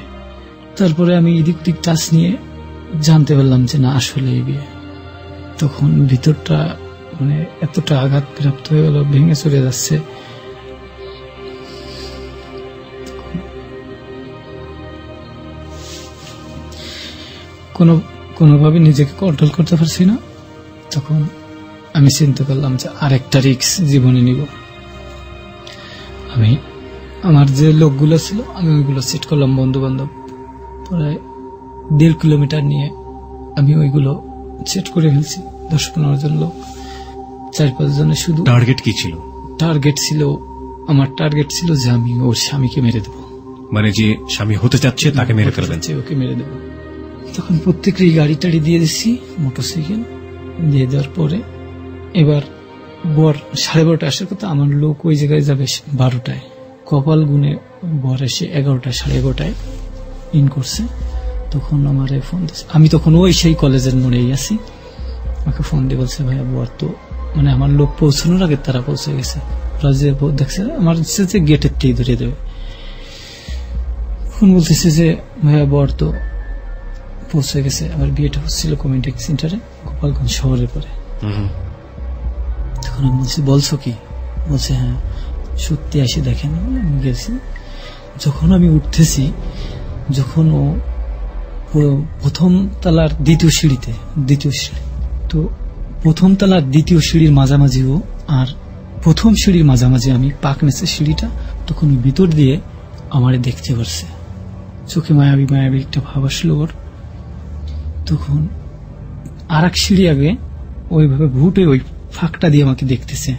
তারপরে আমি এদিক ওদিক টাচ নিয়ে জানতে পারলাম যে না আসলে এই বিয়ে। তখন ভিতরটা মানে এতটা আঘাত প্রাপ্ত হয়ে গেল, ভেঙে চলে যাচ্ছে। কোনোভাবে নিজেকে কন্ট্রোল করতে পারছি না। তখন আমি চিন্তা করলাম যে আরেকটা রিস্ক জীবনে নিব। আমি আমার যে লোকগুলো ছিল আমি ওইগুলো সেট করলাম, বন্ধু বান্ধব প্রায় 1.5 কিলোমিটার নিয়ে আমি ওইগুলো সেট করে ফেলছি। 10-15 জন লোক, 4-5 জনের। শুধু টার্গেট কি ছিল? আমার টার্গেট ছিল যে আমি ওর স্বামীকে মেরে দেবো। মানে যে স্বামী হতে চাচ্ছে তাকে মেরে ফেলবেন? ওকে মেরে দেবো। তখন প্রত্যেকেরই গাড়ি টাড়ি দিয়ে দিচ্ছি, মোটরসাইকেল দিয়ে দেওয়ার পরে এবার বর 12:30 আসার কথা, আমার লোক ওই জায়গায় যাবে 12টায়। কপাল গুনে বর এসে 11টা 11:30 ইন করছে। তখন আমার ফোন দিচ্ছে, আমি তখন ওই সেই কলেজের মোড়েই আছি। আমাকে ফোন দিয়ে বলছে ভাইয়া বর তো, মানে আমার লোক পৌঁছানোর আগে তারা পৌঁছে গেছে। ওরা যে দেখছে আমার যে গেটের টেই ধরে দেবে। ফোন বলতেছে যে ভাইয়া বর তো পৌঁছে গেছে। আমার বিয়েটা হচ্ছিল কমিউনিটি সেন্টারে, গোপালগঞ্জ শহরের পরে। তখন আমি বলছি বলছো কি? বলছে হ্যাঁ সত্যি এসে দেখেন। আমি গেছি। যখন আমি উঠতেছি, যখন ও প্রথম তলার দ্বিতীয় সিঁড়ি, তো প্রথম তলার দ্বিতীয় সিঁড়ির মাঝামাঝি ও, আর প্রথম সিঁড়ির মাঝামাঝি আমি, পাক নেছে সিঁড়িটা। তখন ভিতর দিয়ে আমারে দেখতে পারছে, চোখে মায়াবী একটা ভাব আসলো ওর। তখন আর এক সিঁড়ি আগে ওইভাবে ভুটে ওই ফাঁকটা দিয়ে আমাকে দেখতেছে।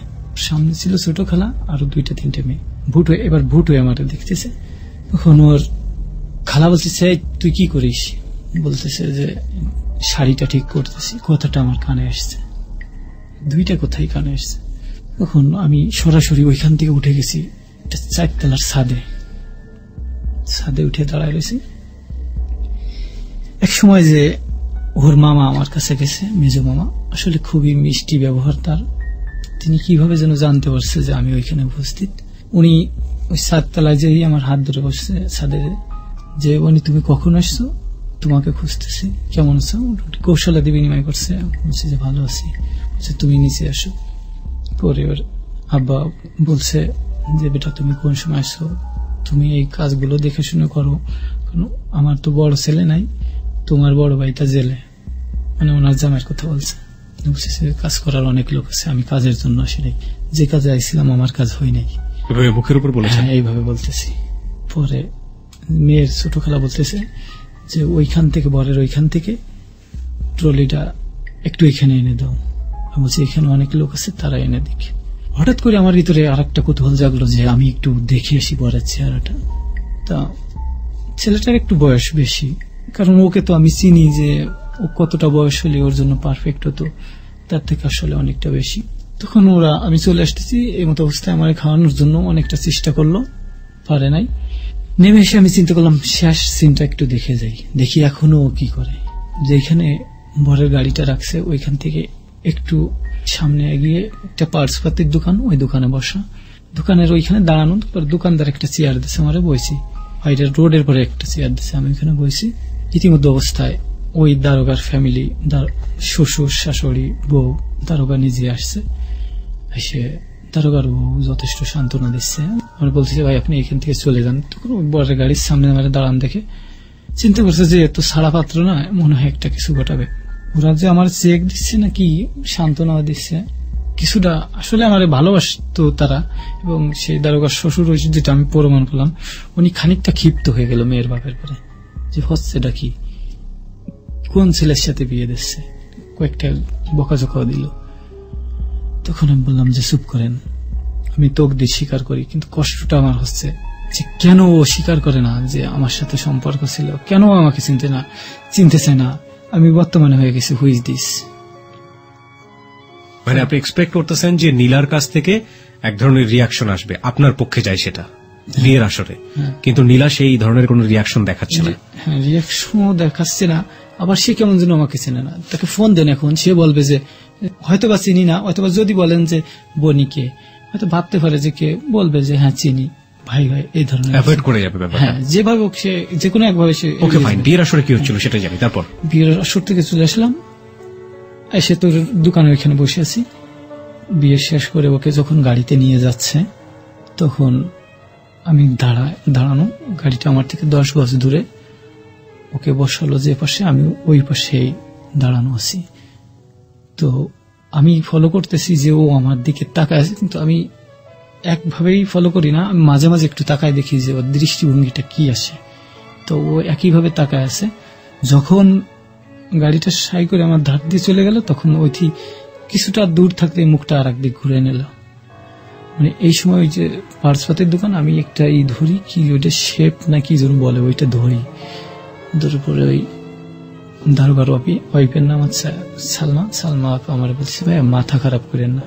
সামনে ছিল ছোট খালা, আরো 2-3টে মেয়ে। এবার ভুট হয়ে আমাকে দেখতেছে। তখন ওর খালা বলতেছে তুই কি করিস? বলতেছে যে শাড়িটা ঠিক করতেছি। কথাটা আমার কানে আসছে, 2টা কথাই কানে আসছে। তখন আমি সরাসরি ওইখান থেকে উঠে গেছি 4 তলার ছাদে উঠে দাঁড়ায় রয়েছি। এক সময় যে ওর মামা আমার কাছে গেছে, মেজো মামা, আসলে খুবই মিষ্টি ব্যবহার তার। তিনি কিভাবে যেন জানতে পারছে যে আমি ওইখানে উপস্থিত। উনি ওই ছাদতলায় যেই আমার হাত ধরে বসছে ছাদে, যে উনি তুমি কখন আসছো, তোমাকে খুঁজতেছি, কেমন আছো, কৌশলাদি বিনিময় করছে। বলছে যে ভালো আছি, বলছে তুমি নিচে আসো। পরে ওর আব্বা বলছে যে বেটা তুমি কোন সময় আসছো, তুমি এই কাজগুলো দেখে শুনে করো, কারণ আমার তো বড় ছেলে নাই, তোমার বড় ভাইটা জেলে, মানে ওনার জামের কথা বলছে। বলছে কাজ করার অনেক লোক আছে, আমি কাজের জন্য আসি নাই, যে কাজে আইছিলাম আমার কাজ হয় নাই, মুখের উপর বলেছে। হ্যাঁ এইভাবে বলতেছি। পরে মেয়ের ছোট খালা বলতেছে যে ওইখান থেকে, বরের ওইখান থেকে ট্রলিটা একটু এখানে এনে দাও। আমি বলছি এখানে অনেক লোক আছে, তারা এনে দেখে। হঠাৎ করে আমার ভিতরে আর একটা কৌতূহল জাগলো যে আমি একটু দেখে আসি বরের চেহারাটা। তা ছেলেটার একটু বয়স বেশি, কারণ ওকে তো আমি চিনি যে ও কতটা বয়স হলে ওর জন্য পারফেক্ট হতো, তার থেকে আসলে অনেকটা বেশি। তখন আমি চলে আসতেছি, এই মতো অবস্থায় আমার খাওয়ানোর জন্য অনেকটা চেষ্টা করলো, পারে নাই। নেমে এসে আমি চিন্তা করলাম শেষ সিনটা একটু দেখে যাই, দেখি এখনো ও কি করে। যেখানে বরের গাড়িটা রাখছে ওইখান থেকে একটু সামনে এগিয়ে একটা পার্টস পাতির দোকান, ওই দোকানে বসা, দোকানের ওইখানে দাঁড়ানো। দোকানদার একটা চেয়ার দিচ্ছে, আমার বইছি, বাইরের রোডের পরে একটা চেয়ার দিচ্ছে, আমি ওইখানে বইছি। ইতিমধ্যে অবস্থায় ওই দারোগার ফ্যামিলি, শ্বশুর শাশুড়ি বউ, দারোগা নিজে আসছে। এসে দারোগার বউ যথেষ্ট সান্ত্বনা দিচ্ছে, আমার বলছে ভাই আপনি এখান থেকে চলে যান। তখন বরের গাড়ির সামনে আমার দাঁড়ান দেখে চিন্তা করছে যে এত ছাড়া পাত্র না, মনে হয় একটা কিছু ঘটাবে। ওরা যে আমার চেক দিচ্ছে নাকি সান্ত্বনা দিচ্ছে কিছুটা, আসলে আমার ভালোবাসতো তারা। এবং সেই দারোগার শ্বশুর হয়েছে, যেটা আমি প্রমাণ পেলাম, উনি খানিকটা ক্ষিপ্ত হয়ে গেল মেয়ের বাপের পরে, যে হচ্ছেটা কি, কোন ছেলের সাথে বিয়ে দিচ্ছে, কয়েকটা বকাঝকাও দিল। তখন আমি বললাম যে চুপ করেন, আমি তোক দিয়ে স্বীকার করি, কিন্তু কষ্টটা আমার হচ্ছে যে কেন ও স্বীকার করে না যে আমার সাথে সম্পর্ক ছিল, কেন আমাকে চিনতে চায় না। আমি বর্তমানে হয়ে গেছি হুইজ দিস। মানে আপনি এক্সপেক্ট করতেছেন যে নীলার কাছ থেকে এক ধরনের রিয়াকশন আসবে, আপনার পক্ষে যায় সেটা বিয়ের আসরে, কিন্তু নীলা সেই ধরনের কোন রিয়াকশন দেখাচ্ছে না। হ্যাঁ, রিয়াকশনও দেখাচ্ছে না। আবার সে কেমন যেন আমাকে চেনে না। তাকে ফোন দেন, এখন সে বলবে যে হয়তোবা চিনি না, হয়তোবা যদি বলেন যে বনিকে, হয়তো ভাবতে পারে যে কে বলবে যে হ্যাঁ চিনি, ভাই ভাই এই ধরনের অ্যাভয়েড করে যাবে ব্যাপারটা। হ্যাঁ, যেভাবে সে যে কোনো একভাবে সে। ওকে ফাইন, বিয়ের আসরে কি হচ্ছিল সেটা জানি। তারপর বিয়ের আসর থেকে চলে আসলাম, এসে তোর দোকানে ওইখানে বসে আছি। বিয়ে শেষ করে ওকে যখন গাড়িতে নিয়ে যাচ্ছে, তখন আমি দাঁড়ানো, গাড়িটা আমার থেকে 10 গজ দূরে, ওকে বসালো যে পাশে, আমি ওই পাশেই দাঁড়ানো আছি। তো আমি ফলো করতেছি যে ও আমার দিকে তাকায় আছে, কিন্তু আমি একভাবেই ফলো করি না, আমি মাঝে মাঝে একটু তাকায় দেখি যে ওর দৃষ্টিভঙ্গিটা কি আসে। তো ও একইভাবে তাকায় আছে। যখন গাড়িটা সাই করে আমার ধার দিয়ে চলে গেল, তখন ওইটি কিছুটা দূর থাকতে মুখটা আর একদিক ঘুরে নিল। মানে এই সময় ওই যে পার্সপাতের দোকান, আমি একটা ধরি, কি ওইটা শেপ না কি যেন বলে, ওইটা ধরি। ধরে পরে ওই দারোগার ওয়াইফের নাম হচ্ছে সালমা আপা আমার বলছে ভাই মাথা খারাপ করেন না।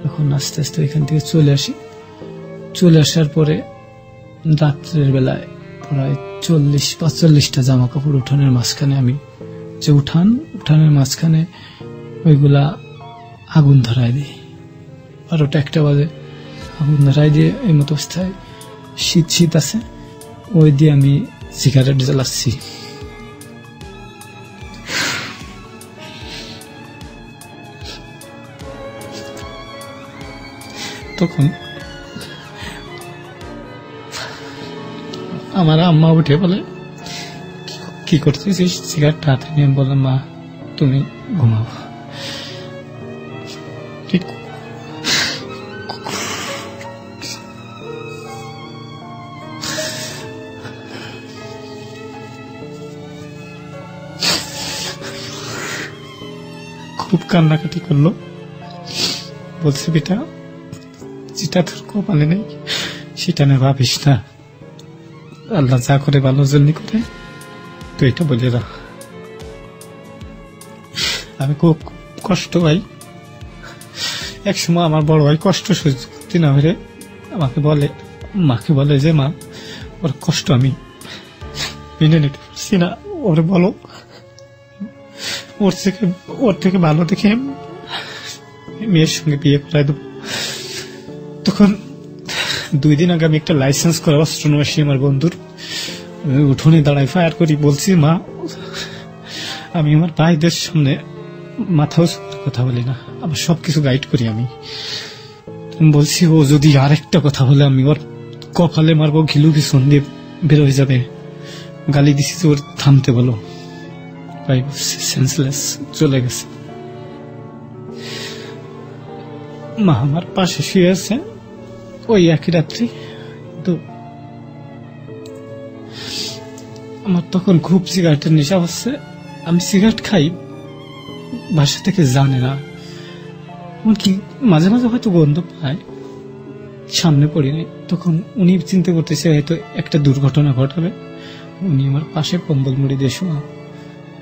এখন আস্তে আস্তে ওইখান থেকে চলে আসি। চলে আসার পরে রাত্রের বেলায় প্রায় 40-45টা জামা কাপড় উঠানের মাঝখানে, আমি যে উঠানের মাঝখানে ওইগুলা আগুন ধরায় দিই। 12টা-1টা বাজে আগুন ধরায় দিয়ে এই মতো অবস্থায় শীত আছে, ওই দিয়ে আমি সিগারেট জ্বালাচ্ছি। তখন আমার আম্মা উঠে বলে কি করতেছিস, সিগারেটটা হাতে নিয়ে বললাম মা তুমি ঘুমাও। খুব কান্নাকাটি করলো, বলছে বেটা যেটা তোর কপালে নেই সেটা না ভাবিস না, আল্লাহ যা করে ভালোর জন্য করে, তো এটা বলে রাখ। আমি খুব কষ্ট পাই। একসময় আমার বড় ভাই কষ্ট সহ্য করতে না পেরে মাকে বলে যে মা ওর কষ্ট আমি মেনে নিতে পারছি না, ও ওরে বলো ওর থেকে ভালো দেখে মেয়ের সঙ্গে বিয়ে করাই দেবো। তখন 2 দিন আগে আমি একটা লাইসেন্স করা অস্ত্র নিয়ে আসি আমার বন্ধুর, উঠোনে দাঁড়াই ফায়ার করি, বলছি মা আমি আমার ভাইদের সামনে মাথা উঁচু করে কথা বলি না, আবার সবকিছু গাইড করি আমি। বলছি ও যদি আরেকটা কথা বলে আমি ওর কপালে মারবো, ঘিলু পিছন দিয়ে বের হয়ে যাবে। গালি দিছি যে ওর থামতে বলো। ভাই সেন্সলেস চলে গেছে। মা আমার পাশে শুয়ে আছে ওই একই রাত্রি। তো আমার তখন খুব সিগারেটের নেশা হচ্ছে। আমি সিগারেট খাই, বাসা থেকে জানে না, এমনকি মাঝে মাঝে হয়তো গন্ধ পায়, সামনে পড়ি নাই। তখন উনি চিন্তা করতেছে হয়তো একটা দুর্ঘটনা ঘটাবে, উনি আমার পাশে কম্বল মুড়ি দিয়ে শোয়া।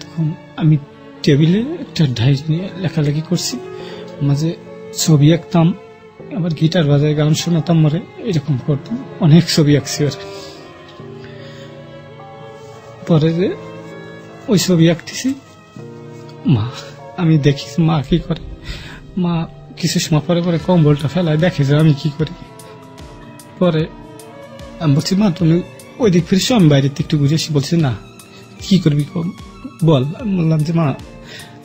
তখন আমি টেবিলে একটা ডায়েরি নিয়ে লেখালেখি করছি, মাঝে ছবি আঁকতাম, আবার গিটার বাজায় গান শোনাতাম, মরে এরকম করতাম, অনেক ছবি আঁকছি। পরে যে ওই ছবি আঁকতেছি, মা আমি দেখি মা কি করে। মা কিছু সময় পরে পরে কম্বলটা ফেলায়, দেখে যে আমি কি করি। পরে আমি বলছি মা তুমি ওই দিক ফিরেছো, আমি বাইরের দিক একটু ঘুরে আসি। বলছি না কি করবি বল। আমি বললাম যে মা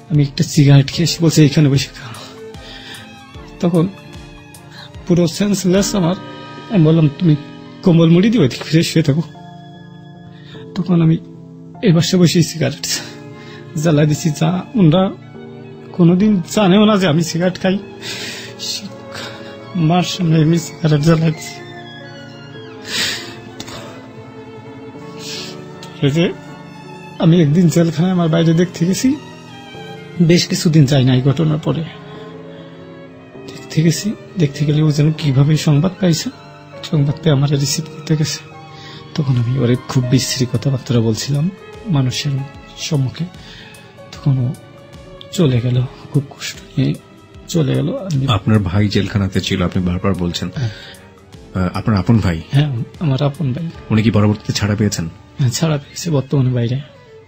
আমি একটা সিগারেট খেয়েছি। বলছে এখানে বসে খাও। তখন পুরো সেন্সলেস আমার। আমি বললাম তুমি কম্বল মুড়ি দিও, ওইদিক ফিরে শুয়ে থাকো। তখন আমি এই বাসে বসে সিগারেট জ্বালা দিচ্ছি। যা ওরা কোনোদিন জানেও না যে আমি সিগারেট খাই, মার সামনে আমি সিগারেট জ্বালাই দিচ্ছি। আমি একদিন জেলখানায় আমার বাইরে দেখতে গেছি, বেশ কিছুদিন যাই না এই ঘটনার পরে। দেখতে গেলে ও যেন কিভাবে সংবাদ পাইছে, সংবাদ পেয়ে আমার রিসিভ করতে গেছে। তখন আমি ওরে খুব বিশ্রী কথাবার্তা বলছিলাম মানুষের সম্মুখে। তখন ও চলে গেল, খুব কষ্ট নিয়ে চলে গেল। আপনার ভাই জেলখানাতে ছিল আপনি বারবার বলছেন। আপনার আপন ভাই? হ্যাঁ আমার আপন ভাই। উনি কি পরবর্তীতে ছাড়া পেয়েছেন? হ্যাঁ ছাড়া পেয়েছে, বর্তমানে বাইরে।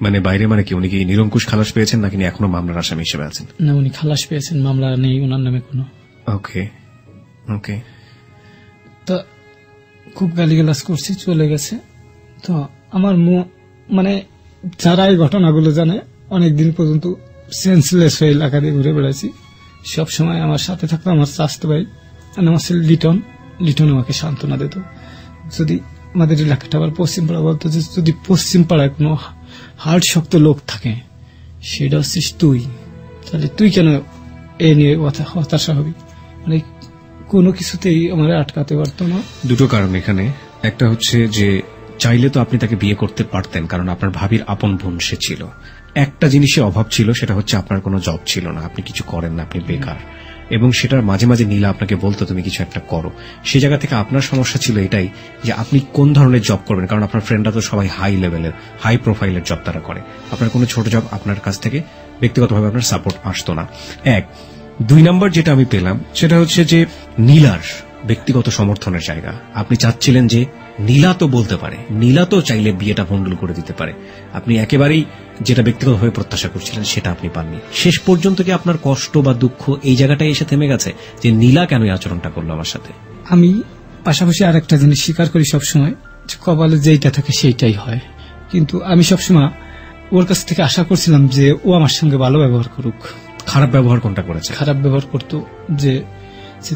মানে বাইরে মানে কি উনি কি নিরঙ্কুশ খালাস পেয়েছেন নাকি এখনো মামলার আসামি হিসেবে আছেন? না উনি খালাস পেয়েছেন, মামলা নেই ওনার নামে কোনো। ওকে ওকে। তো খুব গালিগালাজ করছি, চলে গেছে। তো আমার মানে যারা এই ঘটনাগুলো জানে অনেকদিন পর্যন্ত সেন্সলেস হয়ে এলাকা দিয়ে ঘুরে বেড়াচ্ছি। সবসময় আমার সাথে থাকতো আমার চাচতো ভাই, আমার ছেলে লিটন আমাকে সান্ত্বনা দিত। যদি আমাদের এলাকাটা আবার পশ্চিম পাড়া বলতো যে যদি পশ্চিম পাড়ায় কোনো হার্ট শক্ত লোক থাকে সেটা হচ্ছিস তুই, তাহলে তুই কেন এ নিয়ে হতাশা হবি। মানে কোনো কিছুতেই আমার আটকাতে পারতো না। দুটো কারণ এখানে। একটা হচ্ছে যে চাইলে তো আপনি তাকে বিয়ে করতে পারতেন, কারণ আপনার ভাবির আপন বোন সে ছিল। একটা জিনিসের অভাব ছিল, সেটা হচ্ছে আপনার কোনো জব ছিল না, আপনি কিছু করেন না, আপনি বেকার। এবং সেটার মাঝে মাঝে নীলা আপনাকে বলতো তুমি কিছু একটা করো। সেই জায়গা থেকে আপনার সমস্যা ছিল এটাই যে আপনি কোন ধরনের জব করবেন, কারণ আপনার ফ্রেন্ডরা তো সবাই হাই লেভেলের হাই প্রোফাইলের জব তারা করে। আপনার কোনো ছোট জব আপনার কাছ থেকে ব্যক্তিগতভাবে আপনার সাপোর্ট আসতো না। 1 2 নম্বর যেটা আমি পেলাম সেটা হচ্ছে যে নীলার ব্যক্তিগত সমর্থনের জায়গা। আপনি চাচ্ছিলেন যে নীলা তো বলতে পারে, নীলা তো চাইলে বিয়েটা ভন্ডুল করে দিতে পারে। আপনি একেবারেই যেটা ব্যক্তিগতভাবে প্রত্যাশা করছিলেন সেটা আপনি পাননি। শেষ পর্যন্ত কি আপনার কষ্ট বা দুঃখ এই জায়গাটায় এসে থেমে গেছে যে নীলা কেন এই আচরণটা করলো আমার সাথে? আমি পাশাপাশি আর একটা জিনিস স্বীকার করি সবসময়, যে কপালে যেইটা থাকে সেইটাই হয়। কিন্তু আমি সবসময় ওর কাছ থেকে আশা করছিলাম যে ও আমার সঙ্গে ভালো ব্যবহার করুক। খারাপ ব্যবহার কোনটা করেছে? খারাপ ব্যবহার করতো যে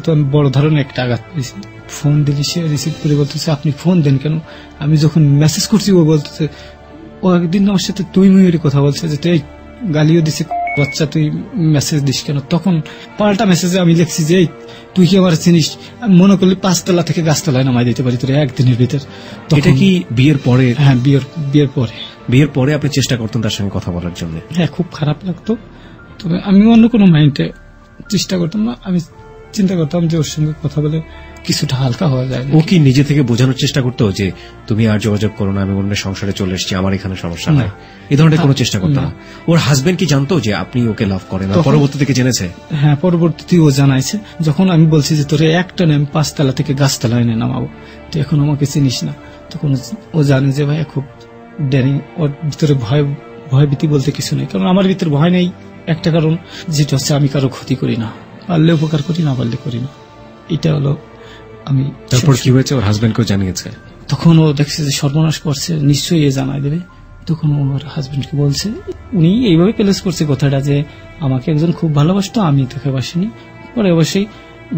তো আমি বড় ধরনের একটা আঘাত পেয়েছি। ফোন দিলি সে রিসিভ করে বলতেছে আপনি ফোন দেন কেন। আমি যখন মেসেজ করছি ও বলতেছে, ও একদিন আমার সাথে তুই মুইয়ের কথা বলছে যে তুই গালিও দিছে বাচ্চা, তুই মেসেজ দিস কেন। তখন পাল্টা মেসেজে আমি লিখছি যে তুই কি আমার চিনিস, আমি মনে করলি 5 তলা থেকে গাছতলায় নামাই দিতে পারি তোর একদিনের ভিতর। এটা কি বিয়ের পরে? হ্যাঁ বিয়ের পরে। বিয়ের পরে আপনি চেষ্টা করতেন তার সঙ্গে কথা বলার জন্য? হ্যাঁ খুব খারাপ লাগতো, তবে আমি অন্য কোনো মাইন্ডে চেষ্টা করতাম না। আমি চিন্তা করতাম যে ওর সঙ্গে কথা বলে কিছুটা হালকা হওয়া যায়। ও কি নিজে থেকে বোঝানোর চেষ্টা করতো যে তুমি আর যোগাযোগ করো না, আমি অন্য সংসারে চলে এসেছি, আমার এখানে সমস্যা নাই, এই ধরনের কোনো চেষ্টা করতো না? ওর হাজবেন্ড কি জানতো যে আপনি ওকে লাভ করেন? পরবর্তী থেকে জেনেছে? হ্যাঁ পরবর্তীতে ও জানাইছে। যখন আমি বলছি যে তোরে একটা নেই 5 তলা থেকে গাছতলা এনে নামাবো, তুই এখন আমাকে চিনিস না, তখন ও জানে যে ভাই খুব ড্যানি ওর ভিতরে ভয়ভীতি বলতে কিছু নেই, কারণ আমার ভিতরে ভয় নেই একটা কারণ, যেটা হচ্ছে আমি কারো ক্ষতি করি না, পারলে উপকার করি, না পারলে করি না। এটা হলো আমি। তারপর কি হয়েছে? ওর হাজবেন্ডকেও জানিয়েছে? তখন ও দেখছে যে সর্বনাশ করছে, নিশ্চয়ই এ জানাই দেবে। তখন ওর হাজবেন্ডকে বলছে, উনি এইভাবে প্লেস করছে কথাটা যে আমাকে একজন খুব ভালোবাসতো, আমি তোকে বাসিনি। পরে অবশ্যই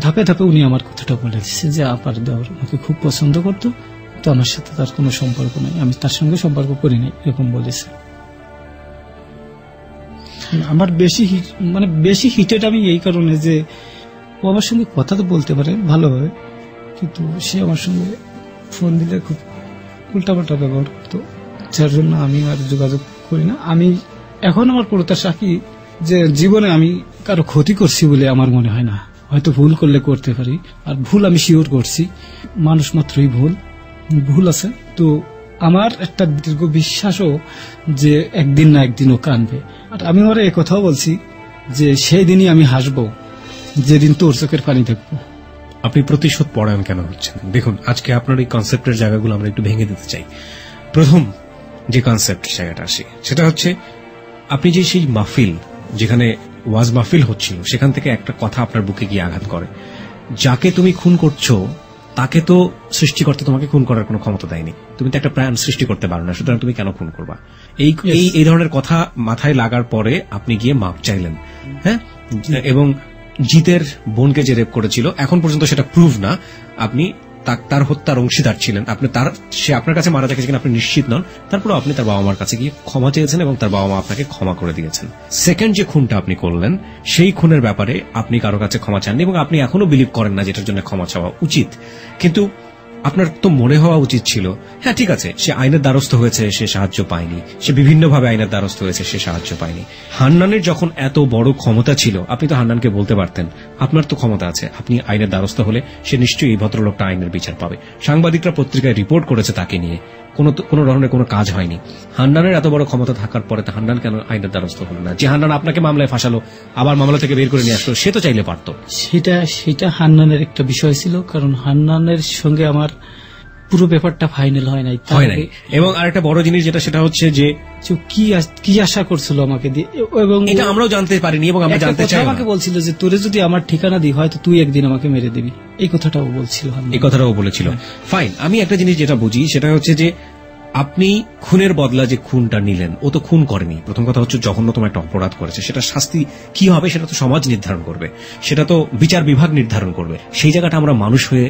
ধাপে ধাপে উনি আমার কথাটা বলে দিচ্ছে যে আপার দেওয়ার আমাকে খুব পছন্দ করতো, তো আমার সাথে তার কোনো সম্পর্ক নাই, আমি তার সঙ্গে সম্পর্ক করি নাই, এরকম বলেছে। আমার বেশি হিটেড আমি এই কারণে যে ও আমার সঙ্গে কথা তো বলতে পারে ভালোভাবে, কিন্তু সে আমার সঙ্গে ফোন দিলে খুব উল্টাপাল্টা ব্যবহার করতো, যার জন্য আমি আর যোগাযোগ করি না। আমি এখন আমার প্রত্যাশা কি যে জীবনে আমি কারো ক্ষতি করছি বলে আমার মনে হয় না, হয়তো ভুল করলে করতে পারি, আর ভুল আমি শিওর করছি, মানুষ মাত্রই ভুল আছে। তো আমার একটা দীর্ঘ বিশ্বাসও যে একদিন না একদিন ও কানবে। আর আমি ওরা এই কথাও বলছি যে সেই দিনই আমি হাসবো যেদিন তোর চোখের পানি দেখবো। আপনি প্রতিশোধ পরায়ণ কেন হচ্ছেন? দেখুন, আজকে আপনার এই কনসেপ্টের জায়গাগুলো আমরা একটু ভেঙে দিতে চাই। প্রথম যে কনসেপ্ট জায়গাটা আসে সেটা হচ্ছে, আপনি যে সেই মাহফিল, যেখানে ওয়াজ মাহফিল হচ্ছিল, সেখান থেকে একটা কথা আপনার বুকে গিয়ে আঘাত করে। যাকে তুমি খুন করছো তাকে তো সৃষ্টিকর্তা তোমাকে খুন করার কোনো ক্ষমতা দেয়নি, তুমি তো একটা প্রাণ সৃষ্টি করতে পারো না, সুতরাং তুমি কেন খুন করবা? এই ধরনের কথা মাথায় লাগার পরে আপনি গিয়ে মাপ চাইলেন, হ্যাঁ, এবং জিতের বোনকে যে রেপ করেছিল, এখন পর্যন্ত সেটা প্রুভ না, আপনি তার হত্যার অংশীদার ছিলেন, সে আপনার কাছে মারা যাচ্ছে কিনা আপনি নিশ্চিত নন, তারপরে আপনি তার বাবা মার কাছে গিয়ে ক্ষমা চেয়েছেন এবং তার বাবা মা আপনাকে ক্ষমা করে দিয়েছেন। সেকেন্ড যে খুনটা আপনি করলেন, সেই খুনের ব্যাপারে আপনি কারো কাছে ক্ষমা চাননি এবং আপনি এখনো বিলিভ করেন না যেটার জন্য ক্ষমা চাওয়া উচিত, কিন্তু আপনার তো মনে হওয়া উচিত ছিল, হ্যাঁ ঠিক আছে, সে আইনের দ্বারস্থ হয়েছে, সে সাহায্য পায়নি, সে বিভিন্নভাবে আইনের দ্বারস্থ হয়েছে, সে সাহায্য পায়নি। হান্নানের যখন এত বড় ক্ষমতা ছিল, আপনি তো হান্নানকে বলতে পারতেন, আপনার তো ক্ষমতা আছে, আপনি আইনের দ্বারস্থ হলে সে নিশ্চয়ই এই ভদ্রলোকটা আইনের বিচার পাবে। সাংবাদিকরা পত্রিকায় রিপোর্ট করেছে তাকে নিয়ে, কোনো ধরনের কোনো কাজ হয়নি। হান্নানের এত বড় ক্ষমতা থাকার পরে হান্নান কেন আইনের দ্বারস্থ হল না? যে হান্নান আপনাকে মামলায় ফাঁসালো, আবার মামলা থেকে বের করে নিয়ে আসলো, সে তো চাইলে পারতো। সেটা হান্নানের একটা বিষয় ছিল, কারণ হান্নানের সঙ্গে আমার পুরো ব্যাপারটা ফাইনাল হয় নাই। এবং আরেকটা বড় জিনিস যেটা, সেটা হচ্ছে যে কি আশা করছিল আমাকে দিয়ে, এবং এটা আমরাও জানতে পারিনি এবং আমরা জানতে চাই। আমাকে বলছিল যে তোরে যদি আমার ঠিকানা দিই, হয়তো তুই একদিন আমাকে মেরে দিবি, এই কথাটাও বলছিল। এই কথাটাও বলেছিল। ফাইন, আমি একটা জিনিস যেটা বুঝি সেটা হচ্ছে যে আপনি খুনের বদলা যে খুনটা নিলেন, ও তো খুন করেনি। প্রথম কথা হচ্ছে, জঘন্যতম একটা অপরাধ করেছে, সেটা শাস্তি কি হবে সেটা তো সমাজ নির্ধারণ করবে, সেটা তো বিচার বিভাগ নির্ধারণ করবে। সেই জায়গাটা আমরা মানুষ হয়ে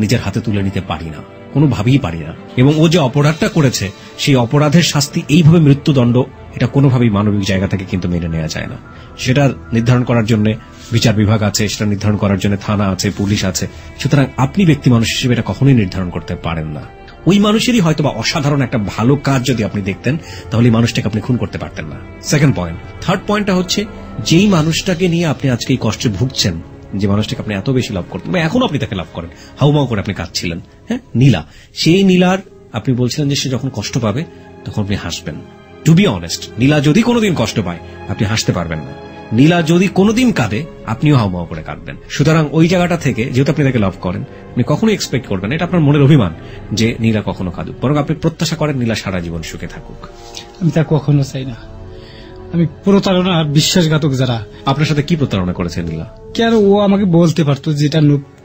নিজের হাতে তুলে নিতে পারি না, কোনোভাবেই পারি না। এবং ও যে অপরাধটা করেছে, সেই অপরাধের শাস্তি এইভাবে মৃত্যুদণ্ড, এটা কোনোভাবেই মানবিক জায়গা থেকে কিন্তু মেনে নেওয়া যায় না। সেটা নির্ধারণ করার জন্য বিচার বিভাগ আছে, সেটা নির্ধারণ করার জন্য থানা আছে, পুলিশ আছে। সুতরাং আপনি ব্যক্তি মানুষ হিসেবে এটা কখনোই নির্ধারণ করতে পারেন না। ওই মানুষেরই হয়তো বা অসাধারণ একটা ভালো কাজ যদি আপনি দেখতেন, তাহলে এই মানুষটাকে আপনি খুন করতে পারতেন না। Second point. থার্ড পয়েন্টটা হচ্ছে, যেই মানুষটাকে নিয়ে আপনি আজকে এই কষ্টে ভুগছেন, যে মানুষটাকে আপনি এত বেশি লাভ করতেন, এখনো আপনি তাকে লাভ করেন, হাউমাউ করে আপনি কাঁদছিলেন, হ্যাঁ, নীলা, সেই নীলার আপনি বলছিলেন যে সে যখন কষ্ট পাবে তখন আপনি হাসবেন। টু বি অনেস্ট, নীলা যদি কোনোদিন কষ্ট পায় আপনি হাসতে পারবেন না, নীলা যদি কোনোদিন কাঁদে আপনিও হাউমাউ করে কাঁদবেন। সুতরাং ওই জায়গাটা থেকে যেহেতু আপনি তাকে লাভ করেন, আপনি কখনোই এক্সপেক্ট করবেন, এটা আপনার মনের অভিমান যে নীলা কখনো কাঁদুক, বরং আপনি প্রত্যাশা করেন নীলা সারা জীবন সুখে থাকুক। আমি তা কখনো চাই না। আমি প্রতারণা আর বিশ্বাসঘাতক যারা। আপনার সাথে কি প্রতারণা করেছে নীলা? কেন ও আমাকে বলতে পারতো যেটা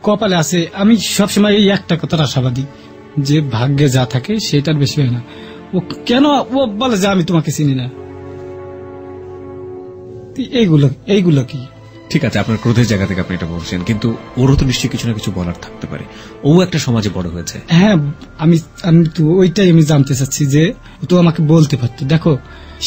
কপালে আছে। আমি সবসময় এই একটা কথার আশাবাদী যে ভাগ্যে যা থাকে সেটার বেশি হয় না। ও কেন ও বলে যে আমি তোমাকে চিনি না, এইগুলো কি? ঠিক আছে, আপনার ক্রোধের জায়গা থেকে আপনি এটা বলছেন, কিন্তু ওরও তো নিশ্চয়ই কিছু না কিছু বলার থাকতে পারে। ও একটা সমাজে বড় হয়েছে। হ্যাঁ, আমি তো ওইটাই আমি জানতে চাচ্ছি যে ও তো আমাকে বলতে পারতো, দেখো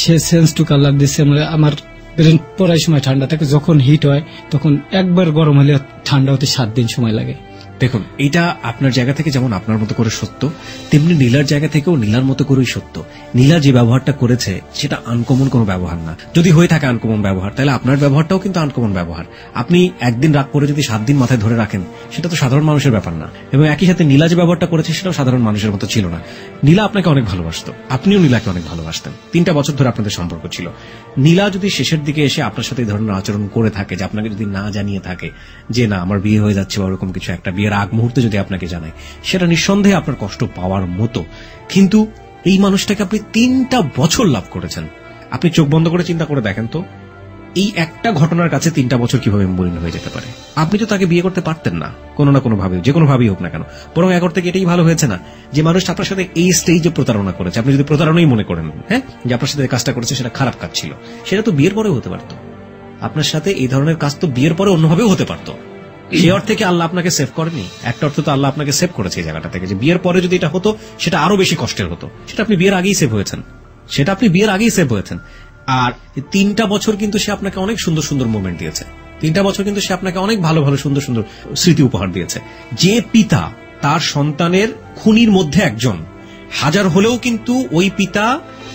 সে সেন্স টু কালার দিচ্ছে। আমার ব্রেন পড়ার সময় ঠান্ডা থাকে, যখন হিট হয় তখন একবার গরম হলে ঠান্ডা হতে 7 দিন সময় লাগে। দেখুন, এটা আপনার জায়গা থেকে যেমন আপনার মতো করে সত্য, তেমনি নীলার জায়গা থেকেও নীলার মতো করেই সত্য। নীলা যে ব্যবহারটা করেছে সেটা আনকমন কোনো ব্যবহার না। যদি হয়ে থাকে আনকমন ব্যবহার, তাহলে আপনার ব্যবহারটাও কিন্তু আনকমন ব্যবহার। আপনি একদিন রাগ করে যদি 7 দিন মাথায় ধরে রাখেন, সেটা তো সাধারণ মানুষের ব্যাপার না। এবং একই সাথে নীলা যে ব্যবহারটা করেছে সেটাও সাধারণ মানুষের মতো ছিল না। নীলা আপনাকে অনেক ভালোবাসতো, আপনিও নীলাকে অনেক ভালোবাসতেন, 3টা বছর ধরে আপনাদের সম্পর্ক ছিল। নীলা যদি শেষের দিকে এসে আপনার সাথে এই ধরনের আচরণ করে থাকে, যে আপনাকে যদি না জানিয়ে থাকে যে না আমার বিয়ে হয়ে যাচ্ছে বা ওরকম কিছু একটা, বিয়ের আগ মুহূর্তে যদি আপনাকে জানায়, সেটা নিঃসন্দেহে আপনার কষ্ট পাওয়ার মতো। কিন্তু এই মানুষটাকে আপনি 3টা বছর লাভ করেছেন। আপনি চোখ বন্ধ করে চিন্তা করে দেখেন তো, এই একটা ঘটনার কাছে 3টা বছর কিভাবে মলিন হয়ে যেতে পারে। আপনি তো তাকে বিয়ে করতে পারতেন না কোনো না কোনো ভাবে, যে কোনো ভাবেই হোক না কেন। বরং এখন থেকে এটাই ভালো হয়েছে না যে মানুষ আপনার সাথে এই স্টেজে প্রতারণা করেছে। আপনি যদি প্রতারণাই মনে করেন, হ্যাঁ, যে আপনার সাথে কাজটা করেছে সেটা খারাপ কাজ ছিল, সেটা তো বিয়ের পরেও হতে পারতো। আপনার সাথে এই ধরনের কাজ তো বিয়ের পরে অন্যভাবেও হতে পারতো। সে অর্থ থেকে আল্লাহ আপনাকে সেভ করেনি। একটা অর্থ তো আল্লাহ আপনাকে সেভ করেছে এই জায়গাটা থেকে, যে বিয়ের পরে যদি এটা হতো সেটা আরো বেশি কষ্টের হতো। সেটা আপনি বিয়ের আগেই সেভ হয়েছেন। আর 3টা বছর কিন্তু সে আপনাকে অনেক সুন্দর সুন্দর মোমেন্ট দিয়েছে। 3টা বছর কিন্তু সে আপনাকে অনেক ভালো ভালো সুন্দর সুন্দর স্মৃতি উপহার দিয়েছে। যে পিতা তার সন্তানের খুনির মধ্যে একজন, হাজার হলেও কিন্তু ওই পিতা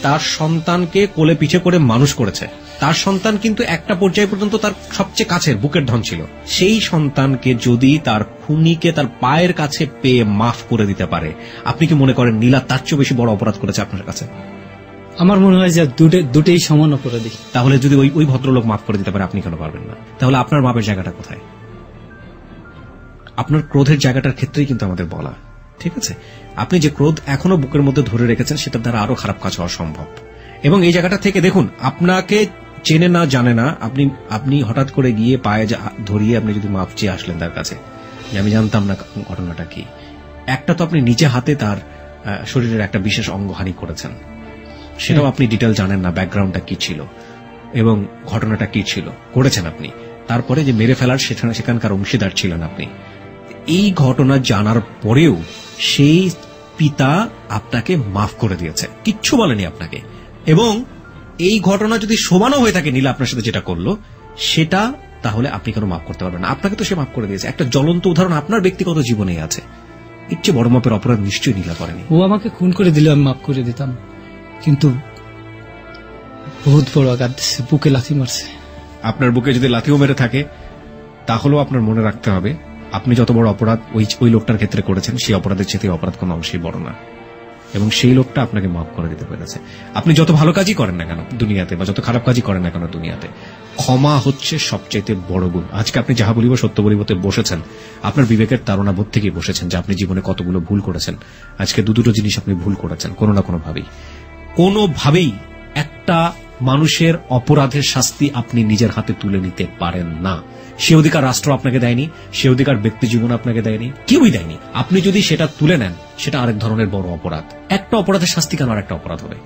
তার সন্তানকে কোলে পিঠে করে মানুষ করেছে। তার সন্তান কিন্তু একটা পর্যায় পর্যন্ত তার সবচেয়ে কাছের বুকের ধন ছিল। সেই সন্তানকে যদি তার খুনিকে তার পায়ের কাছে পেয়ে মাফ করে দিতে পারে, আপনি কি মনে করেন নীলা তার চেয়ে বেশি বড় অপরাধ করেছে আপনার কাছে? আমার মনে হয় যে দুটেই সমান অপরাধী। তাহলে যদি ওই ভদ্রলোক মাফ করে দিতে পারে, আপনি কেন পারবেন না? তাহলে আপনার মাপের জায়গাটা কোথায়? আপনার ক্রোধের জায়গাটার ক্ষেত্রেই কিন্তু আমাদের বলা, ঠিক আছে? আপনি যে ক্রোধ এখনো বুকের মধ্যে ধরে রেখেছেন, সেটার দ্বারা আরো খারাপ কাজ হওয়া সম্ভব। এবং এই জায়গাটা থেকে দেখুন, আপনাকে চেনে না জানে না, আপনি হঠাৎ করে গিয়ে পায়ে ধরিয়ে আপনি যদি মাপ চেয়ে আসলেন তার কাছে, যে আমি জানতাম না ঘটনাটা কি। একটা তো আপনি নিজে হাতে তার শরীরের একটা বিশেষ অঙ্গহানি করেছেন, সেটাও আপনি ডিটেল জানেন না, ব্যাকগ্রাউন্ডটা কি ছিল এবং ঘটনাটা কি ছিল, করেছেন আপনি। তারপরে যে মেরে ফেলার সেখানকার অংশীদার ছিলেন আপনি। এই ঘটনা জানার পরেও সেই পিতা আপনাকে মাফ করে দিয়েছে, কিচ্ছু বলেনি আপনাকে। এবং এই ঘটনা যদি সমানও হয়ে থাকে নীলা আপনার সাথে যেটা করলো, সেটা তাহলে আপনি কেন মাফ করতে পারবেন না? আপনাকে তো সে মাফ করে দিয়েছে। একটা জ্বলন্ত উদাহরণ আপনার ব্যক্তিগত জীবনেই আছে। এর চেয়ে বড় মাপের অপরাধ নিশ্চয়ই নীলা করেনি। ও আমাকে খুন করে দিলে আমি মাফ করে দিতাম, কিন্তু বহুত বড় আঘাত দিচ্ছে, বুকে লাথি মারছে। আপনার বুকে যদি লাথিও মেরে থাকে, তাহলেও আপনার মনে রাখতে হবে, আপনি যত বড় অপরাধ ওই লোকটার ক্ষেত্রে করেছেন, সেই অপরাধের চেয়ে অপরাধ কোনো অংশেই বড় না। এবং সেই লোকটা আপনাকে মাফ করে দিতে পেরেছে। আপনি যত ভালো কাজই করেন না কেন দুনিয়াতে, বা যত খারাপ কাজই করেন না কেন দুনিয়াতে, ক্ষমা হচ্ছে সবচাইতে বড় গুণ। আজকে আপনি যাহা বলিব সত্য বলিবতে বসেছেন, আপনার বিবেকের তাড়নাবোধ থেকেই বসেছেন, যে আপনি জীবনে কতগুলো ভুল করেছেন। আজকে দুটো জিনিস আপনি ভুল করেছেন কোনো না কোনোভাবেই। একটা মানুষের অপরাধের শাস্তি আপনি নিজের হাতে তুলে নিতে পারেন না। সে অধিকার রাষ্ট্র আপনাকে দেয়নি, সে অধিকার ব্যক্তি জীবন আপনাকে দেয়নি, কেউই দেয়নি। আপনি যদি সেটা তুলে নেন, সেটা আরেক ধরনের বড় অপরাধ। একটা অপরাধের শাস্তি কেন আরেকটা অপরাধ হবে?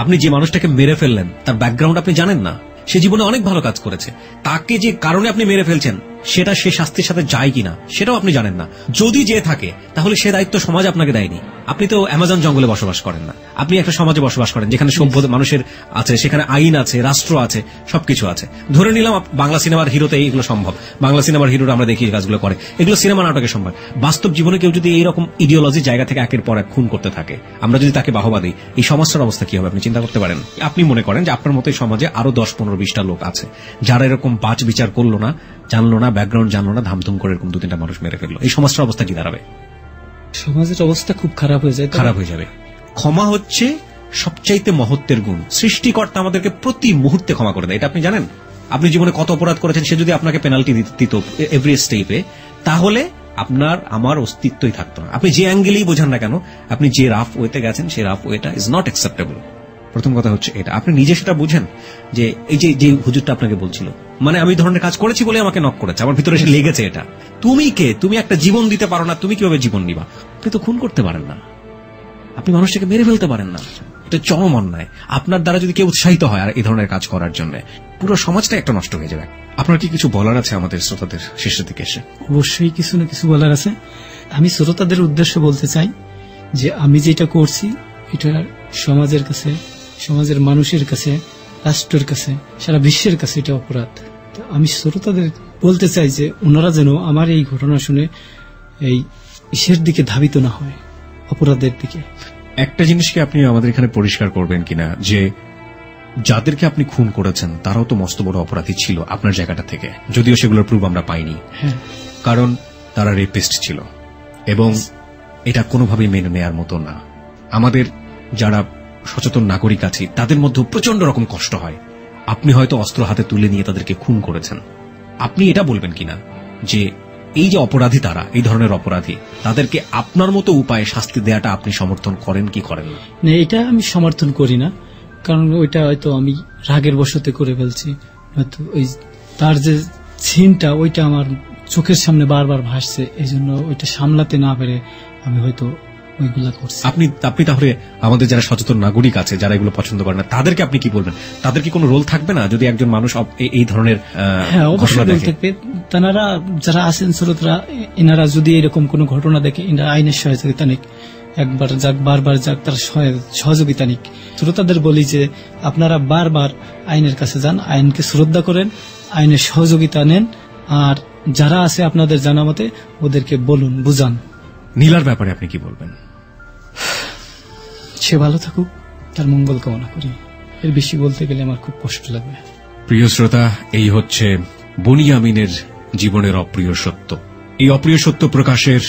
আপনি যে মানুষটাকে মেরে ফেললেন, তার ব্যাকগ্রাউন্ড আপনি জানেন না। সে জীবনে অনেক ভালো কাজ করেছে, তাকে যে কারণে আপনি মেরে ফেলছেন সেটা সে শাস্তির সাথে যায় কিনা সেটাও আপনি জানেন না। যদি যে থাকে, তাহলে সে দায়িত্ব সমাজ আপনাকে দেয়নি। আপনি তো অ্যামাজন জঙ্গলে বসবাস করেন না, আপনি একটা সমাজে বসবাস করেন যেখানে সভ্য মানুষের আছে, সেখানে আইন আছে, রাষ্ট্র আছে, সবকিছু আছে। ধরে নিলাম বাংলা সিনেমার হিরোতে এইগুলো সম্ভব, বাংলা সিনেমার হিরোরা আমরা দেখি কাজগুলো করে, এগুলো সিনেমা নাটকে সম্ভব। বাস্তব জীবনে কেউ যদি এইরকম ইডিওলজির জায়গা থেকে একের পর এক খুন করতে থাকে, আমরা যদি তাকে বাহবা দিই, এই সমাজটার অবস্থা কি হবে আপনি চিন্তা করতে পারেন? আপনি মনে করেন যে আপনার মতো সমাজে আরো 10-15-20টা লোক আছে যারা এরকম বাচ বিচার করলো না, জানলো না, ব্যাকগ্রাউন্ড জানলো না, ধামধুম করে এরকম 2-3টা মানুষ মেরে ফেললো, এই সমাজটার অবস্থা কি দাঁড়াবে? সমাজের অবস্থা খুব খারাপ হয়ে যাবে। ক্ষমা হচ্ছে সবচাইতে মহত্বের গুণ। সৃষ্টিকর্তা আমাদেরকে প্রতি মুহূর্তে ক্ষমা করে দেয়, এটা আপনি জানেন? আপনি জীবনে কত অপরাধ করেছেন, সে যদি আপনাকে পেনাল্টি দিত এভরি স্টেপে, তাহলে আপনার আমার অস্তিত্বই থাকতো না। আপনি যে অ্যাঙ্গেলেই বোঝান না কেন, আপনি যে রাফ ওয়েতে গেছেন, সেই রাফ ওয়েটা ইজ নট অ্যাকসেপ্টেবল। প্রথম কথা হচ্ছে এটা, আপনি নিজে সেটা বুঝেন। যে এই যে হুজুরটা আপনাকে বলছিল, মানে আমি ধরনের কাজ করেছি বলে আমাকে নক করেছে, আমার ভিতরে এসে লেগেছে এটা। তুমি কে? তুমি একটা জীবন দিতে পারো না, তুমি কিভাবে জীবন নিবা? আপনি তো খুন করতে পারেন না, আপনি মানুষটাকে মেরে ফেলতে পারেন না, এটা চরম অন্যায়। আপনার দ্বারা যদি কেউ উৎসাহিত হয় আর এই ধরনের কাজ করার জন্য, পুরো সমাজটা একটা নষ্ট হয়ে যাবে। আপনার কি কিছু বলার আছে আমাদের শ্রোতাদের শেষের দিকে এসে? অবশ্যই কিছু না কিছু বলার আছে। আমি শ্রোতাদের উদ্দেশ্যে বলতে চাই যে আমি যেটা করছি এটা সমাজের কাছে, সমাজের মানুষের কাছে, রাষ্ট্রের কাছে, সারা বিশ্বের কাছে এটা অপরাধ। আমি শ্রোতাদের বলতে চাই যে ওনারা যেন আমার এই ঘটনা শুনে এই ইসের দিকে ধাবিত না হয়, অপরাধের দিকে। একটা জিনিসকে আপনি আমাদের এখানে পরিষ্কার করবেন কিনা, যে যাদেরকে আপনি খুন করেছেন তারাও তো মস্ত বড় অপরাধী ছিল আপনার জায়গাটা থেকে, যদিও সেগুলোর প্রুফ আমরা পাইনি। কারণ তারা রেপিস্ট ছিল, এবং এটা কোনোভাবেই মেনে নেয়ার মতো না। আমাদের যারা সচেতন নাগরিক আছি তাদের মধ্যে প্রচন্ড রকম কষ্ট হয়। আপনি হয়তো অস্ত্র হাতে তুলে নিয়ে তাদেরকে খুন করেছেন, আপনি এটা বলবেন কিনা যে এই যে অপরাধী, তারা এই ধরনের অপরাধী, তাদেরকে আপনার মতো উপায়ে শাস্তি দেওয়াটা আপনি সমর্থন করেন কি করেন না? এটা আমি সমর্থন করি না, কারণ ওইটা হয়তো আমি রাগের বশতে করে ফেলছি। হয়তো ওই তার যে সিনটা ওইটা আমার চোখের সামনে বারবার ভাসছে, এই জন্য ওইটা সামলাতে না পেরে আমি হয়তো ওইগুলা করছি। আপনি তাহলে আমাদের যারা সচেতন নাগরিক আছে, যারা এগুলো পছন্দ করে না, তাদেরকে আপনি কি বলবেন? তাদের কি কোনো রোল থাকবে না যদি একজন মানুষ এই ধরনের অবশ্যই রোল থাকবে। তারা যারা আছেন শ্রোতারা, এনারা যদি এরকম কোনো ঘটনা দেখে, এনারা আইনের সহযোগিতা নিক, একবার যাক বারবার যাক, তার সহযোগিতা নিক। শ্রোতাদের বলি যে আপনারা বারবার আইনের কাছে যান, আইনকে শ্রদ্ধা করেন, আইনের সহযোগিতা নেন, আর যারা আছে আপনাদের জানা মতে ওদেরকে বলুন, বুঝান। নীলার ব্যাপারে আপনি কি বলবেন? সে ভালো থাকুক, তার মঙ্গল কামনা করি। এর বেশি বলতে গেলে আমার খুব কষ্ট লাগবে। প্রিয় শ্রোতা, এই হচ্ছে বনিয়ামিনের জীবনের অপ্রিয় সত্য। এই অপ্রিয় সত্য প্রকাশের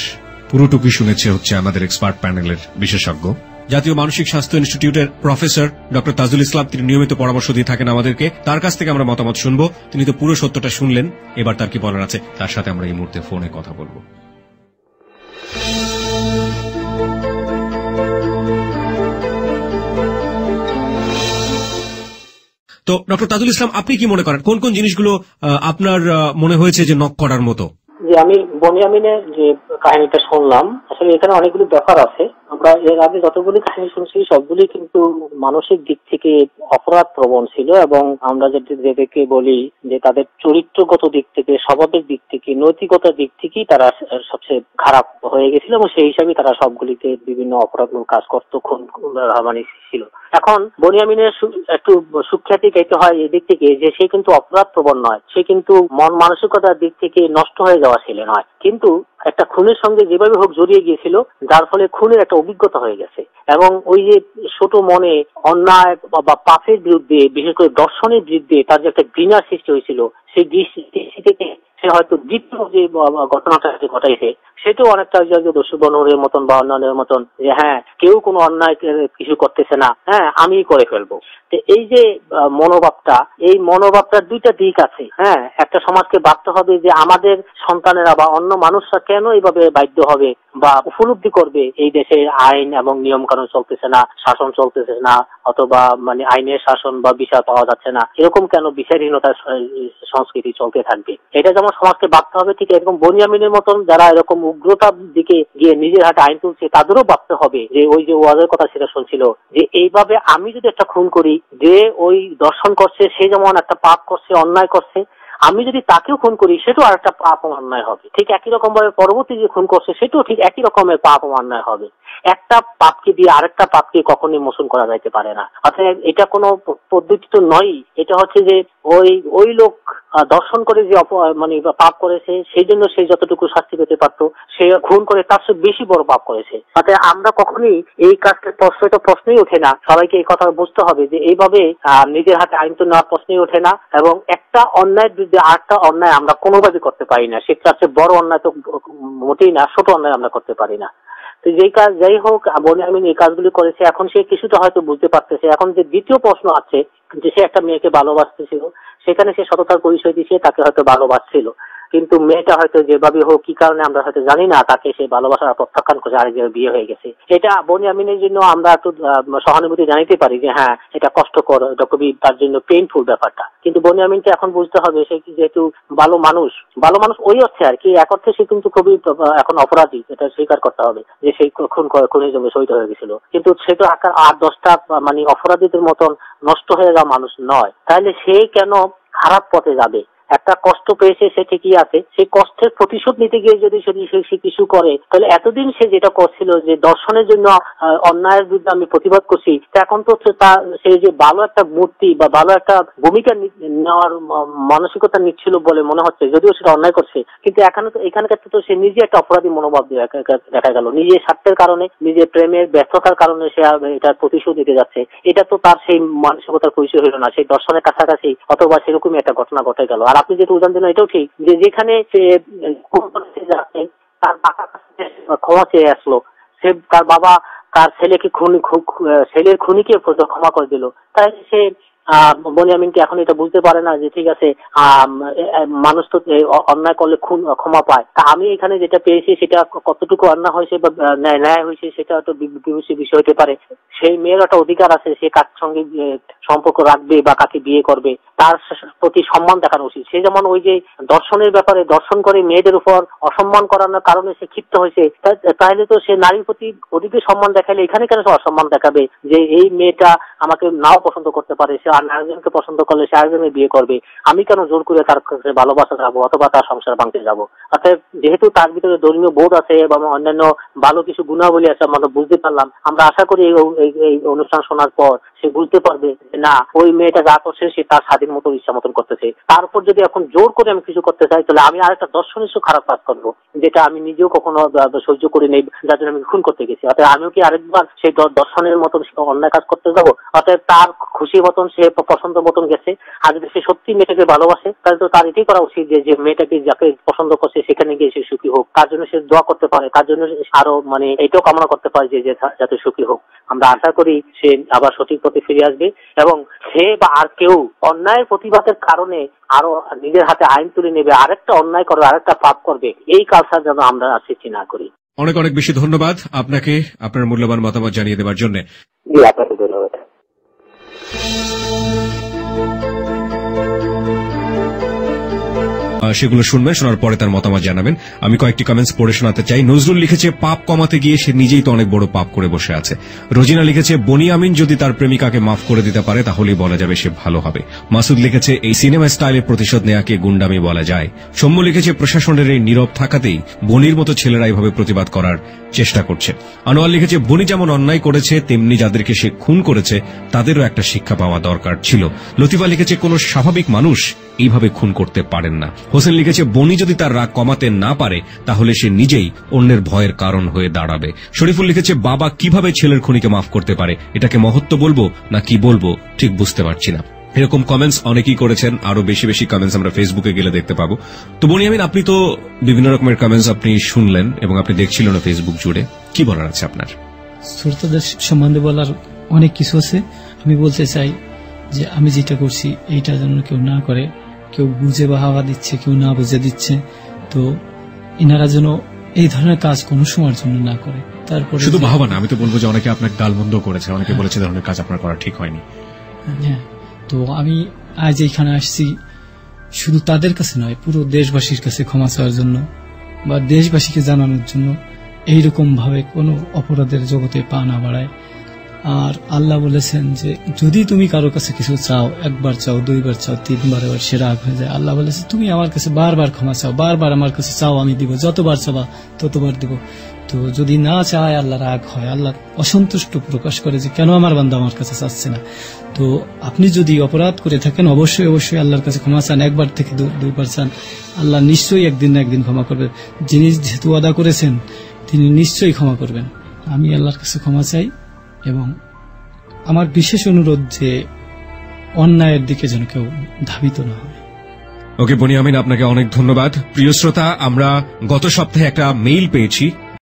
পুরোটুকু শুনেছে হচ্ছে আমাদের এক্সপার্ট প্যানেলের বিশেষজ্ঞ, জাতীয় মানসিক স্বাস্থ্য ইনস্টিটিউটের প্রফেসর ডক্টর তাজুল ইসলাম। তিনি নিয়মিত পরামর্শ দিয়ে থাকেন আমাদেরকে, তার কাছ থেকে আমরা মতামত শুনবো। তিনি তো পুরো সত্যটা শুনলেন, এবার তার কি বলার আছে তার সাথে আমরা এই মুহূর্তে ফোনে কথা বলবো। তো ডক্টর তাজুল ইসলাম, আপনি কি মনে করেন কোন কোন জিনিসগুলো আপনার মনে হয়েছে যে নক করার মতো? যে আমি বনিয়ামিনের যে কাহিনীটা শুনলাম, আসলে এখানে অনেকগুলো ব্যাপার আছে। আমরা এর আগে যতগুলি কাহিনী শুনছি সবগুলি কিন্তু মানসিক দিক থেকে অপরাধ প্রবণ ছিল, এবং আমরা যেটাকে বলি যে তাদের চরিত্রগত দিক থেকে, স্বভাবের দিক থেকে, নৈতিকতার দিক থেকেই তারা সবচেয়ে খারাপ হয়ে গেছিল, এবং সেই হিসাবে তারা সবগুলিতে বিভিন্ন অপরাধমূলক কাজ করত, খুন মানে ছিল। এখন বনিয়ামিনের একটু সুখ্যাতি গাইতে হয় এদিক থেকে যে সে কিন্তু অপরাধ প্রবণ নয়, সে কিন্তু মন মানসিকতার দিক থেকে নষ্ট হয়ে যাওয়া ছেলে নয়, কিন্তু একটা খুনের সঙ্গে যেভাবে হোক জড়িয়ে গিয়েছিল, যার ফলে খুনের একটা অভিজ্ঞতা হয়ে গেছে। এবং ওই যে ছোট মনে অন্যায় বা পাপের বিরুদ্ধে, বিশেষ করে দর্শনের বিরুদ্ধে তার যে একটা ঘৃণার সৃষ্টি হয়েছিল, সেই দৃষ্টি থেকে সে হয়তো দ্বিতীয় যে ঘটনাটা ঘটাইছে সেটাও অনেকটা দস্যুবনের মতন বা অন্যান্যের মতন, যে হ্যাঁ কেউ কোনো অন্যায় কিছু করতেছে না, হ্যাঁ আমি করে ফেলবো। এই যে মনোভাবটা, এই মনোভাবটার দুইটা দিক আছে। হ্যাঁ, একটা সমাজকে ভাবতে হবে যে আমাদের সন্তানেরা বা অন্য মানুষরা কেন এইভাবে বাধ্য হবে বা উপলব্ধি করবে এই দেশে আইন এবং নিয়ম কানুন চলতেছে না, শাসন চলতেছে না, অথবা মানে আইনের শাসন বা বিচার পাওয়া যাচ্ছে না, এরকম কেন বিচারহীনতার সংস্কৃতি চলতে থাকবে। এটা যেমন সমাজকে ভাবতে হবে, ঠিক এরকম বনিয়ামিনের মতন যারা এরকম উগ্রতার দিকে গিয়ে নিজের হাতে আইন তুলছে তাদেরও ভাবতে হবে যে ওই যে ওয়াজের কথা সেটা শুনছিল, যে এইভাবে আমি যদি একটা খুন করি, যে ওই দর্শন করছে সে যেমন একটা পাপ করছে, অন্যায় করছে, আমি যদি তাকেও খুন করি সেটাও আর একটা পাপ ও অন্যায় হবে। ঠিক একই রকম ভাবে পরবর্তী যে খুন করছে সেটাও ঠিক একই রকমের পাপ ও অন্যায় হবে। একটা পাপকে দিয়ে আরেকটা পাপকে কখনোই মোচন করা যাইতে পারে না। অর্থাৎ এটা কোনো পদ্ধতি তো নয়, এটা হচ্ছে যে ওই লোক দর্শন করে যে মানে পাপ করেছে সেই জন্য সে যতটুকু শাস্তি পেতে পারতো, সে খুন করে তার চেয়ে বেশি বড় পাপ করেছে। অর্থাৎ আমরা কখনোই এই কাজটা প্রশ্নই ওঠে না। সবাইকে এই কথা বুঝতে হবে যে এইভাবে নিজের হাতে আইন তো নেওয়ার প্রশ্নই ওঠে না, এবং একটা অন্যায়ের বিরুদ্ধে আরেকটা অন্যায় আমরা কোনোভাবে করতে পারি না। সেটা হচ্ছে বড় অন্যায় তো মোটেই না, ছোট অন্যায় আমরা করতে পারি না। তো যাই হোক বনিয়ামিন এই কাজগুলি করেছে, এখন সে কিছুটা হয়তো বুঝতে পারতেছে। এখন যে দ্বিতীয় প্রশ্ন আছে যে সে একটা মেয়েকে ভালোবাসতেছিল, সেখানে সে সততার পরিচয় দিচ্ছে, তাকে হয়তো ভালোবাসছিল, কিন্তু মেয়েটা হয়তো যেভাবে হোক কি কারণে আমরা হয়তো জানি না, তাকে সে ভালোবাসার প্রত্যাখ্যান করে আরেক জায়গায় বিয়ে হয়ে গেছে। এটা বনিয়ামিনের জন্য আমরা একটু সহানুভূতি জানাতে পারি যে হ্যাঁ এটা কষ্টকর, এটা খুবই তার জন্য পেইনফুল ব্যাপারটা। কিন্তু বনিয়ামিনকে এখন বুঝতে হবে সে যেহেতু ভালো মানুষ ওই অর্থে আর কি, এক অর্থে সে কিন্তু খুবই এখন অপরাধী, এটা স্বীকার করতে হবে যে সেই খুনের জন্য শহীদ হয়ে গেছিল, কিন্তু সে তো 8-10টা মানে অপরাধীদের মতন নষ্ট হয়ে যাওয়া মানুষ নয়। তাহলে সে কেন খারাপ পথে যাবে? একটা কষ্ট পেয়েছে সে ঠিকই আছে, সেই কষ্টের প্রতিশোধ নিতে গিয়ে যদি সে কিছু করে, তাহলে এতদিন সে যেটা করছিল যে দর্শনের জন্য অন্যায়ের বিরুদ্ধে আমি প্রতিবাদ করছি, এখন তো সে যে ভালো একটা মূর্তি বা ভালো একটা ভূমিকা নেওয়ার মানসিকতা নিচ্ছিল বলে মনে হচ্ছে, যদিও সেটা অন্যায় করছে, কিন্তু এখানকার তো সে নিজে একটা অপরাধী মনোভাব দেখা গেল। নিজের স্বার্থের কারণে, নিজের প্রেমের ব্যস্ততার কারণে সে এটার প্রতিশোধ নিতে যাচ্ছে। এটা তো তার সেই মানসিকতার পরিচয় হলো না, সেই দর্শনের কাছাকাছি অথবা সেরকমই একটা ঘটনা ঘটে গেল। আর আপনি যেটা উদাহরণ দিলেন এটাও ঠিক, যে যেখানে সে তার বাবার কাছে ক্ষমা চেয়ে আসলো, সে তার বাবা তার ছেলেকে ছেলের খুনিকে ক্ষমা করে দিল, তাই সে বনিয়ামিনকে এখন এটা বুঝতে পারে না যে ঠিক আছে মানুষ তো অন্যায় করলে ক্ষমা পায়। তা আমি এখানে যেটা পেয়েছি সেটা কতটুকু অন্যায় হয়েছে বা ন্যায় হয়েছে সেটা একটা বিবেচ্য বিষয় হতে পারে। সেই মেয়ের একটা অধিকার আছে সে কার সঙ্গে সম্পর্ক রাখবে বা কাকে বিয়ে করবে, তার প্রতি সম্মান দেখানো উচিত। সে যেমন ওই যে দর্শনের ব্যাপারে দর্শন করে মেয়েদের উপর অসম্মান করানোর কারণে সে ক্ষিপ্ত হয়েছে, তাহলে তো সে নারীর প্রতি অধিক সম্মান দেখাইলে এখানে কেন সে অসম্মান দেখাবে যে এই মেয়েটা আমাকে নাও পছন্দ করতে পারে, সে আর আরেকজনকে পছন্দ করলে সে আরেকজনের বিয়ে করবে, আমি কেন জোর করে তার কাছে ভালোবাসা যাবো অথবা তার সংসার ভাঙতে যাবো। অর্থাৎ যেহেতু তার ভিতরে ধর্মীয় বোধ আছে এবং অন্যান্য ভালো কিছু গুণাবলী আছে আমরা বুঝতে পারলাম, আমরা আশা করি এই অনুষ্ঠান শোনার পর সে বুঝতে পারবে না ওই মেয়েটা যা করছে সে তার স্বাধীন মতো ইচ্ছা মতন করতেছে। তার উপর যদি এখন জোর করে আমি কিছু করতে চাই তাহলে আমি আরেকটা দর্শনীয় খারাপ কাজ করবো, যেটা আমি নিজেও কখনো সহ্য করি নেই, যার জন্য আমি খুন করতে গেছি। অর্থাৎ আমিও কি আরেকবার সেই দর্শনের মতন অন্যায় কাজ করতে যাবো? অর্থাৎ তার খুশি মতন সে পছন্দ মতন গেছে, আর যদি সে সত্যি মেয়েটাকে ভালোবাসে তাহলে তো তার এটাই করা উচিত যে মেয়েটাকে যাকে পছন্দ করছে সেখানে গিয়ে সে সুখী হোক, তার জন্য সে দোয়া করতে পারে, তার জন্য আরো এটাও কামনা করতে পারে যে যাতে সুখী হোক। আমরা আশা করি সে আবার সঠিক পথে ফিরে আসবে এবং সে বা আর কেউ অন্যায়ের প্রতিবাদের কারণে আরো নিজের হাতে আইন তুলে নেবে, আরেকটা অন্যায় করবে, আরেকটা পাপ করবে, এই কালচার যেন আমরা সৃষ্টি না করি। অনেক অনেক বেশি ধন্যবাদ আপনাকে আপনার মূল্যবান মতামত জানিয়ে দেওয়ার জন্য। আপনাকে ধন্যবাদ। সেগুলো শুনবেন, শোনার পরে তার মতামত জানাবেন। আমি কয়েকটি কমেন্টস পড়ে শোনাতে চাই। নজরুল লিখেছে পাপ কমাতে গিয়ে সে নিজেই তো অনেক বড় পাপ করে বসে আছে। রোজিনা লিখেছে বনিয়ামিন যদি তার প্রেমিকাকে মাফ করে দিতে পারে তাহলেই বলা যাবে সে ভালো হবে। মাসুদ লিখেছে এই সিনেমা স্টাইলের প্রতিশোধ নেয়াকে গুন্ডামি বলা যায়। সৌম্য লিখেছে প্রশাসনের এই নীরব থাকাতেই বনির মতো ছেলেরা এইভাবে প্রতিবাদ করার চেষ্টা করছে। আনোয়ার লিখেছে বনি যেমন অন্যায় করেছে তেমনি যাদেরকে সে খুন করেছে তাদেরও একটা শিক্ষা পাওয়া দরকার ছিল। লতিফা লিখেছে কোন স্বাভাবিক মানুষ এইভাবে খুন করতে পারেন না। হোসেন লিখেছে বনি যদি তার রাগ কমাতে না পারে তাহলে সে নিজেই অন্যের ভয়ের কারণ হয়ে দাঁড়াবে। শরীফুল লিখেছে বাবা কিভাবে ছেলের খুনিকে মাফ করতে পারে, এটাকে মহত্ব বলবো না কি বলবো ঠিক বুঝতে পারছি না। এরকম কমেন্টস অনেকেই করেছেন, আরো বেশি বেশি কমেন্টস আমরা ফেসবুকে গেলে দেখতে পাবো। তো বনিয়ামিন আপনি তো বিভিন্ন রকমের কমেন্টস আপনি শুনলেন এবং আপনি দেখছিলেন ফেসবুক জুড়ে, কি বলার আছে আপনার? শ্রোতাদের সম্বন্ধে বলার অনেক কিছু আছে। আমি বলতে চাই যে আমি যেটা করছি এইটা যেন কেউ না করে, কেউ বুঝে বা হাওয়া দিচ্ছে, কেউ না বুঝে দিচ্ছে, তো এনারা যেন এই ধরনের কাজ কোনো সময়ের জন্য না করে। তারপরে শুধু বাহবা না, আমি তো বলবো যে অনেকে আপনাকে গালমন্দ করেছে, অনেকে বলেছে ধরনের কাজ আপনার করা ঠিক হয়নি। হ্যাঁ, তো আমি আজ এইখানে আসছি শুধু তাদের কাছে নয়, পুরো দেশবাসীর কাছে ক্ষমা চাওয়ার জন্য বা দেশবাসীকে জানানোর জন্য এইরকম ভাবে কোনো অপরাধের জগতে পা না বাড়ায়। আর আল্লাহ বলেছেন যে যদি তুমি কারো কাছে কিছু চাও, একবার চাও, দুইবার চাও, তিনবার, এবার সে রাগ হয়ে যায়। আল্লাহ বলেছে তুমি আমার কাছে বারবার ক্ষমা চাও, বারবার আমার কাছে চাও, আমি দিব, যতবার চাবা ততবার দিব। তো যদি না চায় আল্লাহ রাগ হয়, আল্লাহ অসন্তুষ্ট প্রকাশ করে যে কেন আমার বান্দা আমার কাছে চাচ্ছে না। তো আপনি যদি অপরাধ করে থাকেন অবশ্যই অবশ্যই আল্লাহর কাছে ক্ষমা চান, একবার থেকে দুইবার চান, আল্লাহ নিশ্চয়ই একদিন না একদিন ক্ষমা করবেন। যিনি যেহেতু ওয়াদা করেছেন তিনি নিশ্চয়ই ক্ষমা করবেন। আমি আল্লাহর কাছে ক্ষমা চাই এবং আমার বিশেষ অনুরোধ যে অন্যায়ের দিকে যেন কেউ ধাবিত না হয়। ওকে বনিয়ামিন, আপনাকে অনেক ধন্যবাদ। প্রিয় শ্রোতা, আমরা গত সপ্তাহে একটা মেইল পেয়েছি